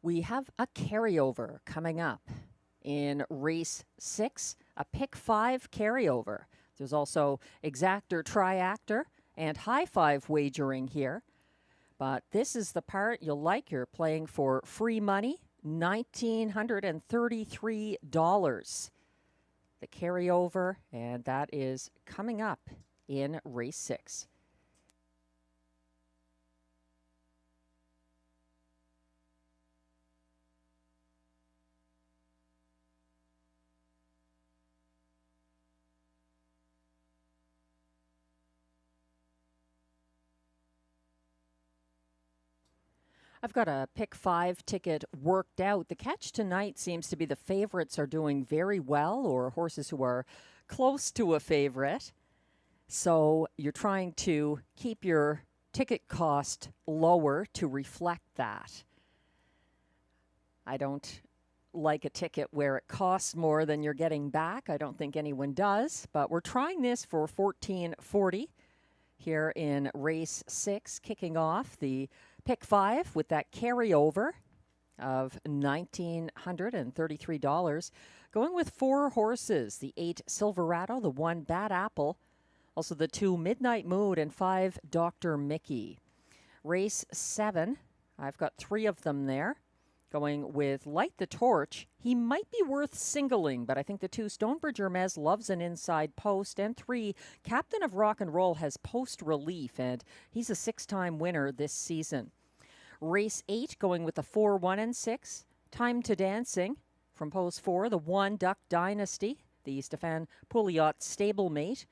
We have a carryover coming up in race 6, a pick 5 carryover. There's also exactor, triactor, and high five wagering here. But this is the part you'll like. You're playing for free money, $1,933. The carryover, and that is coming up in race 6. I've got a pick 5 ticket worked out. The catch tonight seems to be the favorites are doing very well, or horses who are close to a favorite. So you're trying to keep your ticket cost lower to reflect that. I don't like a ticket where it costs more than you're getting back. I don't think anyone does, but we're trying this for $14.40 here in race 6, kicking off the pick 5 with that carryover of $1,933. Going with 4 horses, the 8 Silverado, the 1 Bad Apple, also the 2 Midnight Mood, and 5 Dr. Mickey. Race 7, I've got 3 of them there. Going with Light the Torch. He might be worth singling, but I think the 2 Stonebridge Hermes loves an inside post. And 3 Captain of Rock and Roll has post relief, and he's a 6-time winner this season. Race 8 going with the 4, 1, and 6. Time to Dancing from post 4, the 1 Duck Dynasty, the Stefan Pouliot stablemate.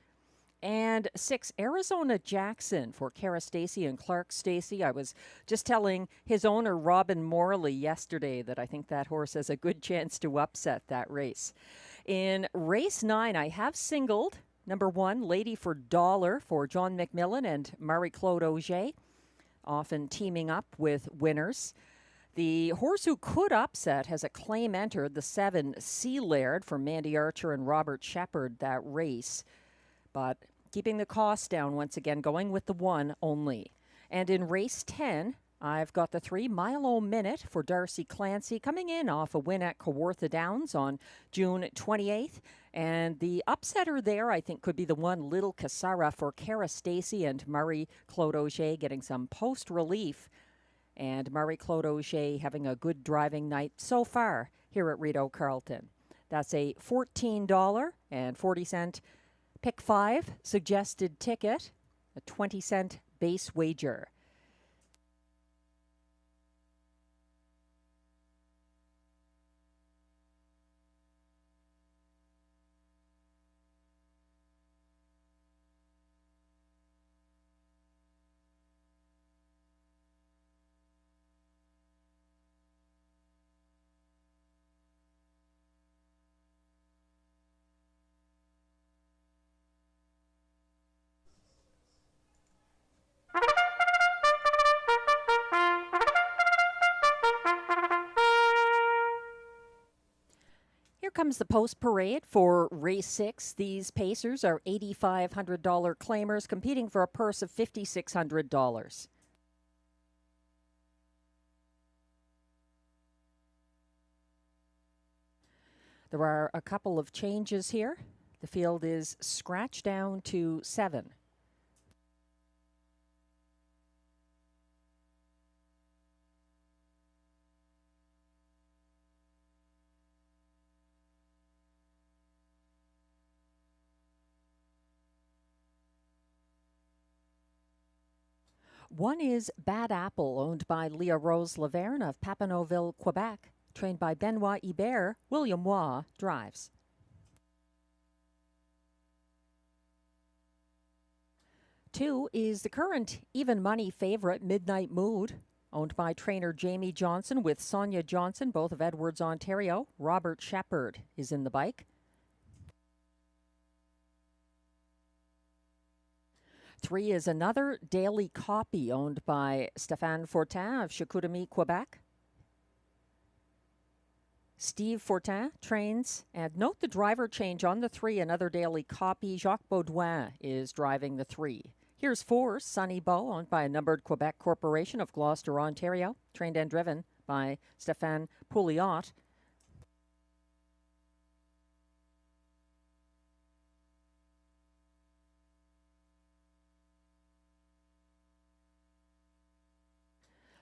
And 6, Arizona Jackson for Kara Stacey and Clark Stacey. I was just telling his owner, Robin Morley, yesterday that I think that horse has a good chance to upset that race. In race 9, I have singled number 1, Lady for Dollar for John McMillan and Marie-Claude Auger, often teaming up with winners. The horse who could upset has a claim entered, the 7, Sea Laird for Mandy Archer and Robert Shepard, that race. But keeping the cost down once again, going with the 1 only. And in race 10, I've got the 3 Milo Minute for Darcy Clancy, coming in off a win at Kawartha Downs on June 28th. And the upsetter there, I think, could be the 1 Little Casara for Kara Stacey and Marie-Claude Auger, getting some post relief. And Marie-Claude Auger having a good driving night so far here at Rideau Carleton. That's a $14.40 pick 5 suggested ticket, a 20-cent base wager. Here comes the post parade for race 6. These pacers are $8,500 claimers competing for a purse of $5,600. There are a couple of changes here. The field is scratched down to 7. One is Bad Apple, owned by Leah Rose Laverne of Papineauville, Quebec. Trained by Benoit Hebert, William Waugh drives. Two is the current even money favorite, Midnight Mood, owned by trainer Jamie Johnson with Sonia Johnson, both of Edwards, Ontario. Robert Shepard is in the bike. Three is another daily copy owned by Stéphane Fortin of Chicoutimi, Quebec. Steve Fortin trains, and note the driver change on the three, another daily copy. Jacques Baudouin is driving the three. Here's four, Sunny Bow, owned by a numbered Quebec corporation of Gloucester, Ontario, trained and driven by Stéphane Pouliot.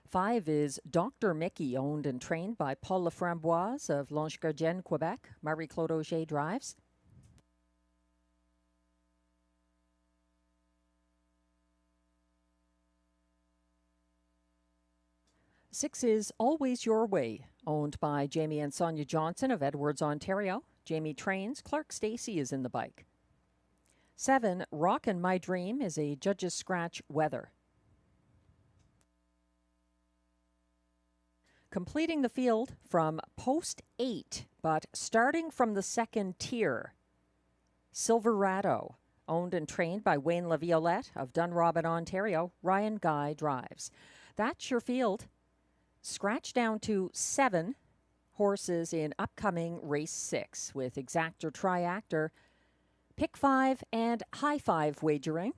Five is Dr. Mickey, owned and trained by Paul Laframboise of Lange-Gardienne, Quebec. Marie-Claude Auger drives. Six is Always Your Way, owned by Jamie and Sonia Johnson of Edwards, Ontario. Jamie trains. Clark Stacey is in the bike. Seven, Rockin' My Dream is a Judge's Scratch Weather. Completing the field from post 8, but starting from the second tier, Silverado, owned and trained by Wayne LaViolette of Dunrobin, Ontario. Ryan Guy drives. That's your field. Scratch down to 7 horses in upcoming race 6 with exactor, triactor, pick 5, and high 5 wagering.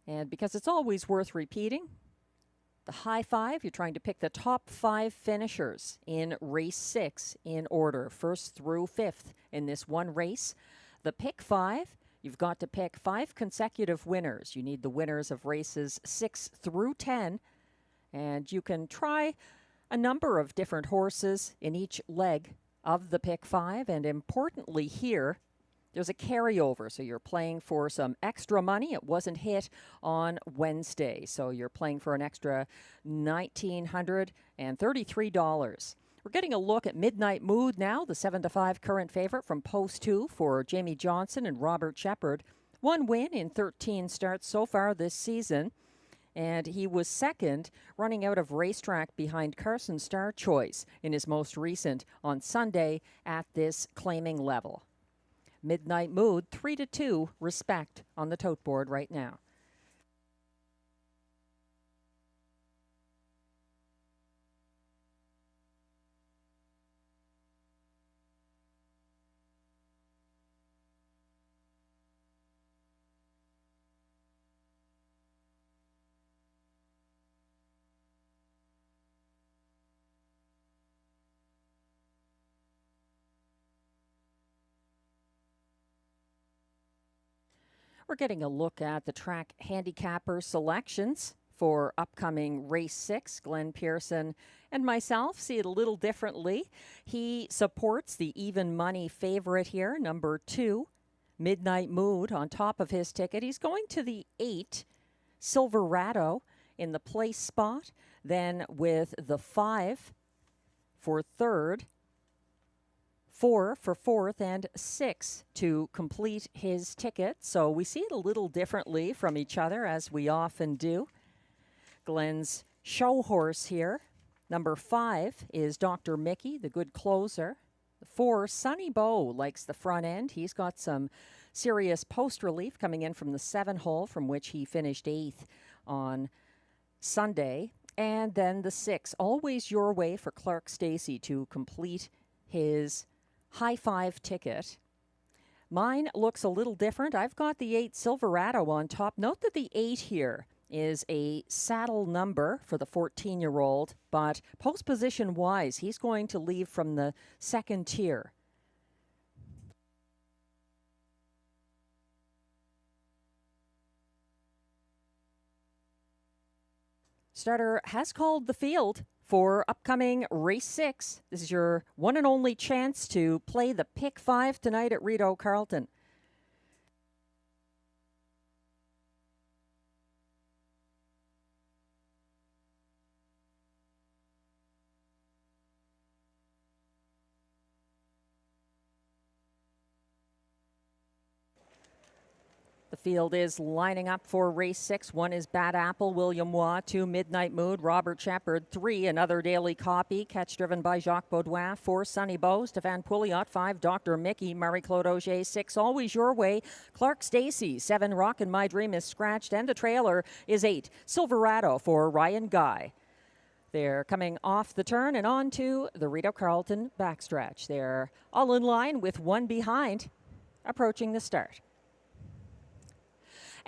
And because it's always worth repeating, the high 5, you're trying to pick the top 5 finishers in race 6 in order, 1st through 5th in this one race. The pick 5, you've got to pick 5 consecutive winners. You need the winners of races 6 through 10. And you can try a number of different horses in each leg of the pick 5. And importantly here, there's a carryover, so you're playing for some extra money. It wasn't hit on Wednesday, so you're playing for an extra $1,933. We're getting a look at Midnight Mood now, the 7-5 current favorite from Post 2 for Jamie Johnson and Robert Shepard. One win in 13 starts so far this season, and he was second, running out of racetrack behind Carson Star Choice in his most recent on Sunday at this claiming level. Midnight Mood, 3-2, respect on the tote board right now. We're getting a look at the track handicapper selections for upcoming race 6. Glenn Pearson and myself see it a little differently. He supports the even money favorite here, number 2, Midnight Mood, on top of his ticket. He's going to the 8, Silverado, in the place spot. Then with the 5 for 3rd, 4 for 4th, and 6 to complete his ticket. So we see it a little differently from each other, as we often do. Glenn's show horse here, number 5, is Dr. Mickey, the good closer. 4, Sunny Bow, likes the front end. He's got some serious post relief coming in from the 7 hole, from which he finished 8th on Sunday. And then the 6, Always Your Way, for Clark Stacey to complete his high 5 ticket. Mine looks a little different. I've got the 8 Silverado on top. Note that the 8 here is a saddle number for the 14-year-old, but post position wise, he's going to leave from the 2nd tier. Starter has called the field for upcoming race 6. This is your one and only chance to play the pick 5 tonight at Rideau Carleton. field is lining up for race 6. 1 is Bad Apple, William Waugh. 2, Midnight Mood, Robert Shepard. 3, Another Daily Copy, catch driven by Jacques Baudouin. 4, Sunny Beau, Stéphane Pouliot. 5, Dr. Mickey, Marie-Claude Auger. 6, Always Your Way, Clark Stacy. 7, Rockin' My Dream is scratched. And the trailer is 8, Silverado for Ryan Guy. They're coming off the turn and on to the Rideau Carleton backstretch. They're all in line with 1 behind, approaching the start.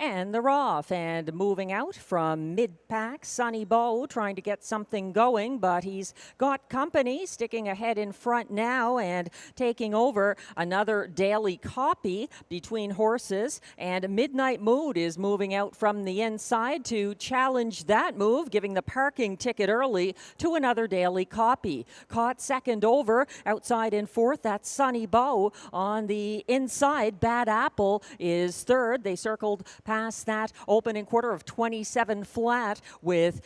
And they're off and moving out from mid-pack. Sunny Beau trying to get something going, but he's got company, sticking ahead in front now and taking over. Another Daily Copy between horses, and Midnight Mood is moving out from the inside to challenge that move, giving the parking ticket early to Another Daily Copy. Caught second over, outside in fourth, that's Sunny Beau. On the inside, Bad Apple is third. They circled past that opening quarter of 27 flat, with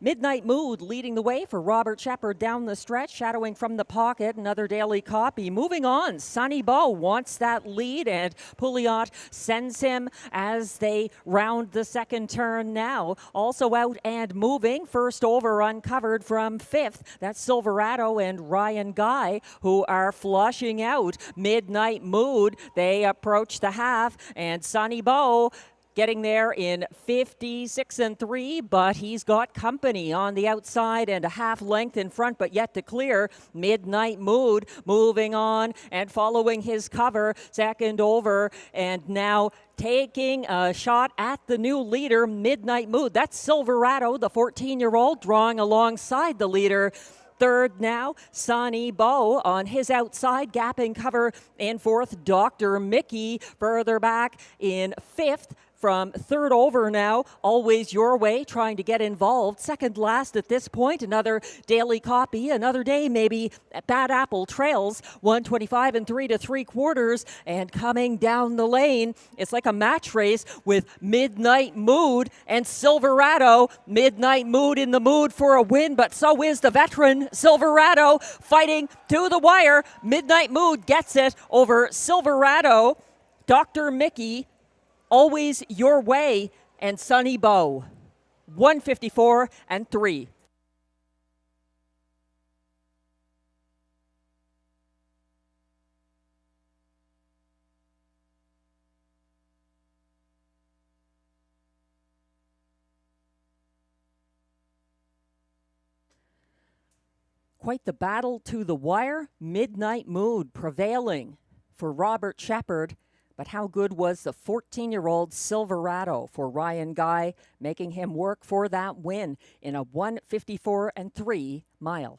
Midnight Mood leading the way for Robert Shepard down the stretch, shadowing from the pocket. Another Daily Copy. Moving on, Sunny Beau wants that lead, and Pouliot sends him as they round the second turn now. Also out and moving, first over uncovered from fifth. That's Silverado and Ryan Guy, who are flushing out. Midnight Mood, they approach the half, and Sunny Beau getting there in 56-3, but he's got company on the outside and a half length in front, but yet to clear. Midnight Mood moving on and following his cover, second over, and now taking a shot at the new leader, Midnight Mood. That's Silverado, the 14-year-old, drawing alongside the leader. Third now, Sunny Beau on his outside, gapping cover in fourth. Dr. Mickey further back in fifth. From third over now, Always Your Way, trying to get involved. Second last at this point, Another Daily Copy. Another day, maybe. Bad Apple trails 125 3 3/4, and coming down the lane, it's like a match race with Midnight Mood and Silverado. Midnight Mood in the mood for a win, but so is the veteran Silverado, fighting to the wire. Midnight Mood gets it over Silverado. Dr. Mickey, Always Your Way, and Sunny Beau. 154-3. Quite the battle to the wire. Midnight Mood prevailing for Robert Shepard. But how good was the 14-year-old Silverado for Ryan Guy, making him work for that win in a 154-3 mile.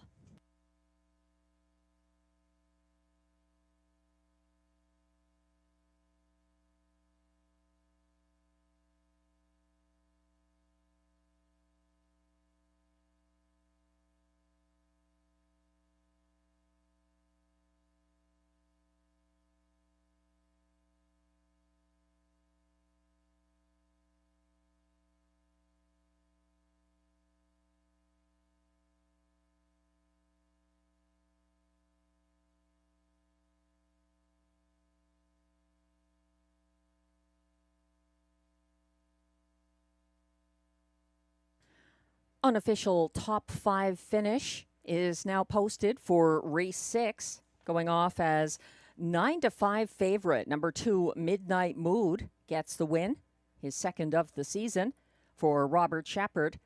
Unofficial top 5 finish is now posted for race 6, going off as 9-5 favorite. Number 2, Midnight Mood, gets the win, his second of the season for Robert Shepard.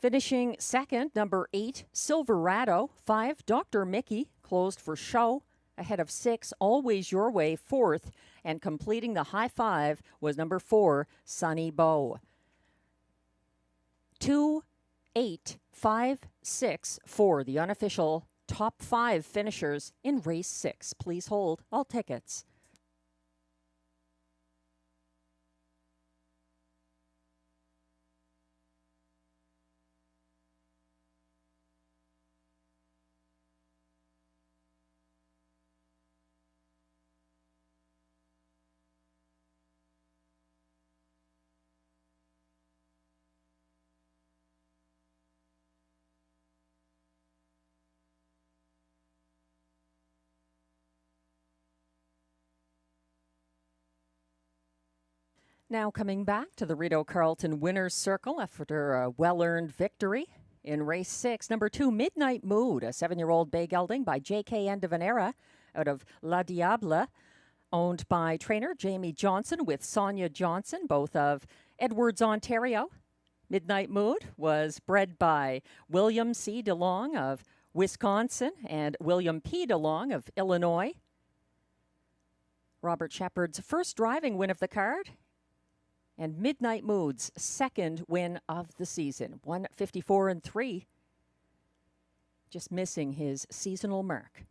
Finishing second, number 8, Silverado. 5, Dr. Mickey, closed for show, ahead of 6, Always Your Way, fourth, and completing the high 5 was number 4, Sunny Beau. 2, 8, 5, 6 for the unofficial top 5 finishers in race 6. Please hold all tickets. Now coming back to the Rideau Carleton Winner's Circle after a well-earned victory in race 6. Number 2, Midnight Mood, a 7-year-old bay gelding by J.K. Endevanera out of La Diable, owned by trainer Jamie Johnson with Sonia Johnson, both of Edwards, Ontario. Midnight Mood was bred by William C. DeLong of Wisconsin and William P. DeLong of Illinois. Robert Shepard's first driving win of the card, and Midnight Mood's second win of the season. 154-3, just missing his seasonal mark.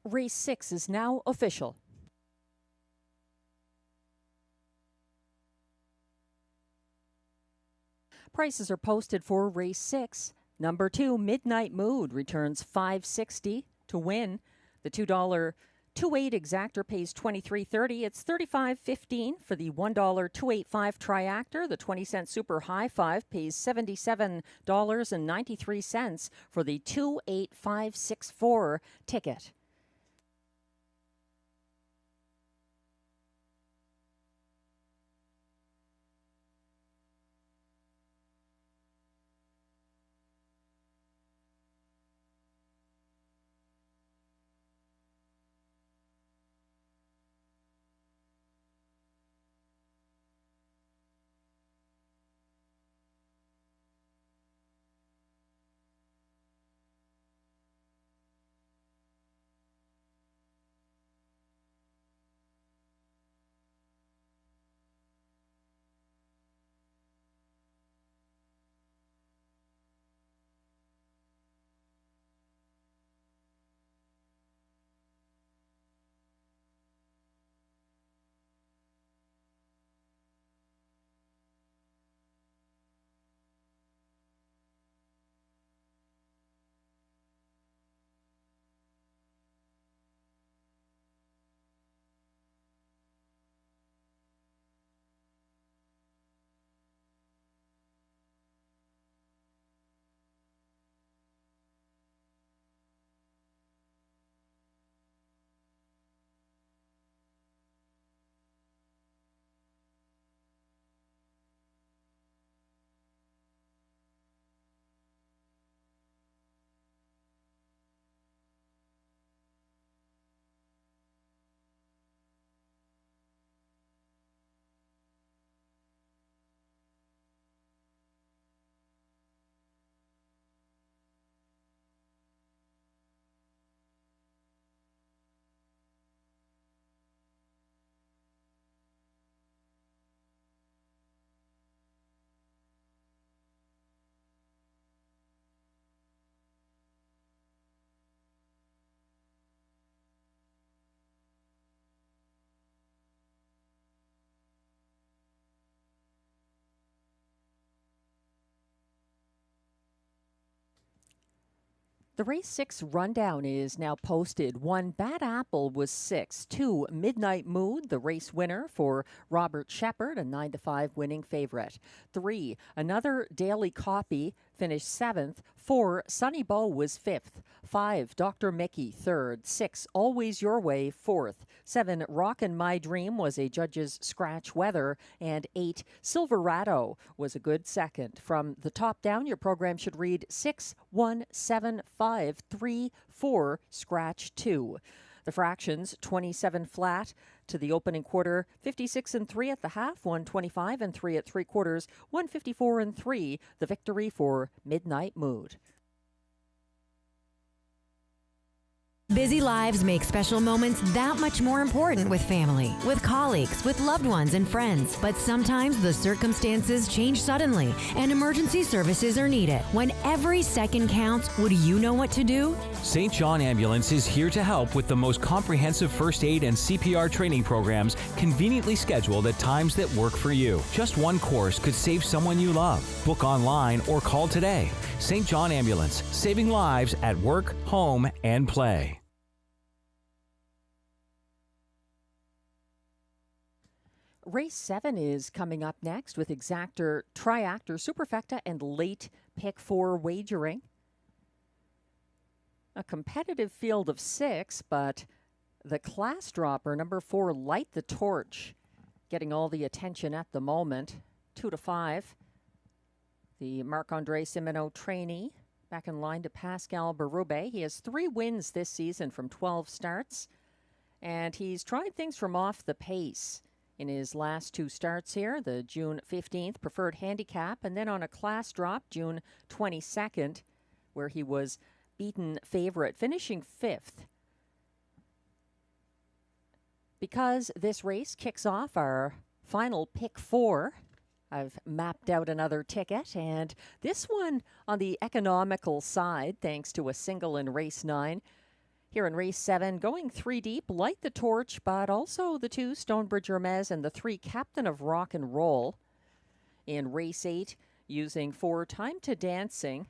Race 6 is now official. Prices are posted for race 6. Number 2, Midnight Mood, returns $5.60 to win. The $2 2.8 exactor pays $23.30. It's $35.15 for the $1 2.85 triactor. The 20-cent super high five pays $77.93 for the 2.8564 ticket. The race 6 rundown is now posted. 1, Bad Apple was 6. 2, Midnight Mood, the race winner for Robert Shepard, a 9-5 winning favorite. 3, Another Daily Copy finished 7th. 4, Sunny Bow was 5th. 5, Dr. Mickey 3rd. 6, Always Your Way 4th. 7, Rockin' My Dream was a judge's scratch weather. And 8, Silverado was a good second. From the top down, your program should read 6, 1, 7, 5, 3, 4, scratch 2. The fractions, 27 flat to the opening quarter, 56 and 3 at the half, 125 and 3 at 3/4, 154 and 3, the victory for Midnight Mood. Busy lives make special moments that much more important with family, with colleagues, with loved ones and friends. But sometimes the circumstances change suddenly and emergency services are needed. When every second counts, would you know what to do? St. John Ambulance is here to help with the most comprehensive first aid and CPR training programs conveniently scheduled at times that work for you. Just one course could save someone you love. Book online or call today. St. John Ambulance, saving lives at work, home, and play. Race 7 is coming up next with Exactor, Triactor, Superfecta, and late pick 4 wagering. A competitive field of 6, but the class dropper, number 4, Light the Torch, getting all the attention at the moment. 2-5. The Marc-Andre Simoneau trainee back in line to Pascal Berube. He has 3 wins this season from 12 starts, and he's tried things from off the pace in his last 2 starts here, the June 15th preferred handicap, and then on a class drop, June 22nd, where he was beaten favorite, finishing 5th. Because this race kicks off our final pick 4, I've mapped out another ticket, and this one on the economical side, thanks to a single in race 9. Here in race 7, going 3 deep, Light the Torch, but also the 2, Stonebridge Hermes, and the 3, Captain of Rock and Roll. In race 8, using 4, Time to Dancing,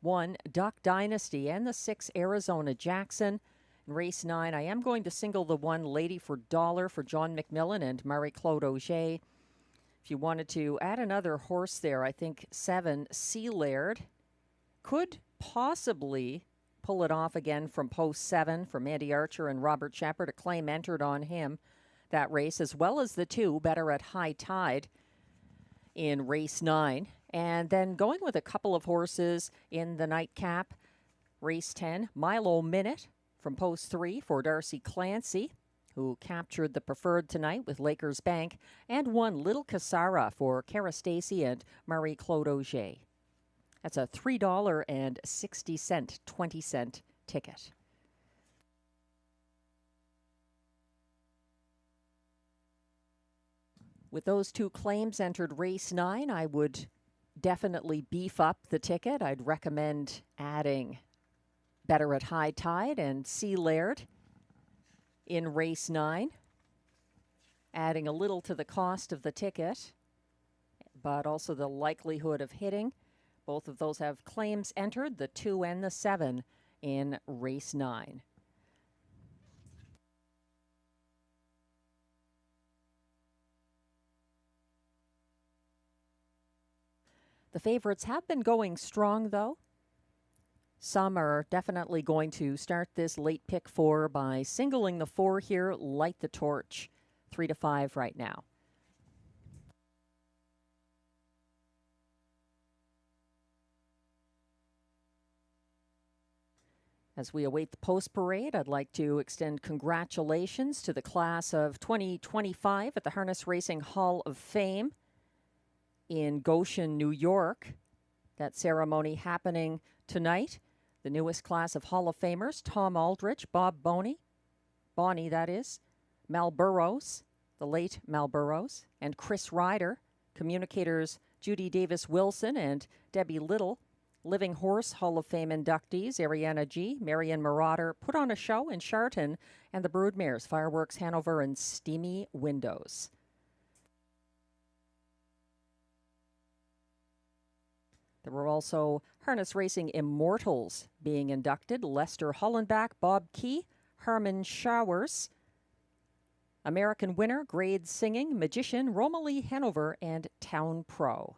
1, Duck Dynasty, and the 6, Arizona Jackson. In race 9, I am going to single the 1, Lady for Dollar, for John McMillan and Marie-Claude Auger. If you wanted to add another horse there, I think 7, Sea Laird could possibly pull it off again from post 7 from Andy Archer and Robert Shepard. A claim entered on him that race, as well as the 2, Better at High Tide in race 9. And then going with a couple of horses in the nightcap, race 10, Milo Minute from post 3 for Darcy Clancy, who captured the preferred tonight with Lakers Bank, and 1, Little Casara for Cara Stacey and Marie-Claude Auger. That's a $3.60, 20-cent ticket. With those 2 claims entered race 9, I would definitely beef up the ticket. I'd recommend adding Better at High Tide and Sea Laird in race 9, adding a little to the cost of the ticket, but also the likelihood of hitting. Both of those have claims entered, the 2 and the 7 in race 9. The favorites have been going strong, though. Some are definitely going to start this late pick 4 by singling the 4 here, Light the Torch, 3-5 right now. As we await the post parade, I'd like to extend congratulations to the class of 2025 at the Harness Racing Hall of Fame in Goshen, New York. That ceremony happening tonight. The newest class of Hall of Famers, Tom Aldrich, Bob Boney, that is, Mal Burrows, the late Mal Burrows, and Chris Ryder, communicators Judy Davis-Wilson and Debbie Little, Living Horse Hall of Fame inductees, Ariana G., Marion Marauder, Put on a Show in Charlton, and the Broodmares, Fireworks Hanover, and Steamy Windows. There were also harness racing immortals being inducted. Lester Hollenbach, Bob Key, Harmon Showers. American winner, grade singing, magician, Romalie Hanover, and Town Pro.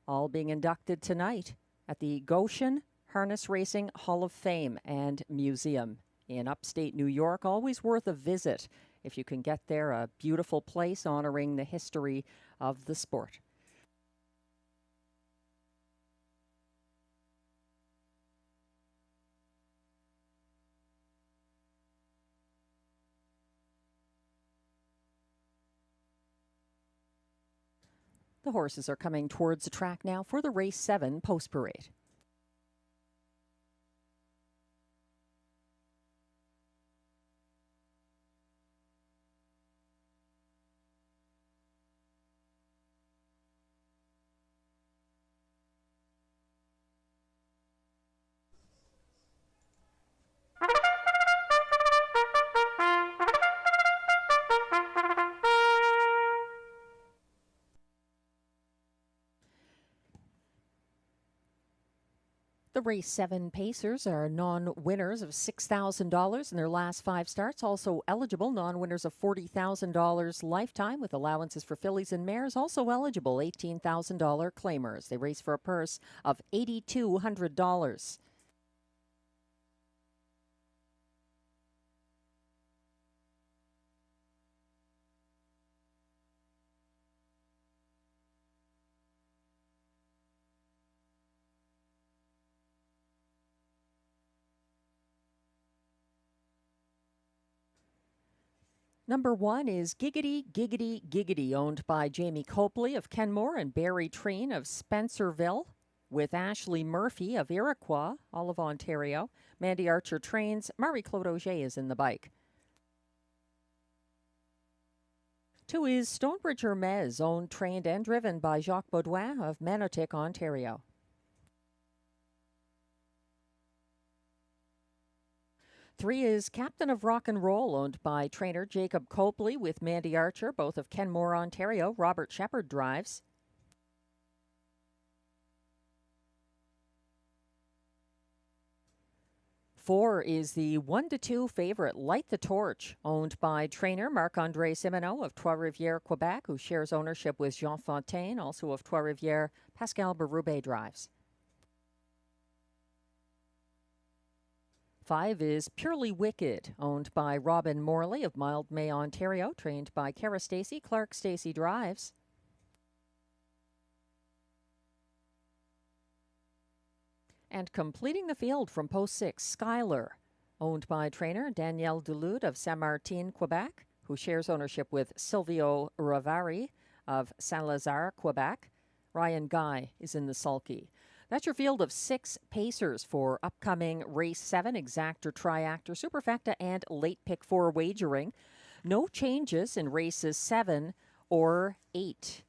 All being inducted tonight at the Goshen Harness Racing Hall of Fame and Museum in upstate New York. Always worth a visit if you can get there. A beautiful place honoring the history of the sport. The horses are coming towards the track now for the Race 7 post parade. The Race 7 Pacers are non-winners of $6,000 in their last 5 starts. Also eligible non-winners of $40,000 lifetime with allowances for fillies and mares. Also eligible $18,000 claimers. They race for a purse of $8,200. Number 1 is Giggity, Giggity, Giggity, owned by Jamie Copley of Kenmore and Barry Treen of Spencerville, with Ashley Murphy of Iroquois, all of Ontario. Mandy Archer trains. Marie-Claude Auger is in the bike. 2 is Stonebridge Hermes, owned, trained, and driven by Jacques Baudouin of Manotick, Ontario. 3 is Captain of Rock and Roll, owned by trainer Jacob Copley with Mandy Archer, both of Kenmore, Ontario. Robert Shepard drives. 4 is the 1-2 favorite, Light the Torch, owned by trainer Marc-André Simoneau of Trois-Rivières, Quebec, who shares ownership with Jean Fontaine, also of Trois-Rivières. Pascal Berube drives. 5 is Purely Wicked, owned by Robin Morley of Mildmay, Ontario, trained by Cara Stacey. Clark Stacey drives. And completing the field from post 6, Skylar, owned by trainer Danielle Dulude of Saint-Martin, Quebec, who shares ownership with Silvio Ravari of Saint-Lazare, Quebec. Ryan Guy is in the sulky. That's your field of 6 pacers for upcoming Race 7, Exactor, Triactor, Superfecta, and Late Pick 4 wagering. No changes in Races 7 or 8.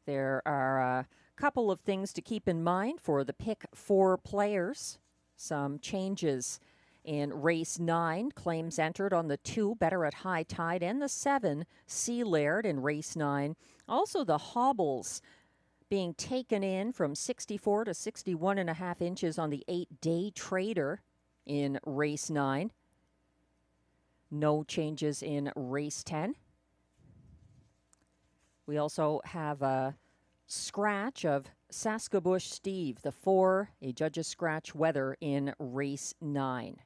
There are a couple of things to keep in mind for the Pick 4 players. Some changes in Race 9. Claims entered on the 2, Better at High Tide, and the 7, Sea Laird in Race 9. Also the hobbles being taken in from 64 to 61.5 inches on the 8 Day Trader in Race 9. No changes in Race 10. We also have a scratch of Saskabush Steve, the 4, a judge's scratch weather in Race 9.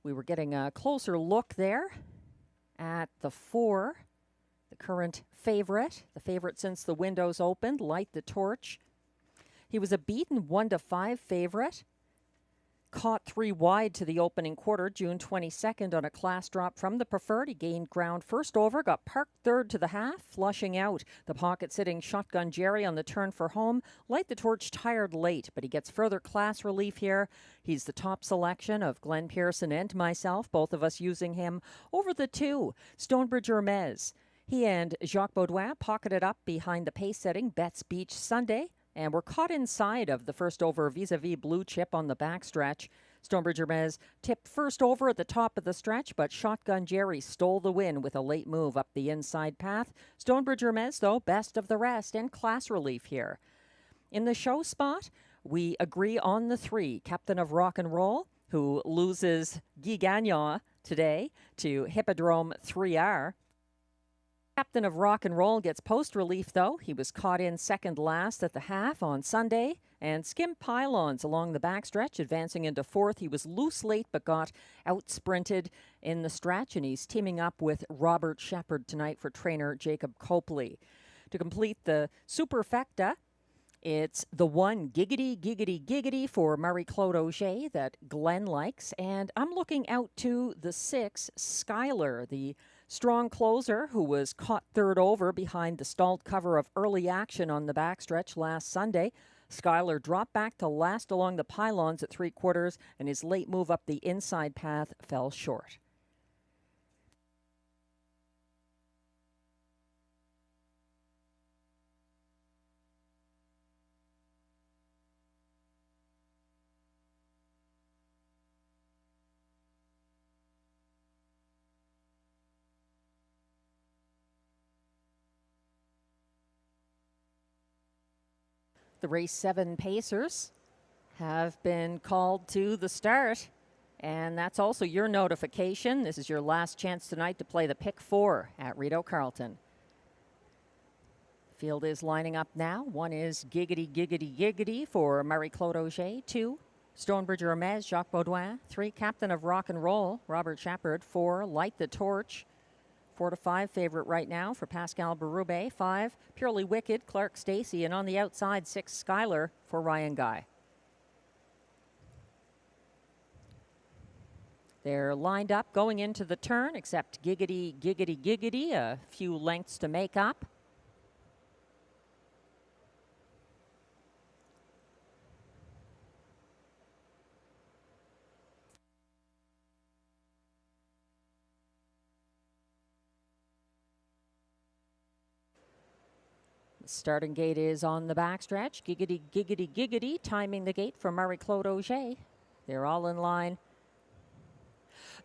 We were getting a closer look there at the 4, the current favorite, the favorite since the windows opened, Light the Torch. He was a beaten 1-5 favorite, caught 3 wide to the opening quarter, June 22nd on a class drop from the preferred. He gained ground first over, got parked third to the half, flushing out the pocket-sitting Shotgun Jerry on the turn for home. Light the Torch tired late, but he gets further class relief here. He's the top selection of Glenn Pearson and myself, both of us using him over the 2, Stonebridge Hermes. He and Jacques Baudouin pocketed up behind the pace-setting Betts Beach Sunday, and were caught inside of the first over vis-a-vis Blue Chip on the backstretch. Stonebridge Hermes tipped first over at the top of the stretch, but Shotgun Jerry stole the win with a late move up the inside path. Stonebridge Hermes, though, best of the rest and class relief here. In the show spot, we agree on the 3, Captain of Rock and Roll, who loses Guy Gagnon today to Hippodrome 3R. Captain of Rock and Roll gets post relief, though. He was caught in second last at the half on Sunday. And Skim Pylons along the backstretch, advancing into 4th. He was loose late, but got out-sprinted in the stretch, and he's teaming up with Robert Shepard tonight for trainer Jacob Copley. To complete the superfecta, it's the 1 Giggity, Giggity, Giggity for Marie-Claude Auger that Glenn likes. And I'm looking out to the 6, Skylar, the strong closer who was caught third over behind the stalled cover of Early Action on the backstretch last Sunday. Skylar dropped back to last along the pylons at 3/4, and his late move up the inside path fell short. The race 7 pacers have been called to the start, and that's also your notification. This is your last chance tonight to play the pick 4 at Rideau Carleton. Field is lining up now. 1 is Giggity, Giggity, Giggity for Marie-Claude Auger. 2, Stonebridge Hermes, Jacques Baudouin. 3, Captain of Rock and Roll, Robert Shepard. 4, Light the Torch. 4 to 5 favorite right now for Pascal Berube. 5, Purely Wicked, Clark Stacy. And on the outside, 6, Skylar for Ryan Guy. They're lined up going into the turn, except Giggity, Giggity, Giggity, a few lengths to make up. Starting gate is on the backstretch. Giggity, Giggity, Giggity, timing the gate for Marie-Claude Auger. They're all in line.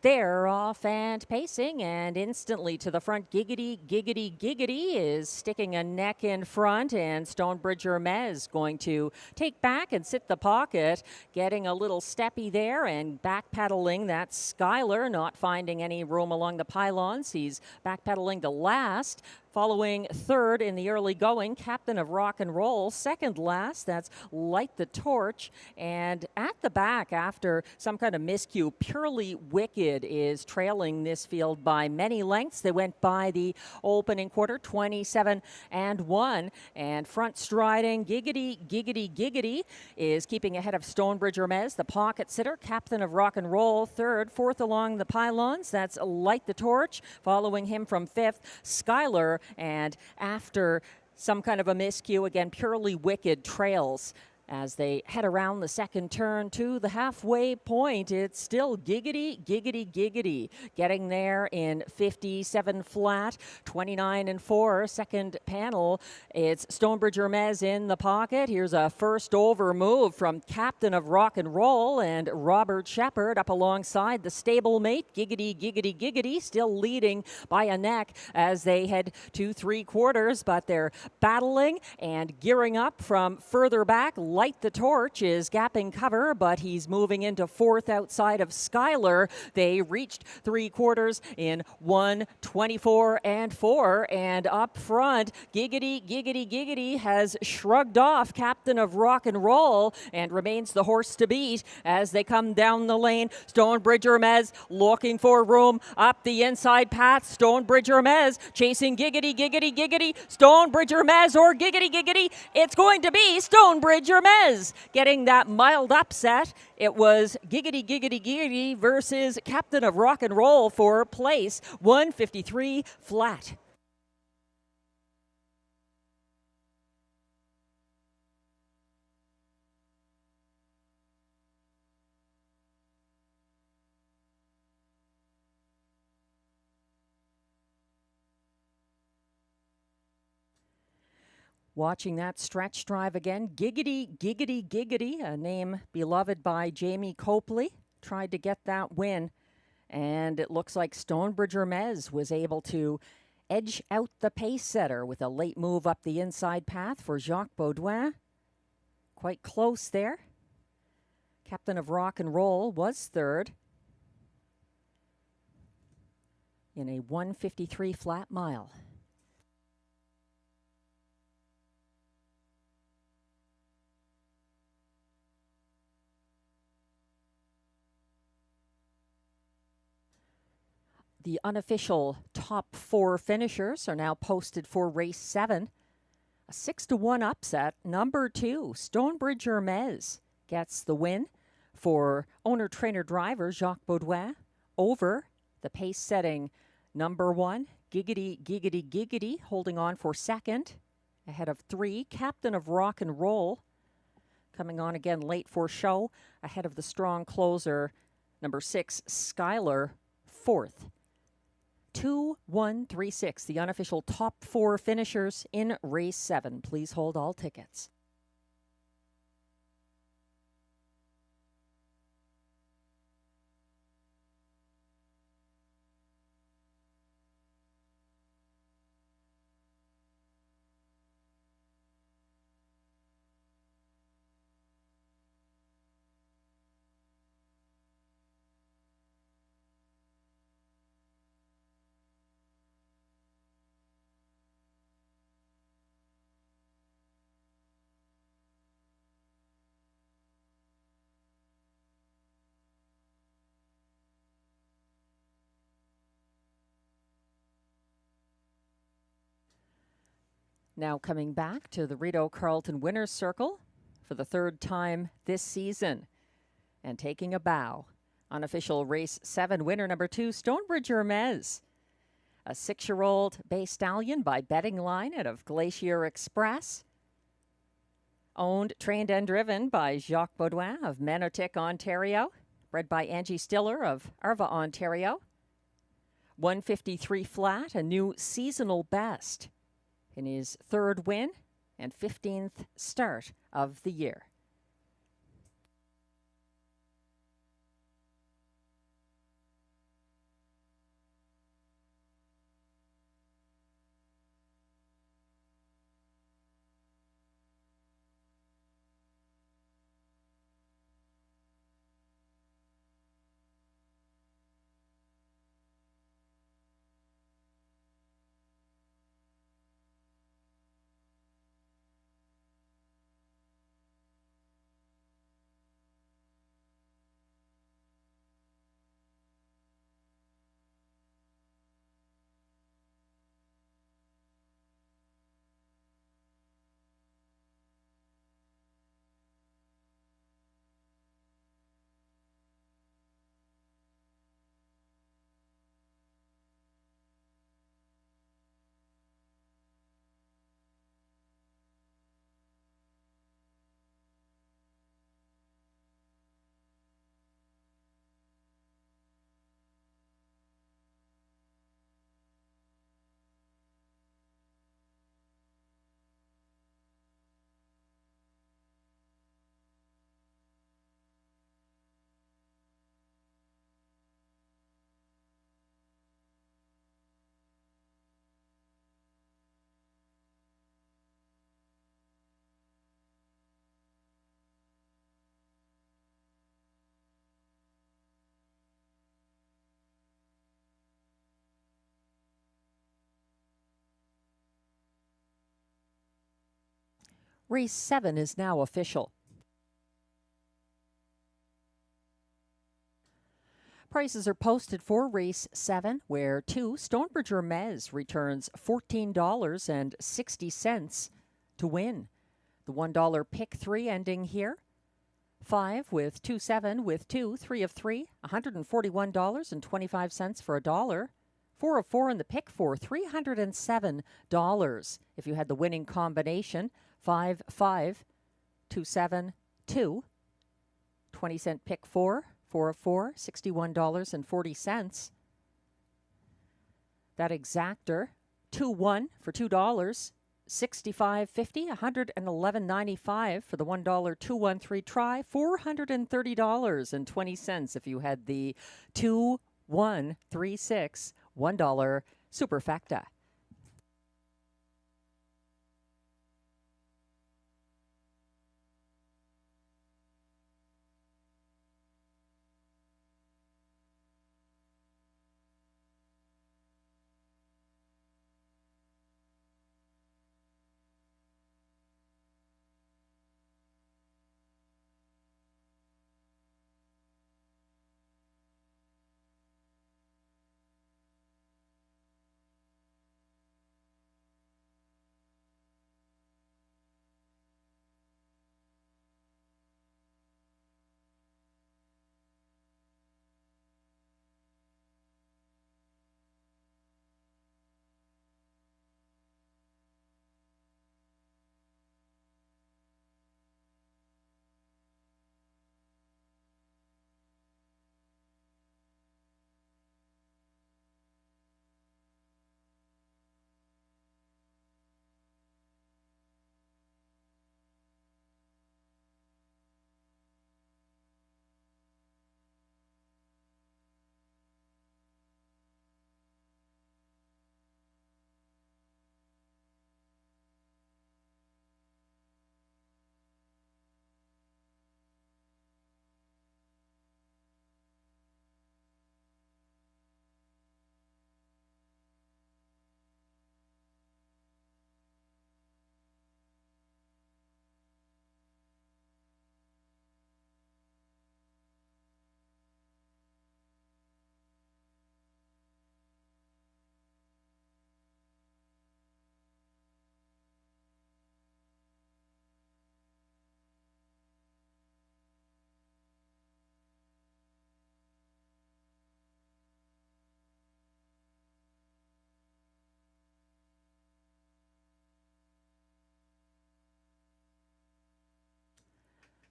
They're off and pacing, and instantly to the front. Giggity, Giggity, Giggity is sticking a neck in front, and Stonebridge Hermes going to take back and sit the pocket, getting a little steppy there and backpedaling. That's Skylar, not finding any room along the pylons. He's backpedaling to last. Following third in the early going, Captain of Rock and Roll. Second last, that's Light the Torch. And at the back, after some kind of miscue, Purely Wicked is trailing this field by many lengths. They went by the opening quarter, 27-1. And front striding, Giggity, Giggity, Giggity is keeping ahead of Stonebridge Hermes, the pocket sitter. Captain of Rock and Roll, third. Fourth along the pylons, that's Light the Torch. Following him from fifth, Skylar. And after some kind of a miscue, again, Purely Wicked trails as they head around the second turn to the halfway point. It's still Giggity, Giggity, Giggity. Getting there in 57 flat, 29-4. Second panel, it's Stonebridge Hermes in the pocket. Here's a first over move from Captain of Rock and Roll, and Robert Shepard up alongside the stablemate. Giggity, Giggity, Giggity, still leading by a neck as they head to 3/4, but they're battling and gearing up from further back. Light the Torch is gapping cover, but he's moving into fourth outside of Skylar. They reached 3/4 in 1:24-4, and up front, Giggity, Giggity, Giggity has shrugged off Captain of Rock and Roll and remains the horse to beat as they come down the lane. Stonebridge Hermes looking for room up the inside path. Stonebridge Hermes chasing Giggity, Giggity, Giggity. Stonebridge Hermes or Giggity, Giggity. It's going to be Stonebridge Hermes getting that mild upset. It was Giggity, Giggity, Giggity versus Captain of Rock and Roll for place, 153 flat. Watching that stretch drive again, Giggity, Giggity, Giggity, a name beloved by Jamie Copley. tried to get that win. And it looks like Stonebridge Hermes was able to edge out the pace setter with a late move up the inside path for Jacques Baudouin. Quite close there. Captain of Rock and Roll was third in a 1:53 flat mile. The unofficial top 4 finishers are now posted for race 7. A 6-1 upset. Number 2, Stonebridge Hermes, gets the win for owner-trainer-driver Jacques Baudouin over the pace-setting number 1, Giggity Giggity Giggity, holding on for second, ahead of 3, Captain of Rock and Roll, coming on again late for show, ahead of the strong closer, number 6, Skylar, fourth. 2-1-3-6, the unofficial top 4 finishers in race 7. Please hold all tickets. Now coming back to the Rideau Carleton Winners Circle for the 3rd time this season. And taking a bow, unofficial race 7 winner number 2, Stonebridge Hermes. A 6-year-old bay stallion by betting line out of Glacier Express. Owned, trained and driven by Jacques Baudouin of Manotick, Ontario. Bred by Angie Stiller of Arva, Ontario. 1:53 flat, a new seasonal best in his 3rd win and 15th start of the year. Race 7 is now official. Prices are posted for race 7, where 2, Stonebridge Hermes, returns $14.60 to win. The $1 pick 3 ending here. 5 with 2-7 with 2, 3 of 3, $141.25 for $1. 4 of 4 in the pick 4, $307 if you had the winning combination. 5, 5, 2, 7, 2. 20-cent pick 4, 4 of 4, $61.40. That exactor, 2-1 for $2, $65.50, $111.95 for the $1 213 try, $430.20 if you had the 2136 $1 superfecta.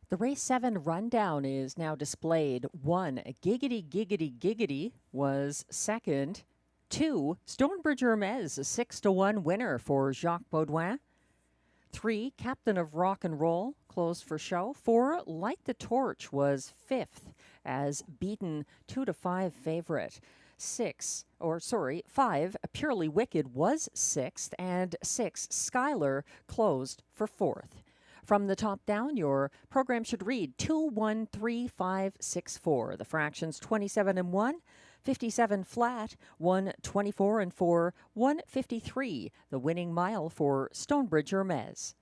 The race 7 rundown is now displayed. 1, Giggity Giggity Giggity was second. 2, Stonebridge Hermes, a 6-1 winner for Jacques Baudouin. 3, Captain of Rock and Roll, closed for show. 4, Light the Torch was 5th as beaten 2-5 favorite. 5, Purely Wicked was 6th, and 6, Skylar closed for 4th. From the top down, your program should read 2-1-3-5-6-4. The fractions 27 and 1, 57 flat, 124 and 4, 153. The winning mile for Stonebridge Hermes.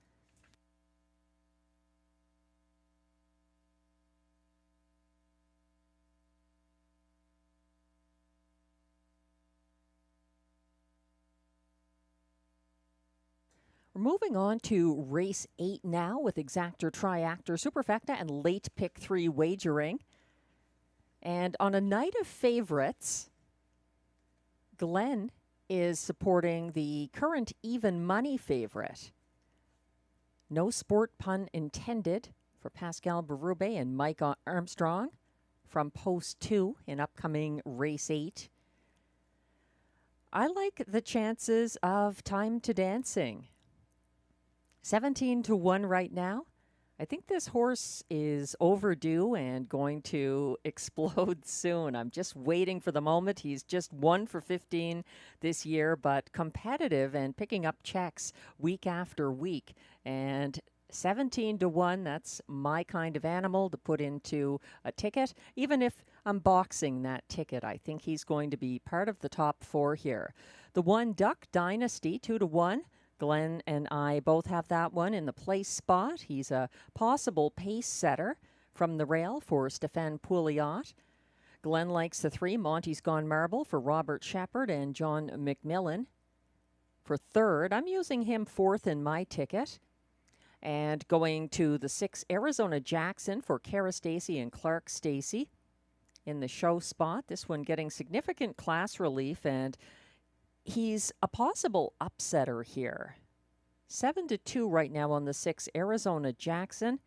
We're moving on to race 8 now with exactor, triactor, superfecta, and late pick 3 wagering. And on a night of favorites, Glenn is supporting the current even money favorite. No sport pun intended for Pascal Berube and Mike Armstrong from post 2 in upcoming race 8. I like the chances of Time to Dancing. 17-1 right now. I think this horse is overdue and going to explode soon. I'm just waiting for the moment. He's just 1 for 15 this year, but competitive and picking up checks week after week. And 17-1, that's my kind of animal to put into a ticket. Even if I'm boxing that ticket, I think he's going to be part of the top 4 here. The 1, Duck Dynasty, 2-1. Glenn and I both have that one in the place spot. He's a possible pace setter from the rail for Stéphane Pouliot. Glenn likes the 3, Monty's Gone Marble for Robert Shepard and John McMillan. For 3rd, I'm using him 4th in my ticket. And going to the 6, Arizona Jackson for Kara Stacey and Clark Stacey in the show spot. This one getting significant class relief, and he's a possible upsetter here. 7-2 right now on the 6, Arizona Jackson,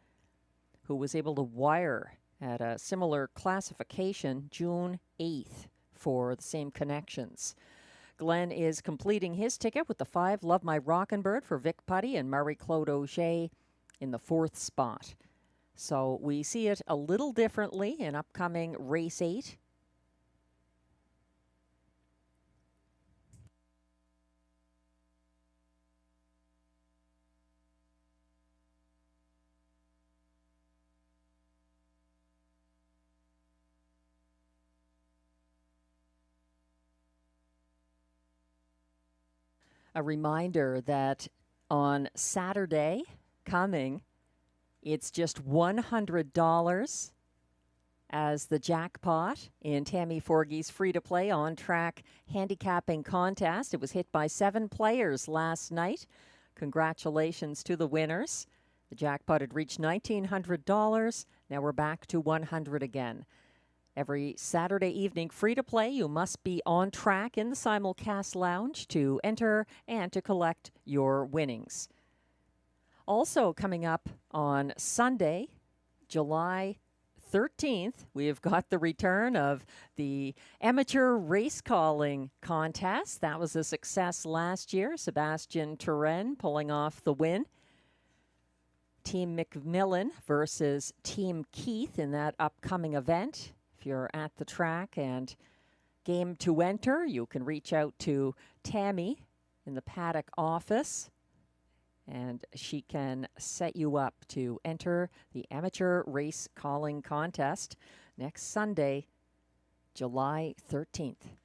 who was able to wire at a similar classification June 8th for the same connections. Glenn is completing his ticket with the 5 Love My Rockin' Bird for Vic Putty and Marie-Claude Auger in the 4th spot. So we see it a little differently in upcoming race 8. A reminder that on Saturday coming, it's just $100 as the jackpot in Tammy Forgey's free-to-play on-track handicapping contest. It was hit by 7 players last night. Congratulations to the winners. The jackpot had reached $1,900. Now we're back to $100 again. Every Saturday evening, free to play, you must be on track in the simulcast lounge to enter and to collect your winnings. Also coming up on Sunday, July 13th, we've got the return of the amateur race calling contest. That was a success last year. Sebastian Turenne pulling off the win. Team McMillan versus Team Keith in that upcoming event. If you're at the track and game to enter, you can reach out to Tammy in the paddock office, and she can set you up to enter the amateur race calling contest next Sunday, July 13th.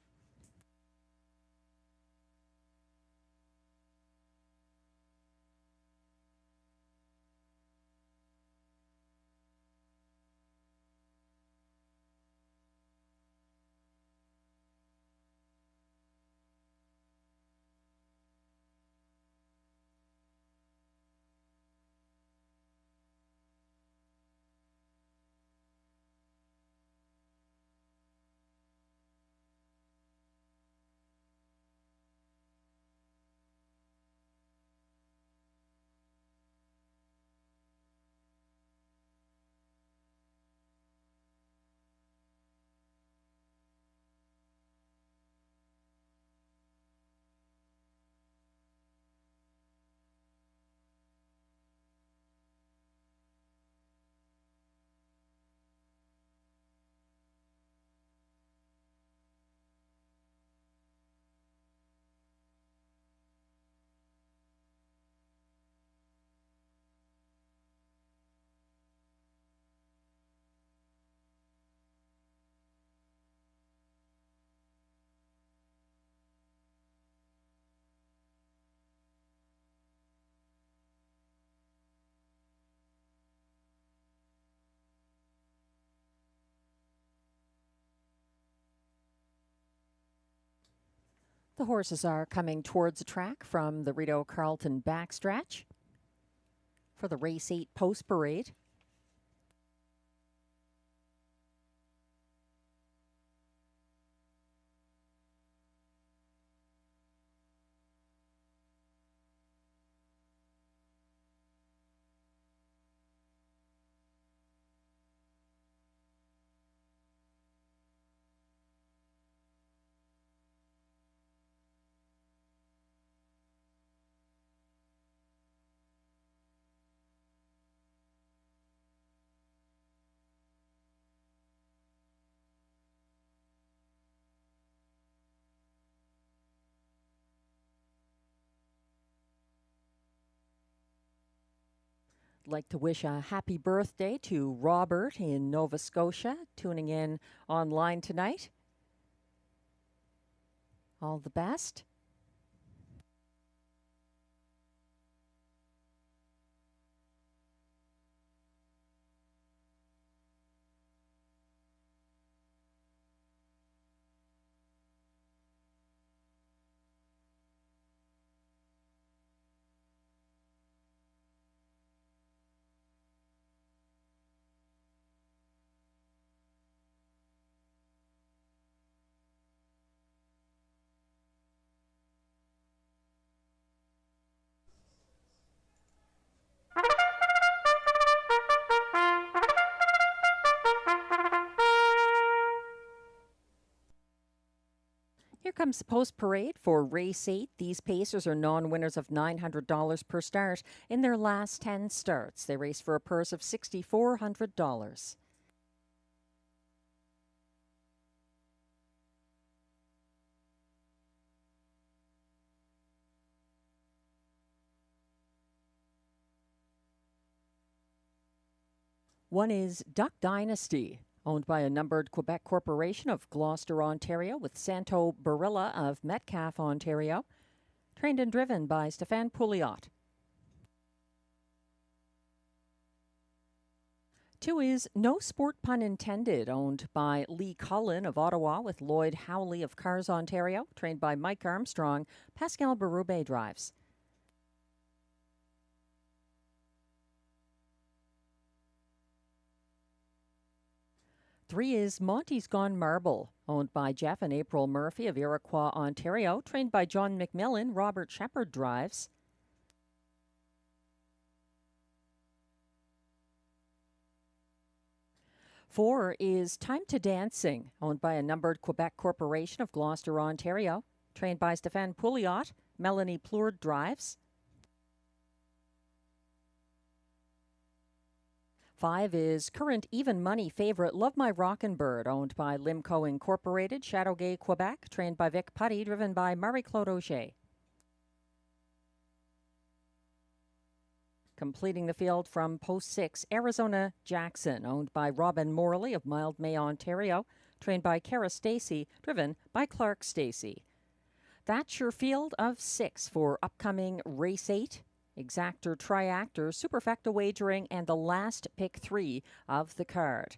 The horses are coming towards the track from the Rideau Carleton backstretch for the Race 8 Post Parade. Like to wish a happy birthday to Robert in Nova Scotia, tuning in online tonight. All the best. Here comes the post parade for race 8. These pacers are non-winners of $900 per start in their last 10 starts. They race for a purse of $6,400. One is Duck Dynasty, owned by a numbered Quebec corporation of Gloucester, Ontario, with Santo Barilla of Metcalfe, Ontario, trained and driven by Stéphane Pouliot. 2 is No Sport Pun Intended, owned by Lee Cullen of Ottawa, with Lloyd Howley of Cars, Ontario, trained by Mike Armstrong. Pascal Berube drives. 3 is Monty's Gone Marble, owned by Jeff and April Murphy of Iroquois, Ontario, trained by John McMillan. Robert Shepard drives. 4 is Time to Dancing, owned by a numbered Quebec corporation of Gloucester, Ontario, trained by Stéphane Pouliot. Melanie Plourde drives. 5 is current even money favorite Love My Rockin' Bird, owned by Limco Incorporated, Châteauguay, Quebec, trained by Vic Putty, driven by Marie-Claude Auger. Completing the field from post 6, Arizona Jackson, owned by Robin Morley of Mildmay, Ontario, trained by Kara Stacey, driven by Clark Stacey. That's your field of 6 for upcoming race 8. Exactor, Triactor, Superfecta wagering, and the last pick 3 of the card.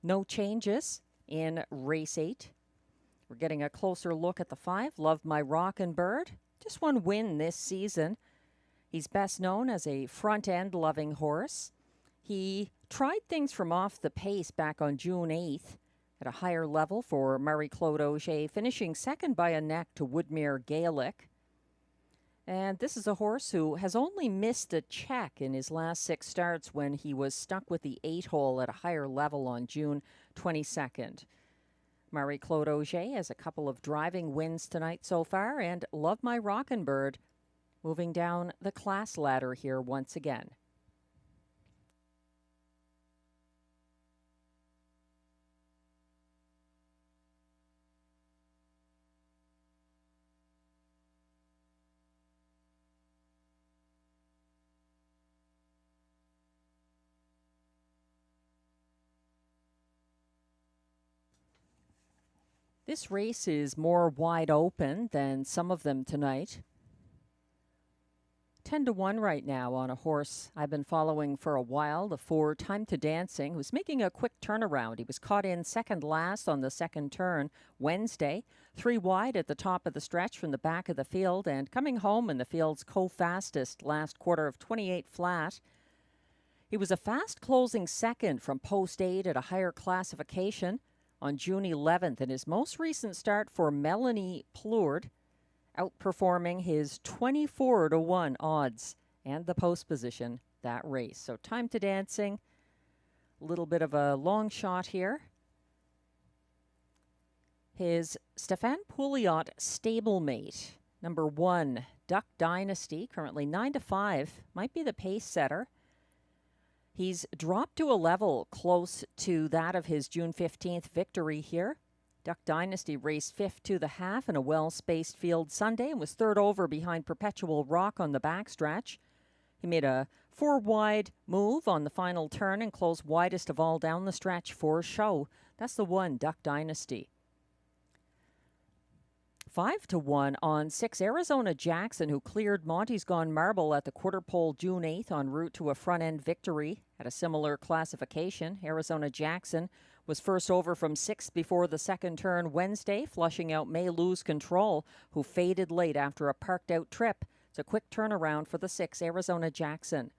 No changes in race 8. We're getting a closer look at the 5. Love My Rockin' Bird. Just one win this season. He's best known as a front-end loving horse. He tried things from off the pace back on June 8th at a higher level for Marie-Claude Auger, finishing second by a neck to Woodmere Gaelic. And this is a horse who has only missed a check in his last 6 starts when he was stuck with the 8-hole at a higher level on June 22nd. Marie-Claude Auger has a couple of driving wins tonight so far, and Love My Rockin' Bird moving down the class ladder here once again. This race is more wide open than some of them tonight. 10-1 right now on a horse I've been following for a while, the 4 Time to Dancing, who's making a quick turnaround. He was caught in second last on the second turn Wednesday, 3 wide at the top of the stretch from the back of the field, and coming home in the field's co-fastest last quarter of 28 flat. He was a fast closing second from post 8 at a higher classification on June 11th in his most recent start for Melanie Plourde, outperforming his 24-1 odds and the post position that race. So Time to Dancing, a little bit of a long shot here. His Stéphane Pouliot stablemate, number 1, Duck Dynasty, currently 9-5, might be the pace setter. He's dropped to a level close to that of his June 15th victory here. Duck Dynasty raced 5th to the half in a well-spaced field Sunday and was 3rd over behind Perpetual Rock on the backstretch. He made a 4-wide move on the final turn and closed widest of all down the stretch for show. That's the 1, Duck Dynasty. 5-1 on 6, Arizona Jackson, who cleared Monty's Gone Marble at the quarter pole June 8th en route to a front-end victory at a similar classification. Arizona Jackson was first over from 6th before the second turn Wednesday, flushing out May Lose Control, who faded late after a parked-out trip. It's a quick turnaround for the 6, Arizona Jackson.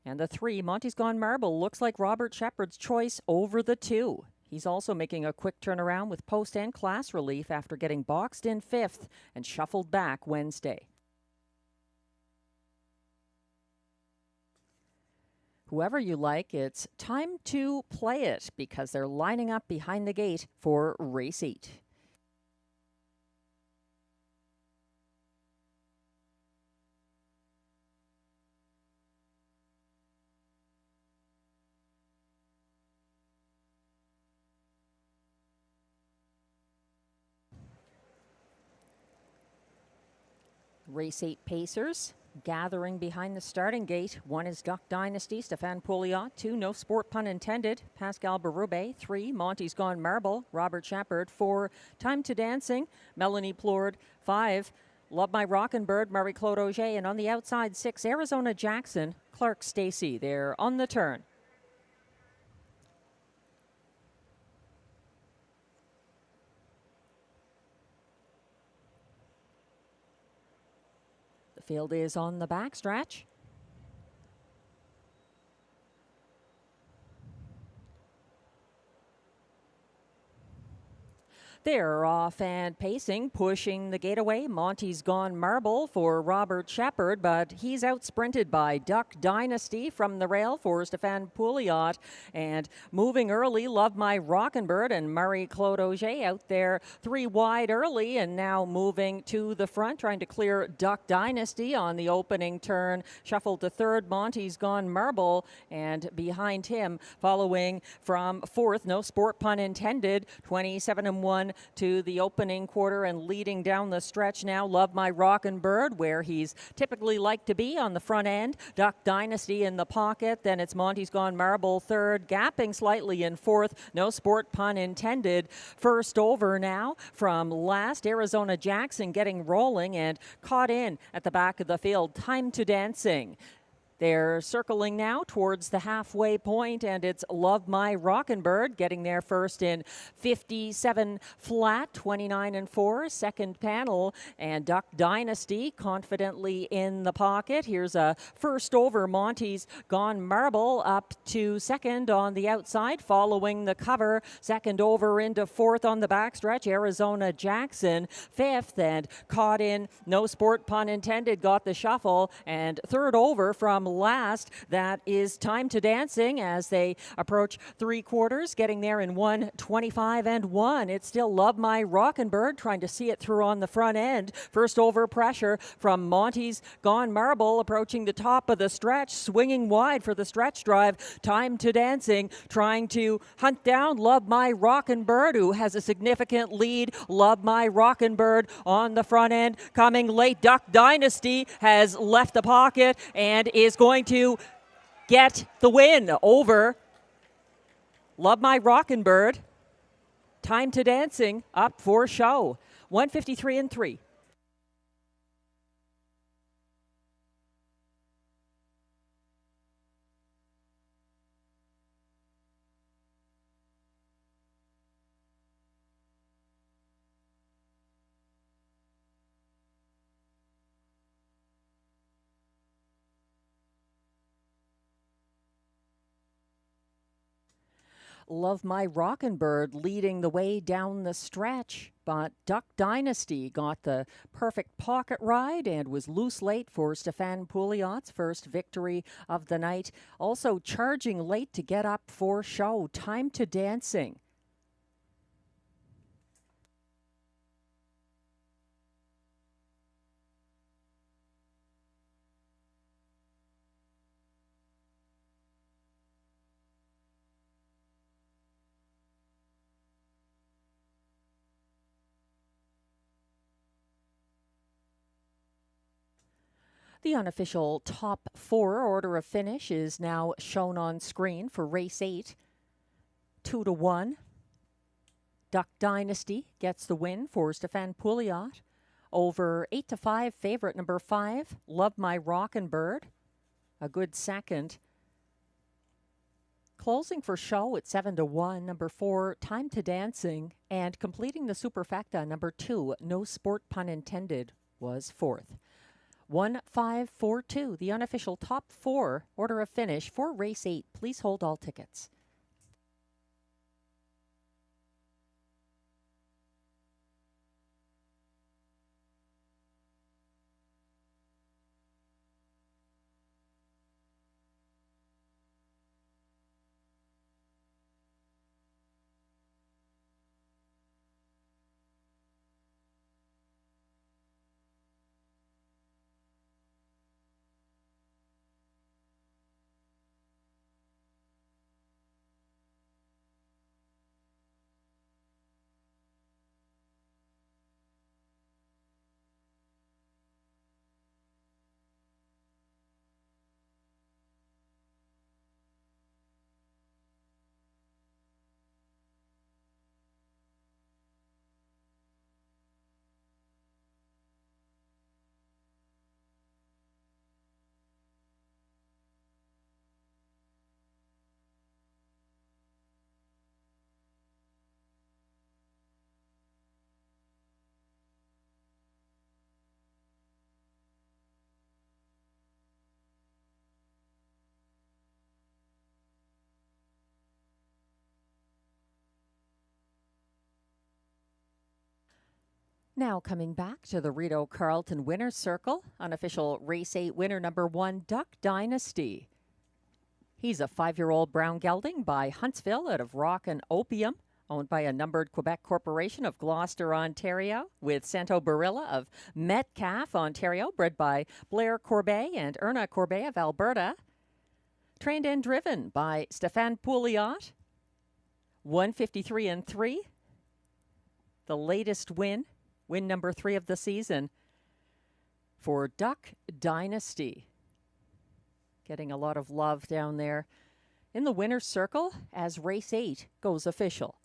And the 3, Monty's Gone Marble, looks like Robert Shepard's choice over the 2. He's also making a quick turnaround with post and class relief after getting boxed in 5th and shuffled back Wednesday. Whoever you like, it's time to play it because they're lining up behind the gate for race 8. Race 8 Pacers gathering behind the starting gate. 1 is Duck Dynasty, Stefan Pouliot. 2, no sport pun intended, Pascal Berube. 3, Monty's Gone Marble, Robert Shepard. 4, Time to Dancing, Melanie Plourde. 5, Love My Rockin' Bird, Marie-Claude Auger. And on the outside, 6, Arizona Jackson, Clark Stacey. They're on the turn. The field is on the backstretch. They're off and pacing, pushing the gate away. Monty's Gone Marble for Robert Shepard, but he's out sprinted by Duck Dynasty from the rail for Stefan Pouliot. And moving early, Love My Rockin' Bird and Marie-Claude Auger out there 3 wide early, and now moving to the front, trying to clear Duck Dynasty on the opening turn. Shuffled to third, Monty's Gone Marble, and behind him, following from fourth, no sport pun intended, 27-1 to the opening quarter, and leading down the stretch now, Love My Rockin' Bird, where he's typically like to be on the front end. Duck Dynasty in the pocket. Then it's Monty's Gone Marble third, gapping slightly in fourth. No sport pun intended. First over now from last, Arizona Jackson getting rolling and caught in at the back of the field. Time to Dancing. They're circling now towards the halfway point, and it's Love My Rockin' Bird getting there first in 57 flat, 29-4. Second panel, and Duck Dynasty confidently in the pocket. Here's a first over, Monty's Gone Marble up to second on the outside, following the cover. Second over into fourth on the backstretch, Arizona Jackson. Fifth, and caught in, no sport pun intended, got the shuffle. And third over from last, that is Time to Dancing as they approach 3/4, getting there in 1:25-1. It's still Love My Rockin' Bird trying to see it through on the front end. First over pressure from Monty's Gone Marble, approaching the top of the stretch, swinging wide for the stretch drive. Time to Dancing trying to hunt down Love My Rockin' Bird, who has a significant lead. Love My Rockin' Bird on the front end, coming late. Duck Dynasty has left the pocket and is going to get the win over Love My Rockin' Bird. Time to Dancing up for show. 1:53-3. Love My Rockin' Bird leading the way down the stretch, but Duck Dynasty got the perfect pocket ride and was loose late for Stefan Pouliot's first victory of the night. Also charging late to get up for show. Time to Dancing. The unofficial top 4 order of finish is now shown on screen for race 8. 2-1. Duck Dynasty gets the win for Stefan Pouliot. Over 8-5 favorite number 5, Love My Rockin' Bird. A good second. Closing for show at 7-1, number 4, Time to Dancing. And completing the superfecta, number 2, No Sport Pun Intended, was fourth. 1-5-4-2, the unofficial top 4 order of finish for race 8. Please hold all tickets. Now coming back to the Rideau Carleton Winner's Circle, unofficial Race 8 winner number 1, Duck Dynasty. He's a 5-year-old brown gelding by Huntsville out of Rock and Opium, owned by a numbered Quebec corporation of Gloucester, Ontario, with Santo Barilla of Metcalfe, Ontario, bred by Blair Corbet and Erna Corbet of Alberta. Trained and driven by Stéphane Pouliot, 153-3. The latest win number 3 of the season for Duck Dynasty. Getting a lot of love down there in the winner's circle as Race 8 goes official.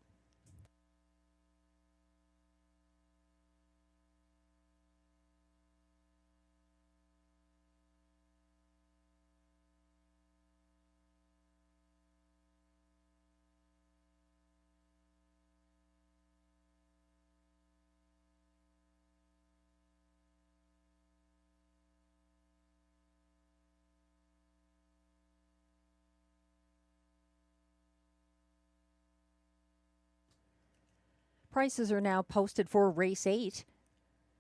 Prices are now posted for Race 8.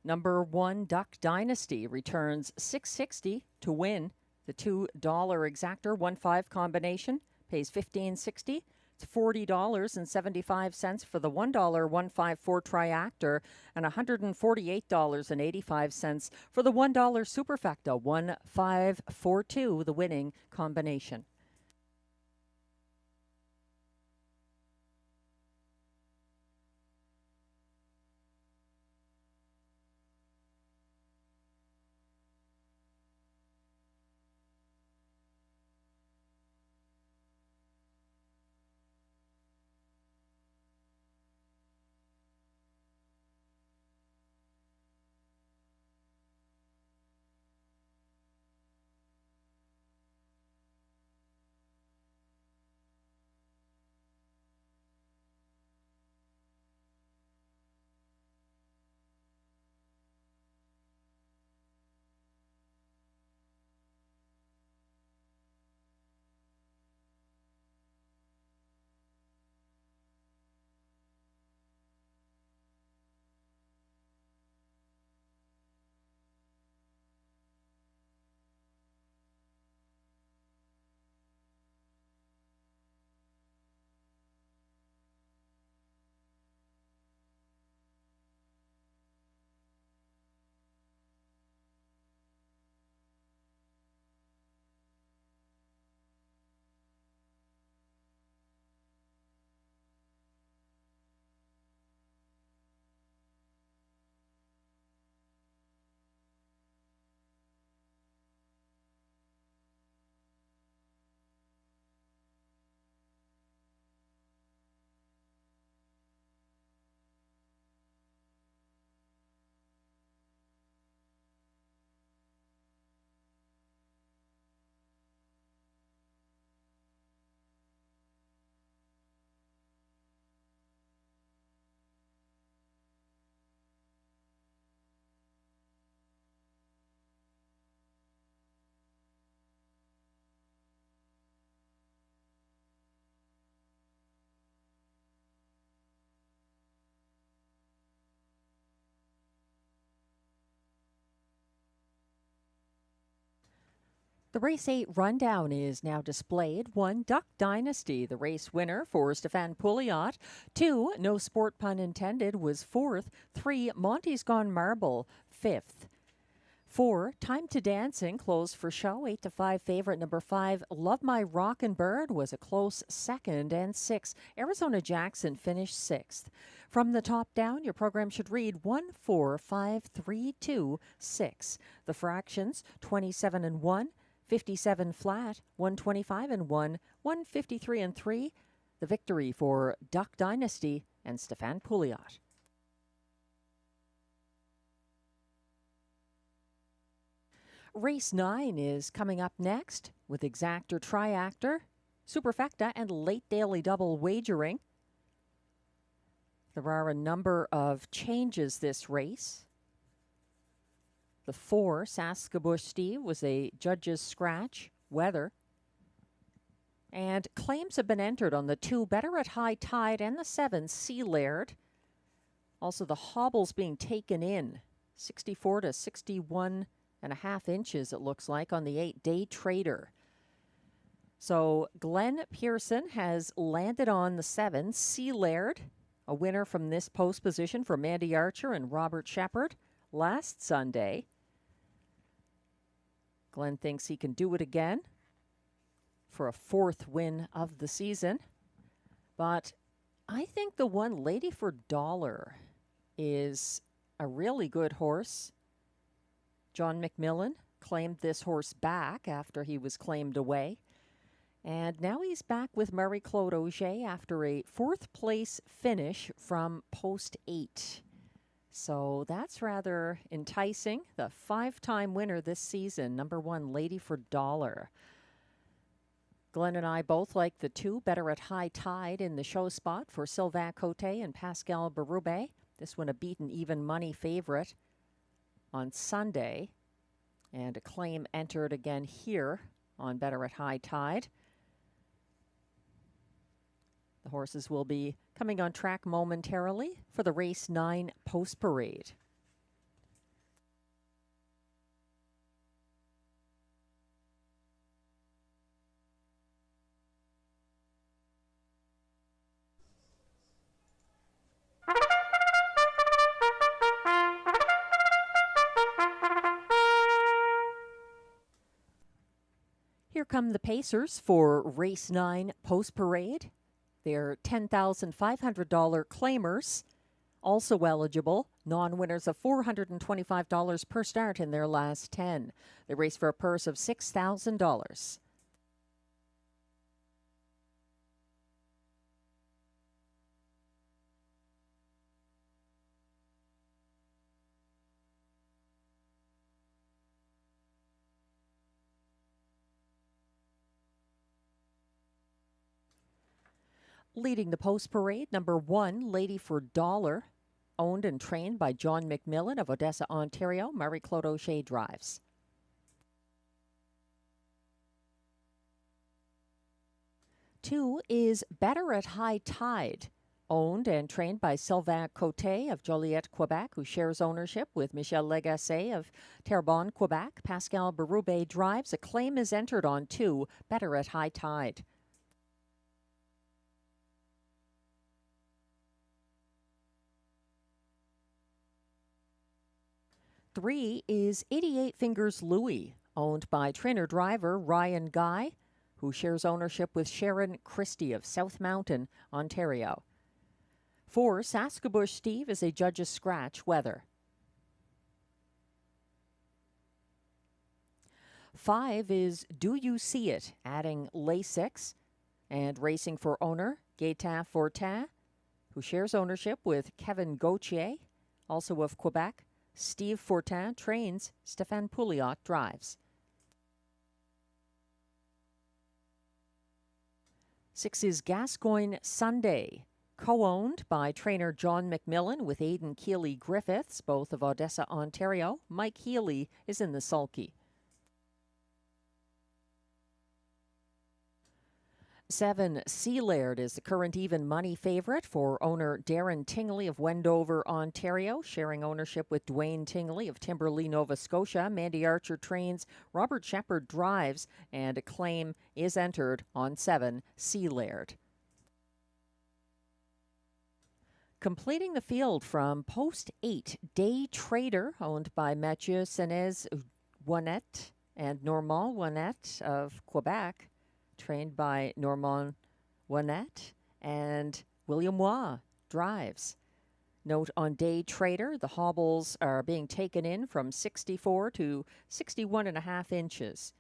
Number 1, Duck Dynasty, returns $6.60 to win. The $2 exactor 1-5 combination pays $15.60. It's $40.75 for the $1 154 triactor and $148.85 for the $1 superfecta 1542, the winning combination. The Race 8 rundown is now displayed. 1, Duck Dynasty, the race winner for Stéphane Pouliot. 2, no sport pun intended, was 4th. 3, Monty's Gone Marble, 5th. 4, Time to Dancing, closed for show. 8-5 favorite number 5, Love My Rockin' Bird, was a close 2nd. And 6, Arizona Jackson finished 6th. From the top down, your program should read 1, 4, 5, 3, 2, 6. The fractions, 27-1. 57 flat, 125-1, 153-3. The victory for Duck Dynasty and Stéphane Pouliot. Race 9 is coming up next with exactor, triactor, superfecta, and late daily double wagering. There are a number of changes this race. The 4, Saskabush Steve, was a judge's scratch, weather. And claims have been entered on the 2, Better at High Tide, and the 7, Sea Laird. Also, the hobble's being taken in 64 to 61.5 inches, it looks like, on the 8-day trader. So Glenn Pearson has landed on the 7, Sea Laird, a winner from this post position for Mandy Archer and Robert Shepard last Sunday. Glenn thinks he can do it again for a 4th win of the season. But I think the one, Lady for Dollar, is a really good horse. John McMillan claimed this horse back after he was claimed away. And now he's back with Marie-Claude Auger after a 4th place finish from post 8. So that's rather enticing. The 5-time winner this season, number 1, Lady for Dollar. Glenn and I both like the 2, Better at High Tide, in the show spot for Sylvain Cote and Pascal Berube. This one a beaten even money favorite on Sunday. And a claim entered again here on Better at High Tide. The horses will be coming on track momentarily for the race 9 post parade. Here come the pacers for race 9 post parade. They're $10,500 claimers, also eligible, non-winners of $425 per start in their last 10. They race for a purse of $6,000. Leading the post parade, number 1, Lady for Dollar, owned and trained by John McMillan of Odessa, Ontario. Marie-Claude Auger drives. Two is Better at High Tide, owned and trained by Sylvain Cote of Joliette, Quebec, who shares ownership with Michel Legasse of Terrebonne, Quebec. Pascal Berube drives. A claim is entered on 2, Better at High Tide. Three is 88 Fingers Louie, owned by trainer-driver Ryan Guy, who shares ownership with Sharon Christie of South Mountain, Ontario. 4, Saskabush Steve is a judge's scratch weather. 5 is Do You See It, adding Lasix, and racing for owner Gaetan Fortin, who shares ownership with Kevin Gauthier, also of Quebec. Steve Fortin trains. Stéphane Pouliot drives. 6 is Gascoigne Sunday, co-owned by trainer John McMillan with Aidan Keeley-Griffiths, both of Odessa, Ontario. Mike Healy is in the sulky. 7, Sea Laird is the current even money favorite for owner Darren Tingley of Wendover, Ontario, sharing ownership with Dwayne Tingley of Timberlea, Nova Scotia. Mandy Archer trains, Robert Shepard drives, and a claim is entered on 7, Sea Laird. Completing the field from post 8, Day Trader, owned by Mathieu Senez-Ouanette and Normand Ouanette of Quebec, trained by Normand Ouanette, and William Waugh drives. Note on Day Trader, the hobbles are being taken in from 64 to 61.5 inches.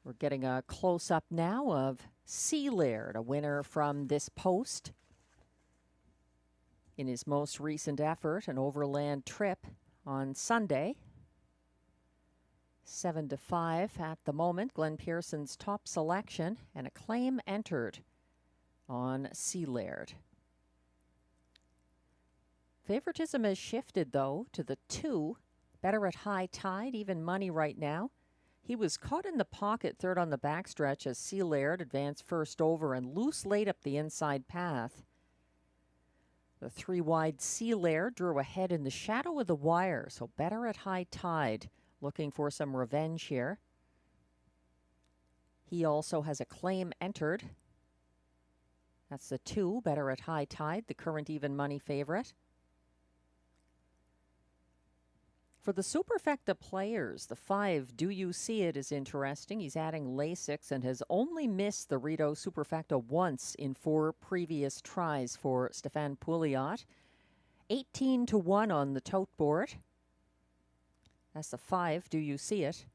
We're getting a close-up now of Sea Laird, a winner from this post. In his most recent effort, an overland trip on Sunday. 7-5 at the moment. Glenn Pearson's top selection, and a claim entered on Sea Laird. Favoritism has shifted, though, to the 2, Better at High Tide, even money right now. He was caught in the pocket third on the backstretch as C. Laird advanced first over and loose late up the inside path. The 3 wide C. Laird drew ahead in the shadow of the wire, so better at high tide, looking for some revenge here. He also has a claim entered. That's the 2, better at high tide, the current even money favorite. For the Superfecta players, the 5, Do You See It, is interesting. He's adding Lasix and has only missed the Rideau Superfecta once in 4 previous tries for Stefan Pouliot. 18-1 on the tote board. That's the 5, Do You See It.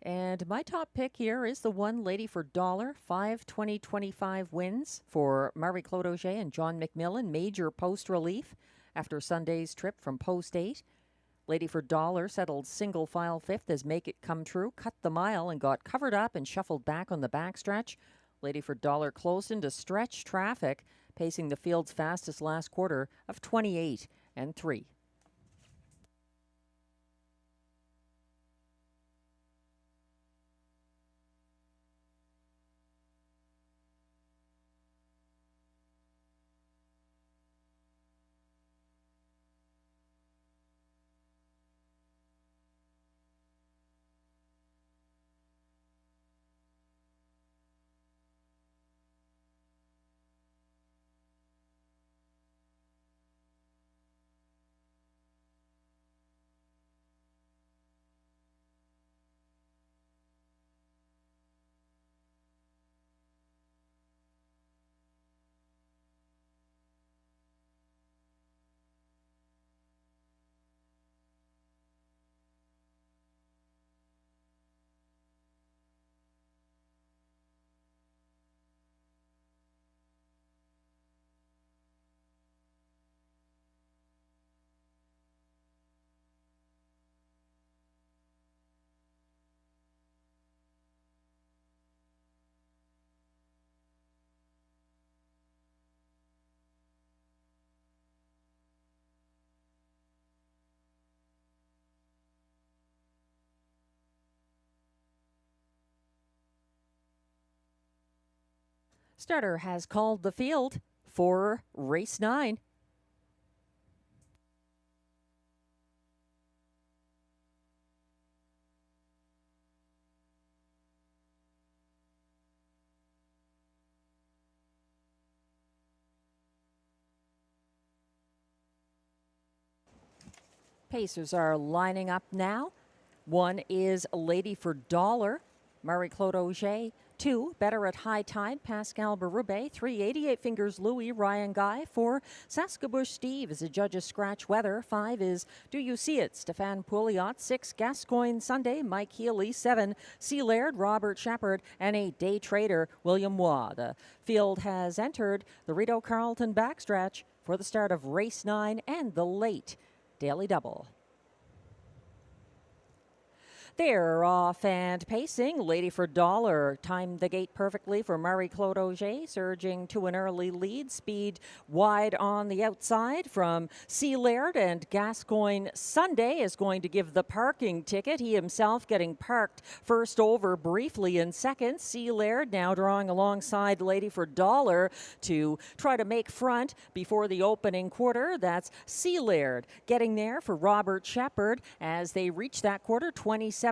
And my top pick here is the 1, Lady for $1. 5 20-25 wins for Marie-Claude Auger and John McMillan. Major post relief after Sunday's trip from post 8. Lady for $1 settled single file 5th as Make It Come True cut the mile and got covered up and shuffled back on the backstretch. Lady for $1 closed into stretch traffic, pacing the field's fastest last quarter of 28-3. Starter has called the field for race 9. Pacers are lining up now. 1 is Lady for $1, Marie-Claude Auger. 2, Better at High Tide, Pascal Berube. 3, 88 Fingers Louis, Ryan Guy. 4, Saskabush Steve as the judges scratch weather. 5 is Do You See It, Stefan Pouliot. 6, Gascoigne Sunday, Mike Healy. 7, C. Laird, Robert Shepard. And 8, Day Trader, William Waugh. The field has entered the Rideau Carleton backstretch for the start of race 9 and the late Daily Double. They're off and pacing. Lady for $1 timed the gate perfectly for Marie-Claude Auger, surging to an early lead. Speed wide on the outside from C. Laird, and Gascoigne Sunday is going to give the parking ticket. He himself getting parked first over briefly in second. C. Laird now drawing alongside Lady for $1 to try to make front before the opening quarter. That's C. Laird getting there for Robert Shepard as they reach that quarter, 27-1.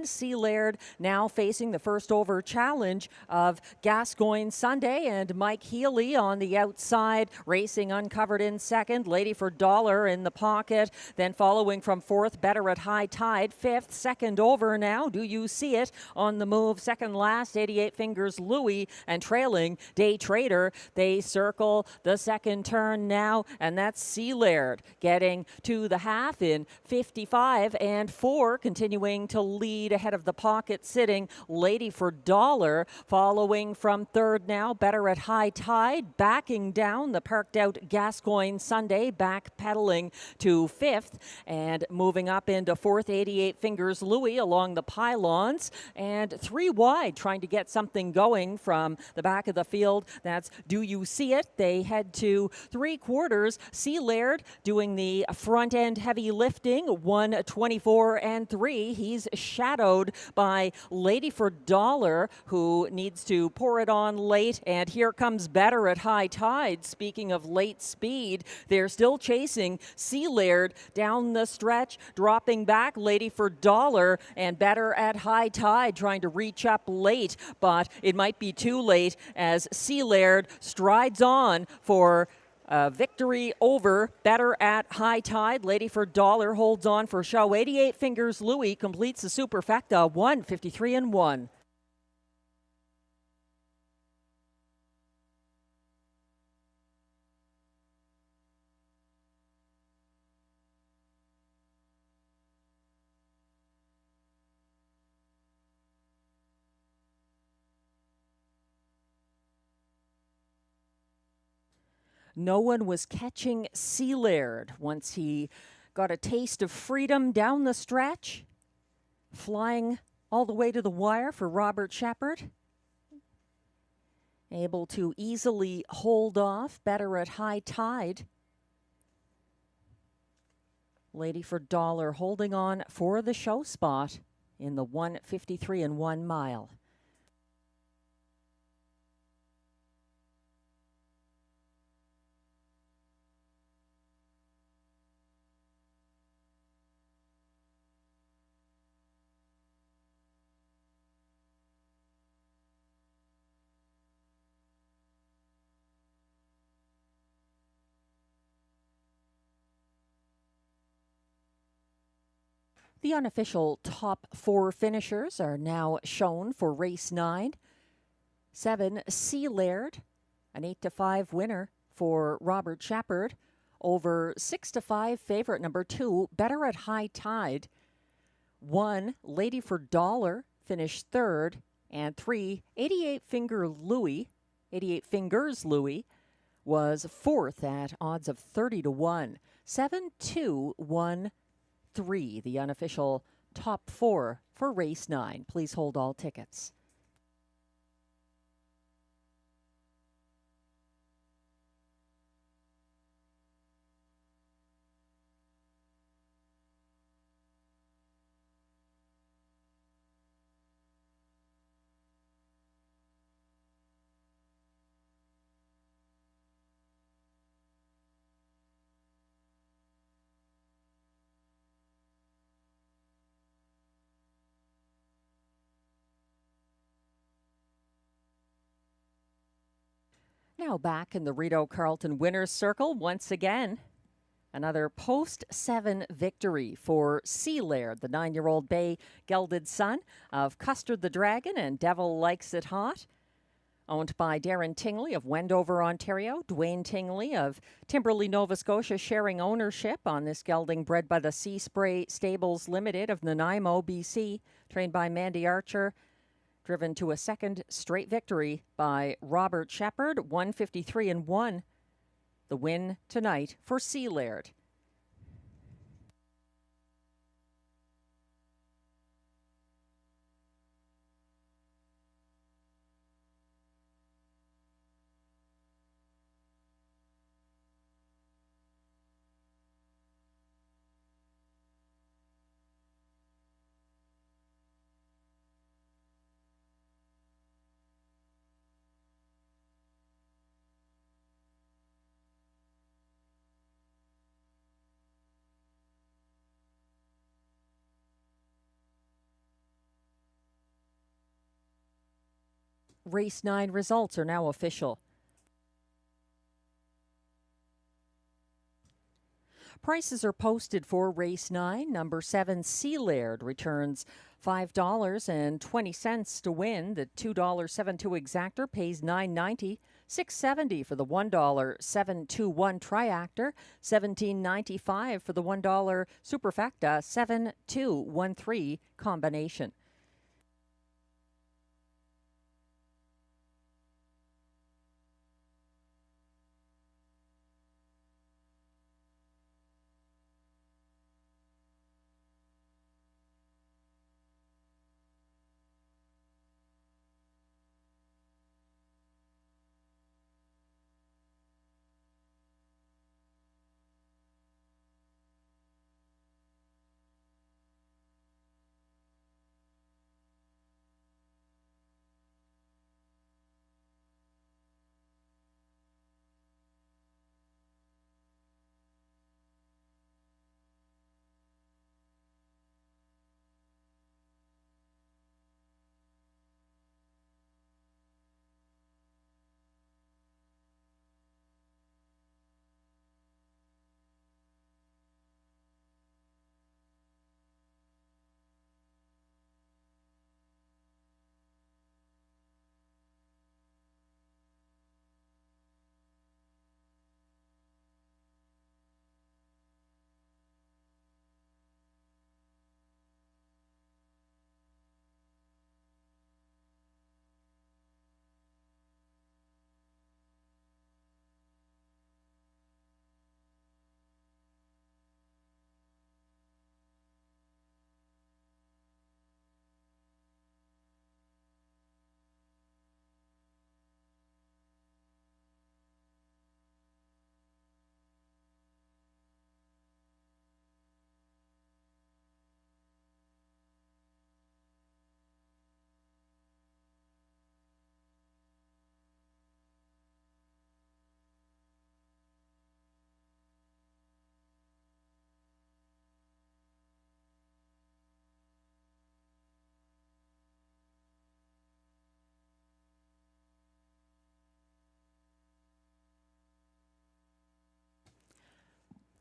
C. Laird now facing the first over challenge of Gascoigne Sunday, and Mike Healy on the outside racing uncovered in second. Lady for $1 in the pocket, then following from fourth, Better at High Tide. Fifth, second over now, Do You See It on the move. Second last, 88 Fingers Louis, and trailing Day Trader. They circle the second turn now, and that's C. Laird getting to the half in 55-4, continuing to lead ahead of the pocket sitting Lady for $1. Following from third now, Better at High Tide, backing down the parked out Gascoigne Sunday, back pedaling to fifth, and moving up into fourth, 88 Fingers Louis along the pylons, and 3 wide trying to get something going from the back of the field. That's Do You See It. They head to 3/4. C. Laird doing the front end heavy lifting, 1:24-3. He's shadowed by Lady for Dollar, who needs to pour it on late. And here comes Better at High Tide. Speaking of late speed, they're still chasing Sea Laird down the stretch, dropping back Lady for Dollar, and Better at High Tide trying to reach up late, but it might be too late as Sea Laird strides on for victory over Better at High Tide. Lady for Dollar holds on for show. 88 Fingers Louis completes the superfecta, 1:53.1. No one was catching Sea Laird once he got a taste of freedom down the stretch, flying all the way to the wire for Robert Shepard. Able to easily hold off Better at High Tide. Lady for Dollar holding on for the show spot in the 1:53.1 mile. The unofficial top 4 finishers are now shown for race 9. 7, Sea Laird, an 8-5 winner for Robert Shepard. Over 6-5 favorite number 2, Better at High Tide. 1, Lady for Dollar, finished 3rd. And 3, 88 Fingers Louis, was 4th at odds of 30-1. 7, 2, 1, 3, the unofficial top 4 for race 9. Please hold all tickets. Now back in the Rideau Carleton Winners Circle once again. Another post-7 victory for Sea Laird, the 9-year-old bay gelded son of Custard the Dragon and Devil Likes It Hot. Owned by Darren Tingley of Wendover, Ontario. Dwayne Tingley of Timberley, Nova Scotia, sharing ownership on this gelding bred by the Sea Spray Stables Limited of Nanaimo, BC. Trained by Mandy Archer. Driven to a second straight victory by Robert Shepard, 1:53.1. The win tonight for Sea Laird. Race 9 results are now official. Prices are posted for race 9. Number 7, Sea Laird, returns $5.20 to win. The $2.72 exactor pays $9.90. $6.70 for the $1.721 triactor. $17.95 for the $1 superfecta. 7-2-1-3 combination.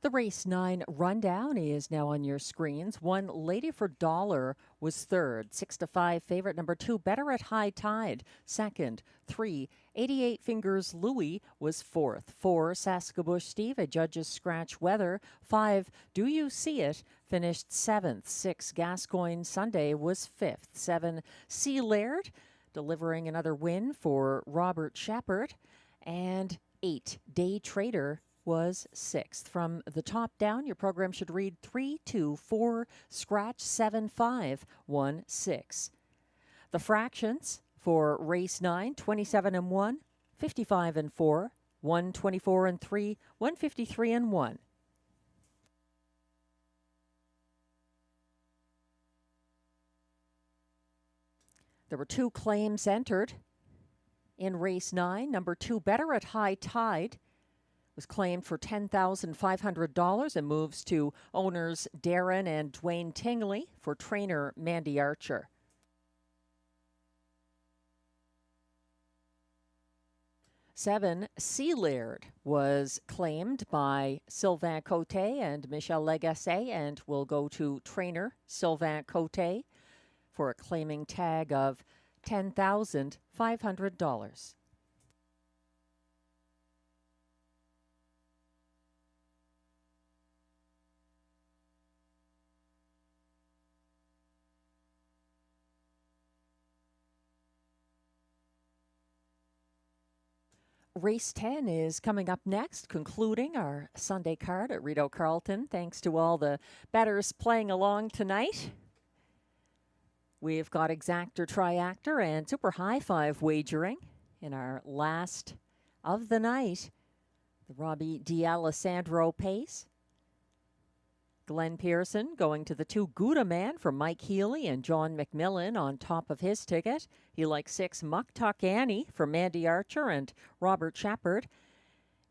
The race 9 rundown is now on your screens. 1 Lady for Dollar was third. 6 to 5 favorite number 2 Better at High Tide second. 3 88 Fingers Louie was fourth. 4 Saskabush Steve, a judge's scratch weather. 5 Do You See It finished seventh. 6 Gascoigne Sunday was fifth. 7 Sea Laird delivering another win for Robert Shepard. And 8 Day Trader was sixth. From the top down, your program should read 3, 2, 4, scratch 7, 5, 1, 6. The fractions for race 9, 27 and 1, 55 and 4, 124 and 3, 153 and 1. There were 2 claims entered in race 9. Number 2, Better at High Tide, was claimed for $10,500 and moves to owners Darren and Dwayne Tingley for trainer Mandy Archer. Seven, Sea Laird was claimed by Sylvain Cote and Michel Legasse and will go to trainer Sylvain Cote for a claiming tag of $10,500. Race 10 is coming up next, concluding our Sunday card at Rideau Carleton. Thanks to all the bettors playing along tonight. We've got exactor, triactor, and super high five wagering in our last of the night. The Robbie D'Alessandro pace. Glenn Pearson going to the 2 Gouda Man for Mike Healy and John McMillan on top of his ticket. He likes 6 Muck Tuck Annie for Mandy Archer and Robert Shepard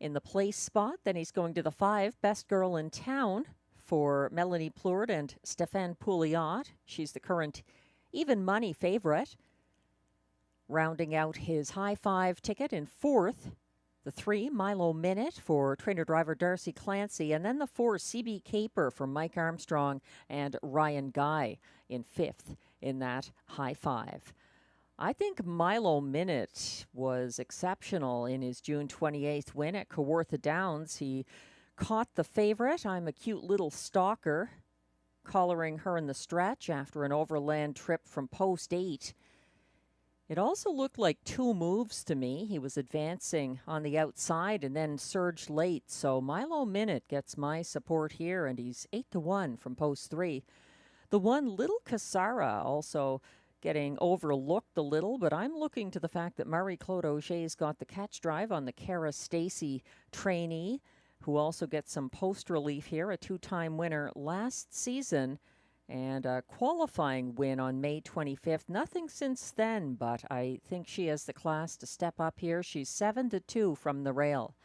in the place spot. Then he's going to the 5 Best Girl in Town for Melanie Plourde and Stéphane Pouliot. She's the current even money favorite. Rounding out his high five ticket in 4th, the 3 Milo Minute for trainer driver Darcy Clancy, and then the 4 CB Caper for Mike Armstrong and Ryan Guy in 5th in that high five. I think Milo Minute was exceptional in his June 28th win at Kawartha Downs. He caught the favorite, I'm a Cute Little Stalker, collaring her in the stretch after an overland trip from post 8. It also looked like 2 moves to me. He was advancing on the outside and then surged late. So Milo Minute gets my support here, and he's 8-1 from post 3. The 1 Little Cassara also getting overlooked a little, but I'm looking to the fact that Marie-Claude Auger's got the catch drive on the Cara Stacey trainee, who also gets some post relief here, a 2-time winner last season. And a qualifying win on May 25th. Nothing since then, but I think she has the class to step up here. She's 7-2 from the rail.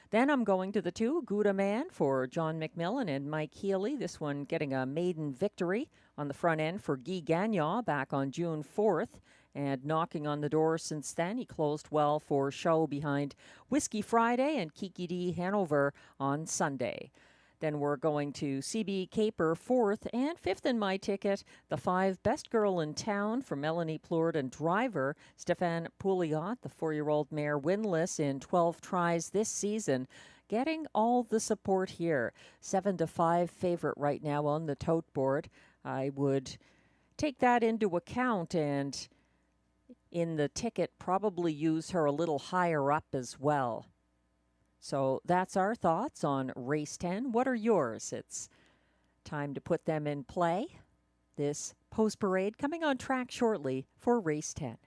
Then I'm going to the 2 Gouda Man for John McMillan and Mike Healy. This one getting a maiden victory on the front end for Guy Gagnon back on June 4th. And knocking on the door since then, he closed well for show behind Whiskey Friday and Kiki D Hanover on Sunday. Then we're going to CB Caper 4th and 5th in my ticket. The 5 Best Girl in Town for Melanie Plourde and driver Stéphane Pouliot, the 4-year-old mare winless in 12 tries this season. Getting all the support here. 7-5 favorite right now on the tote board. I would take that into account and in the ticket probably use her a little higher up as well. So that's our thoughts on race 10. What are yours? It's time to put them in play. This post parade coming on track shortly for race 10.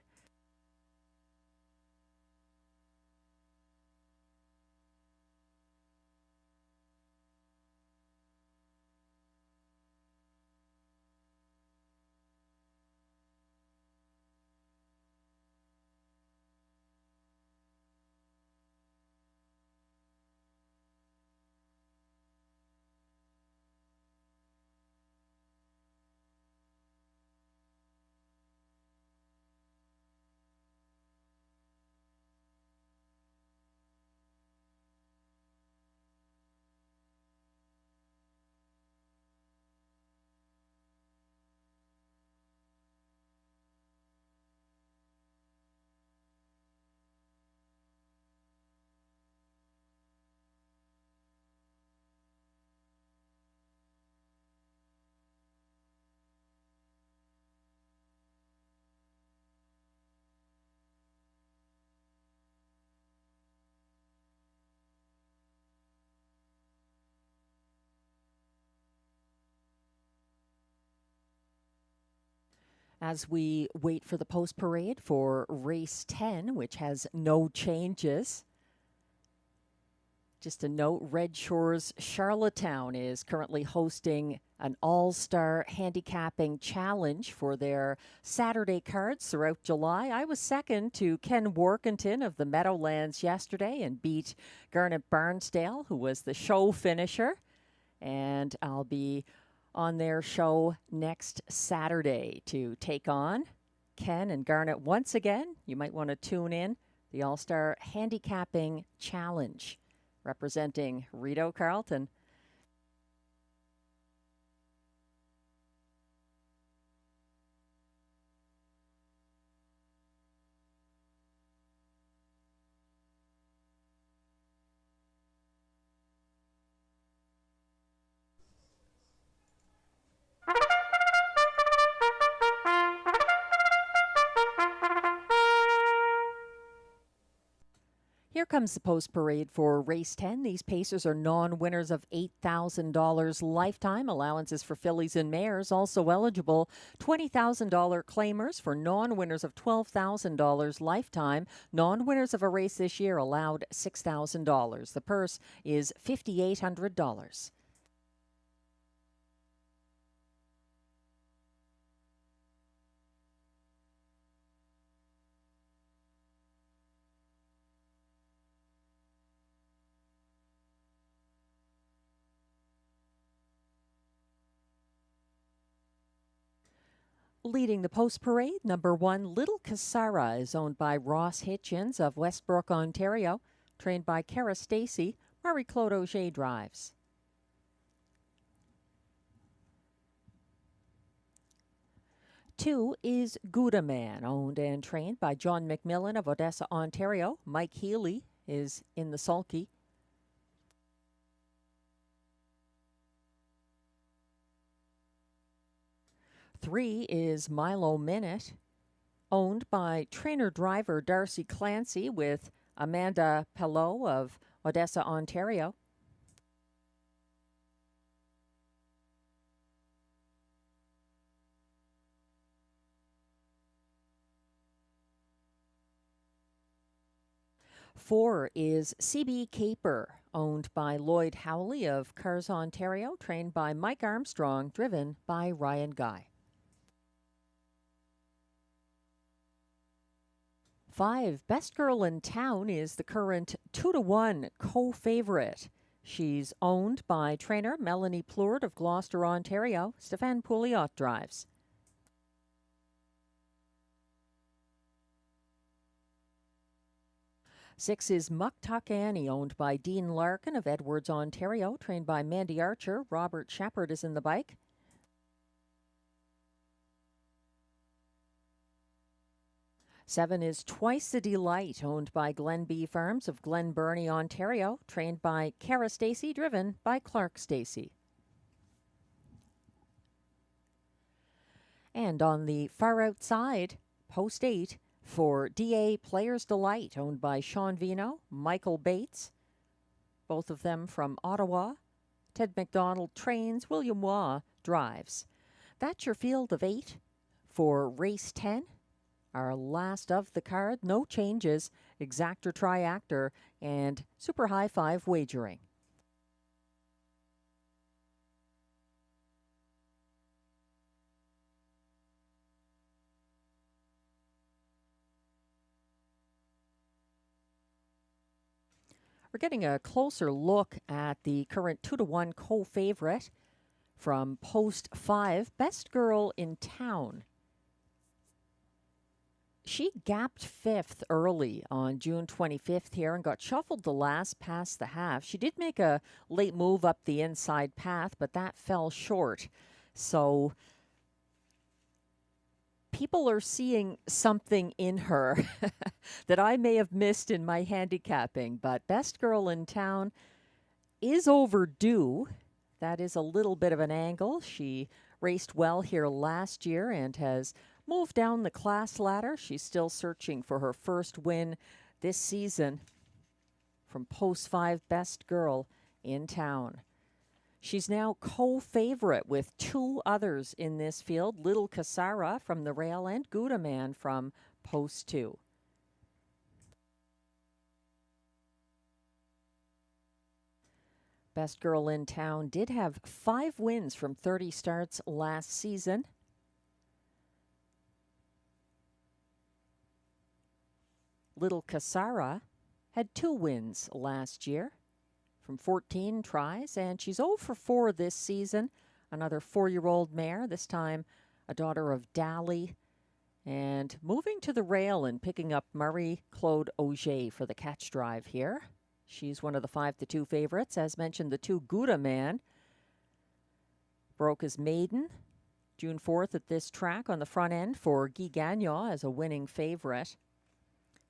As we wait for the post parade for race 10, which has no changes. Just a note, Red Shores Charlottetown is currently hosting an all-star handicapping challenge for their Saturday cards throughout July. I was second to Ken Workington of the Meadowlands yesterday and beat Garnet Barnsdale, who was the show finisher. And I'll be on their show next Saturday to take on Ken and Garnet once again. You might want to tune in. The All-Star Handicapping Challenge representing Rideau Carleton. Here comes the post parade for race 10. These pacers are non-winners of $8,000 lifetime allowances for fillies and mares. Also eligible $20,000 claimers for non-winners of $12,000 lifetime. Non-winners of a race this year allowed $6,000. The purse is $5,800. Leading the post parade, number 1, Little Cassara, is owned by Ross Hitchens of Westbrook, Ontario, trained by Cara Stacey. Marie-Claude Auger drives. Two is Gouda Man, owned and trained by John McMillan of Odessa, Ontario. Mike Healy is in the sulky. 3 is Milo Minute, owned by trainer-driver Darcy Clancy with Amanda Pelot of Odessa, Ontario. 4 is CB Caper, owned by Lloyd Howley of Cars, Ontario, trained by Mike Armstrong, driven by Ryan Guy. 5, Best Girl in Town is the current 2-to-1 co-favorite. She's owned by trainer Melanie Plourde of Gloucester, Ontario. Stéphane Pouliot drives. 6 is Muck Tuck Annie, owned by Dean Larkin of Edwards, Ontario, trained by Mandy Archer. Robert Shepard is in the bike. 7 is Twice the Delight, owned by Glen B Farms of Glen Burnie, Ontario, trained by Cara Stacey, driven by Clark Stacey. And on the far outside, post 8, for DA Players Delight, owned by Sean Vino, Michael Bates, both of them from Ottawa. Ted McDonald trains, William Waugh drives. That's your field of 8 for race 10. Our last of the card, no changes, exactor, triactor, and super high 5 wagering. We're getting a closer look at the current 2-to-1 co-favorite from post 5, Best Girl in Town. She gapped 5th early on June 25th here and got shuffled the last past the half. She did make a late move up the inside path, but that fell short. So people are seeing something in her that I may have missed in my handicapping, but Best Girl in Town is overdue. That is a little bit of an angle. She raced well here last year and has moved down the class ladder. She's still searching for her first win this season from post 5, Best Girl in Town. She's now co-favorite with two others in this field, Little Casara from the rail and Gouda Man from post 2. Best girl in town did have 5 wins from 30 starts last season. Little Casara had 2 wins last year from 14 tries, and she's 0 for 4 this season. Another 4-year-old mare, this time a daughter of Dally. And moving to the rail and picking up Marie-Claude Auger for the catch drive here. She's one of the 5-2 favorites. As mentioned, the 2 Gouda Man broke as maiden June 4th at this track on the front end for Guy Gagnon as a winning favorite.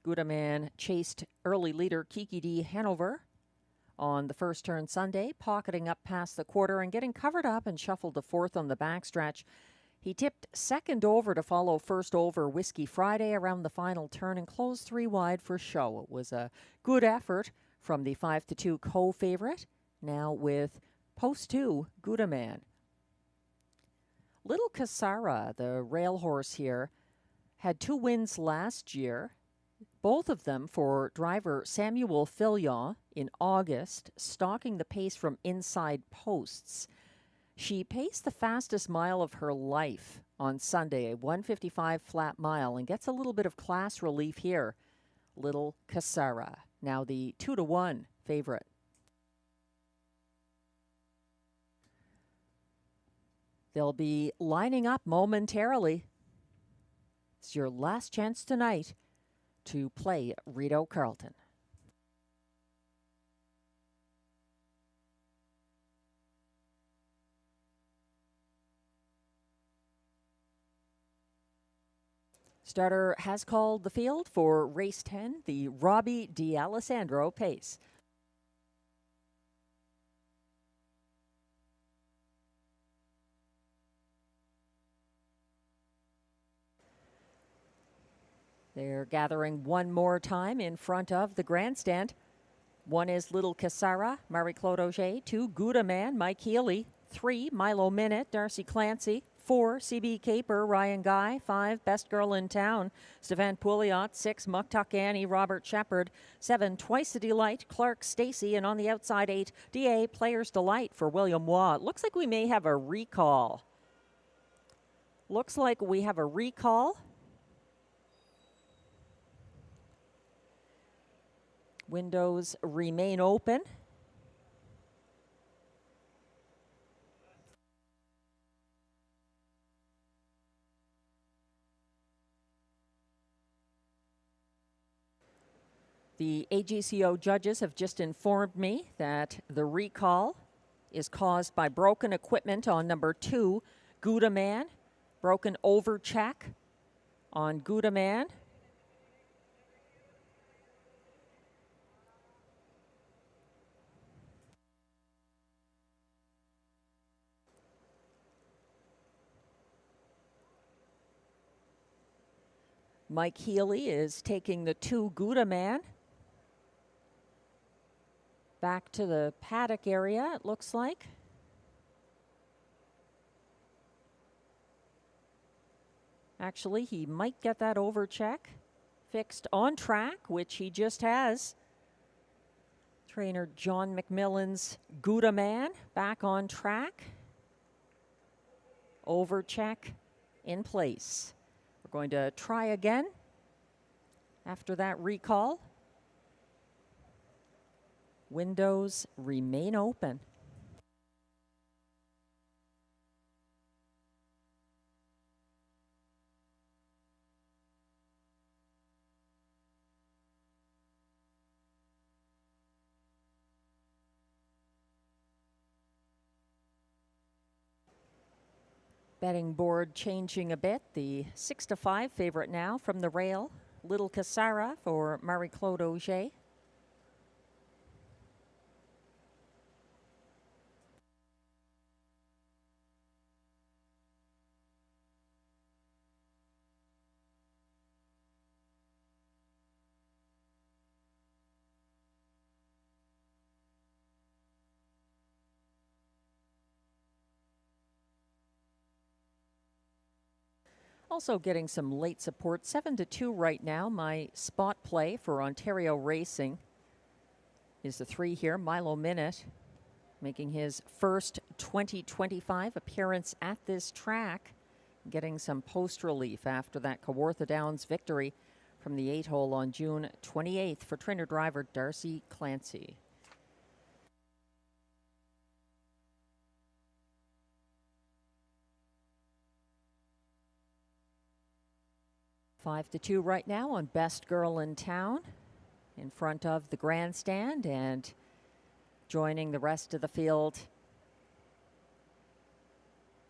Gouda Man chased early leader Kiki D. Hanover on the first turn Sunday, pocketing up past the quarter and getting covered up and shuffled to 4th on the backstretch. He tipped second over to follow first over Whiskey Friday around the final turn and closed 3 wide for show. It was a good effort from the 5-2 co-favorite, now with post 2 Gouda Man. Little Casara, the rail horse here, had 2 wins last year, both of them for driver Samuel Filion in August, stalking the pace from inside posts. She paced the fastest mile of her life on Sunday, a 1:55 flat mile, and gets a little bit of class relief here. Little Casara, now the 2-1 favorite. They'll be lining up momentarily. It's your last chance tonight to play Rideau Carleton. Starter has called the field for race 10, the Robbie D'Alessandro pace. They're gathering one more time in front of the grandstand. 1 is Little Casara, Marie-Claude Auger. 2, Gouda Man, Mike Healy. 3, Milo Minute, Darcy Clancy. 4, CB Caper, Ryan Guy. 5, Best Girl in Town, Stefan Pouliot. 6, Muktuk Annie, Robert Shepard. 7, Twice a Delight, Clark Stacy. And on the outside, 8, DA Player's Delight for William Waugh. It looks like we may have a recall. Windows remain open. The AGCO judges have just informed me that the recall is caused by broken equipment on number 2, Gouda Man. Broken over check on Gouda Man. Mike Healy is taking the 2 Gouda Man back to the paddock area, it looks like. Actually, he might get that over check fixed on track, which he just has. Trainer John McMillan's Gouda Man back on track. Over check in place. We're going to try again after that recall. Windows remain open. Betting board changing a bit. The 6-5 favorite now from the rail. Little Casara for Marie-Claude Auger. Also getting some late support, 7-2 right now. My spot play for Ontario Racing is the 3 here, Milo Minute, making his first 2025 appearance at this track, getting some post relief after that Kawartha Downs victory from the 8-hole on June 28th for trainer driver Darcy Clancy. 5-2 right now on Best Girl in Town in front of the grandstand, and joining the rest of the field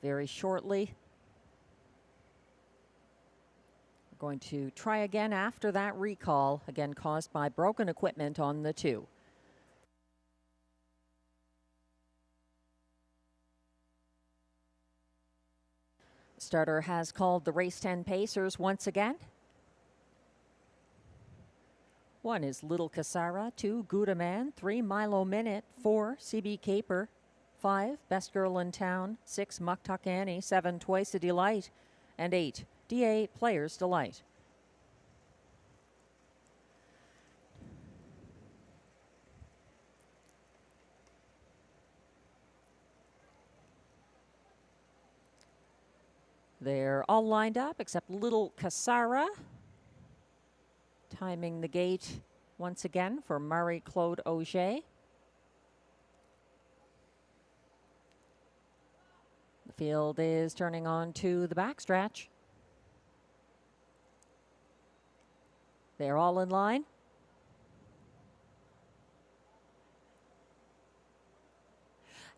very shortly. We're going to try again after that recall, again caused by broken equipment on the 2. Starter has called the race 10 pacers once again. 1 is Little Casara, 2 Gouda Man, 3 Milo Minute, 4 CB Caper, 5 Best Girl in Town, 6 Muck Tuck Annie, 7 Twice a Delight, and 8 DA Players Delight. They're all lined up except Little Casara. Timing the gate once again for Marie-Claude Auger. The field is turning on to the backstretch. They're all in line.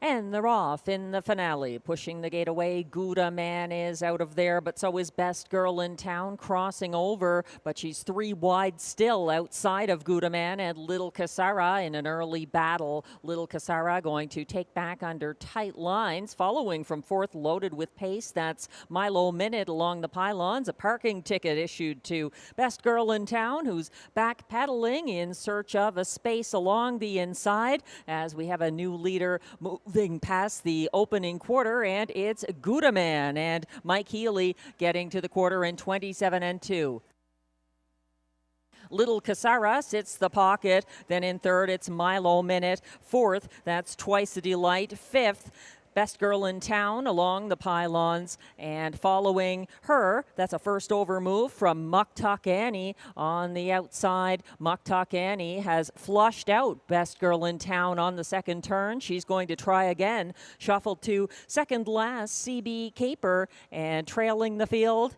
And they're off in the finale, pushing the gate away. Gouda Man is out of there, but so is Best Girl in Town, crossing over, but she's 3 wide still outside of Gouda Man and Little Casara in an early battle. Little Casara going to take back under tight lines, following from 4th, loaded with pace. That's Milo Minute along the pylons. A parking ticket issued to Best Girl in Town, who's back pedaling in search of a space along the inside, as we have a new leader moving past the opening quarter, and it's Gouda Man and Mike Healy getting to the quarter in 27-2. Little Casara sits the pocket. Then in 3rd, it's Milo Minute. 4th, that's Twice a Delight. 5th, Best Girl in Town along the pylons, and following her, that's a first over move from Muck Tuck Annie on the outside. Muck Tuck Annie has flushed out Best Girl in Town on the 2nd turn. She's going to try again. Shuffled to 2nd last, CB Caper, and trailing the field,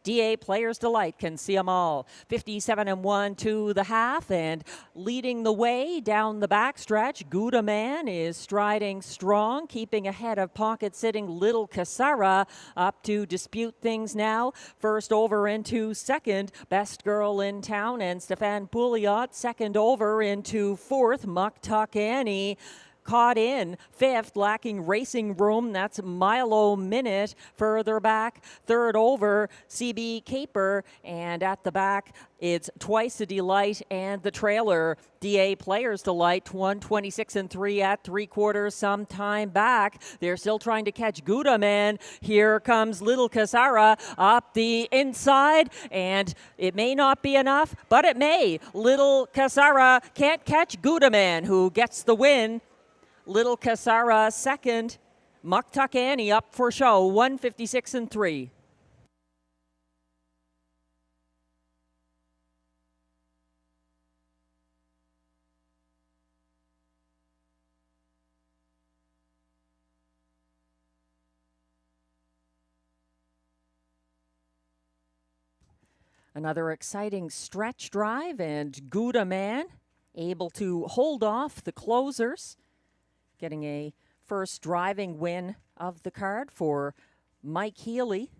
DA Players Delight. Can see them all. 57-1 to the half, and leading the way down the backstretch, Gouda Man is striding strong, keeping ahead of pocket sitting Little Casara. Up to dispute things now. First over into 2nd, Best Girl in Town, and Stefan Pouliot 2nd over into 4th, Muck Tuck Annie. Caught in 5th, lacking racing room, that's Milo Minute. Further back, 3rd over, CB Caper, and at the back, it's Twice a Delight and the trailer, DA Players Delight, 1:26-3 at 3/4 some time back. They're still trying to catch Gouda Man. Here comes Little Casara up the inside, and it may not be enough, but it may. Little Casara can't catch Gouda Man, who gets the win. Little Casara 2nd, Muck Tuck Annie up for show, 1:56-3. Another exciting stretch drive, and Gouda Man able to hold off the closers, getting a first driving win of the card for Mike Healy.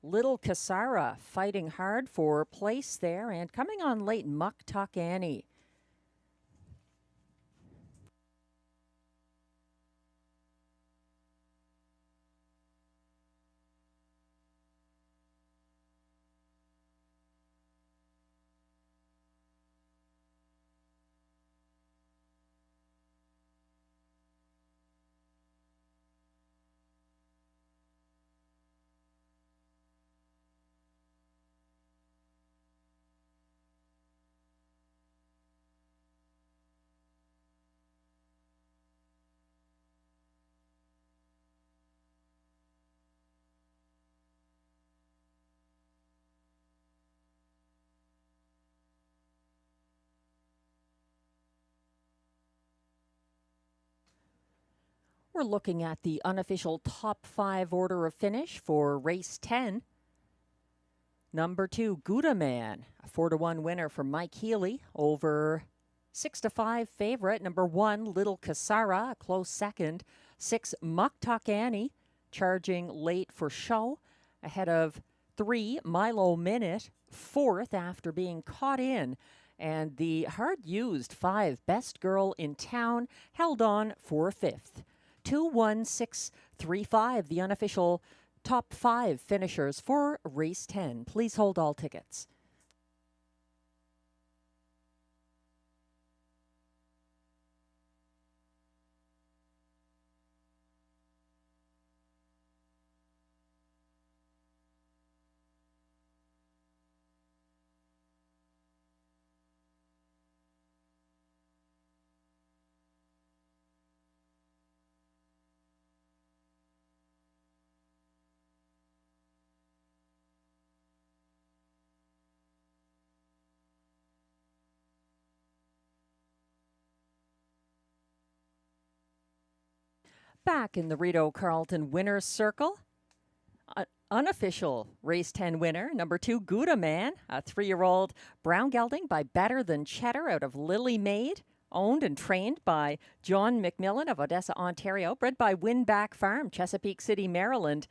Little Casara fighting hard for place there, and coming on late, Muck Tuck Annie. We're looking at the unofficial top 5 order of finish for race 10. Number 2, Gouda Man, a 4-1 winner for Mike Healy over 6-5 favorite. Number 1, Little Kasara, a close second. 6, Muktuk Annie, charging late for show, ahead of 3, Milo Minute, 4th after being caught in. And the hard-used 5, Best Girl in Town, held on for 5th. 2-1-6-3-5, the unofficial top 5 finishers for race 10. Please hold all tickets. Back in the Rideau Carleton winner's circle, unofficial race 10 winner, number 2, Gouda Man, a 3-year-old brown gelding by Better Than Cheddar out of Lily Maid, owned and trained by John McMillan of Odessa, Ontario, bred by Winback Farm, Chesapeake City, Maryland.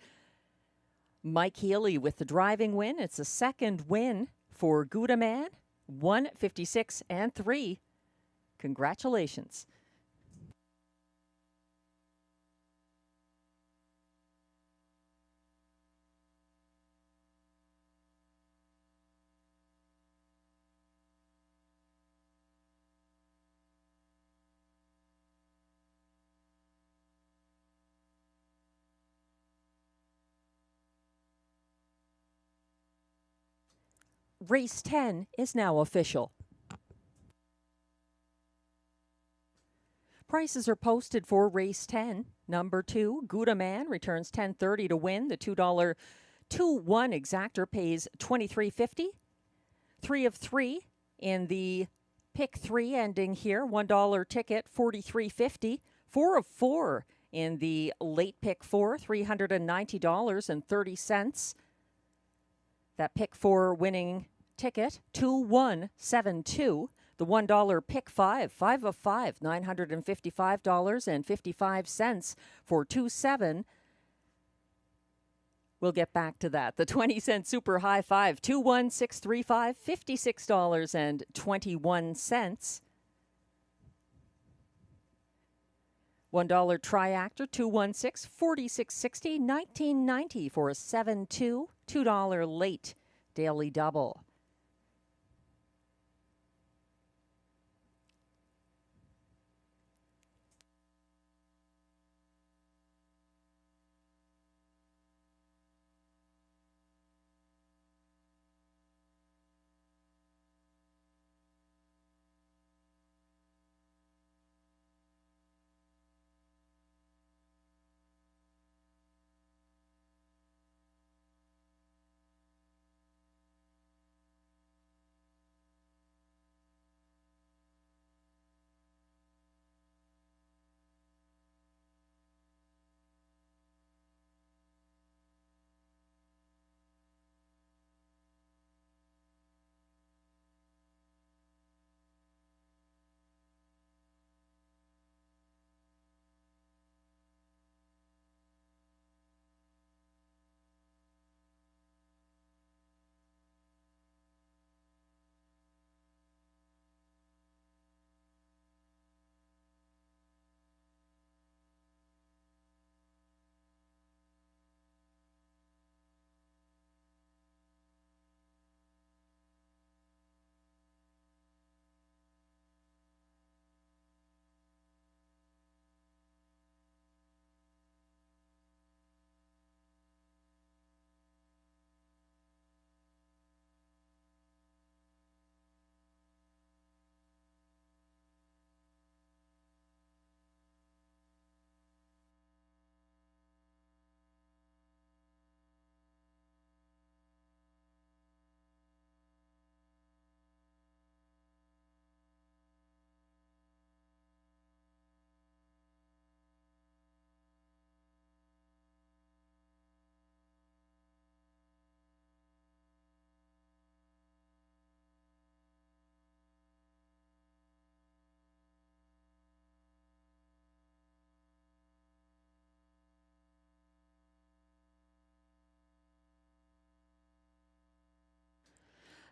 Mike Healy with the driving win. It's the second win for Gouda Man, 1:56.3. Congratulations. Race 10 is now official. Prices are posted for race 10. Number 2, Gouda Man, returns $10.30 to win. The $2 2-1 exactor pays $23.50. 3 of 3 in the pick 3 ending here. $1 ticket, $43.50. 4 of 4 in the late pick 4, $390.30. That pick 4 winning ticket, 2172. The $1 pick 5, 5 of 5, $955.55 for 2-7. We'll get back to that. The 20-cent super high 5, 21635, $56.21. $1 triactor, 216, 4660, 1990 for a 7-2, $2 late daily double.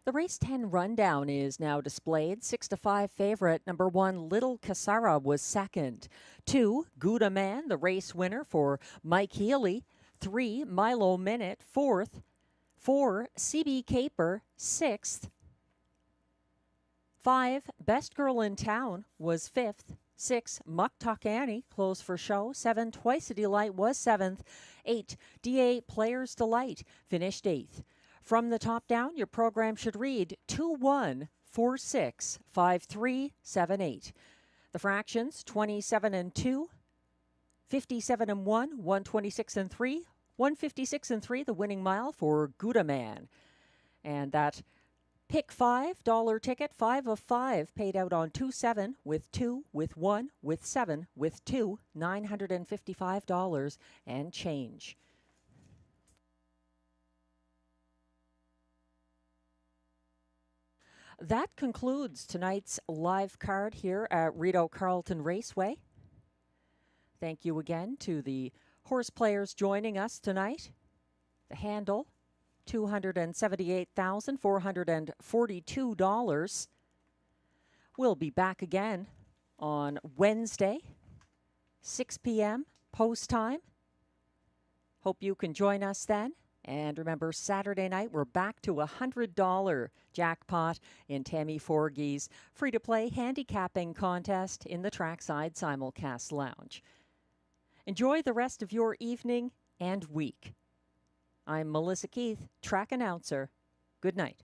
The race 10 rundown is now displayed. 6-5 favorite, number 1, Little Casara was second. 2, Gouda Man, the race winner for Mike Healy. 3, Milo Minute, fourth. 4, CB Caper, sixth. 5, Best Girl in Town was fifth. 6, Muck Tuck Annie, close for show. 7, Twice a Delight was seventh. 8, DA Players Delight finished eighth. From the top down, your program should read 21465378. The fractions 27 and 2, 57 and 1, 126 and 3, 156 and 3, the winning mile for Gouda Man. And that pick $5 ticket, 5 of 5, paid out on 2-7 with 2, with 1, with 7, with 2, $955 and change. That concludes tonight's live card here at Rideau Carleton Raceway. Thank you again to the horse players joining us tonight. The handle, $278,442. We'll be back again on Wednesday, 6 p.m. post time. Hope you can join us then. And remember, Saturday night, we're back to a $100 jackpot in Tammy Forgey's free-to-play handicapping contest in the Trackside Simulcast Lounge. Enjoy the rest of your evening and week. I'm Melissa Keith, track announcer. Good night.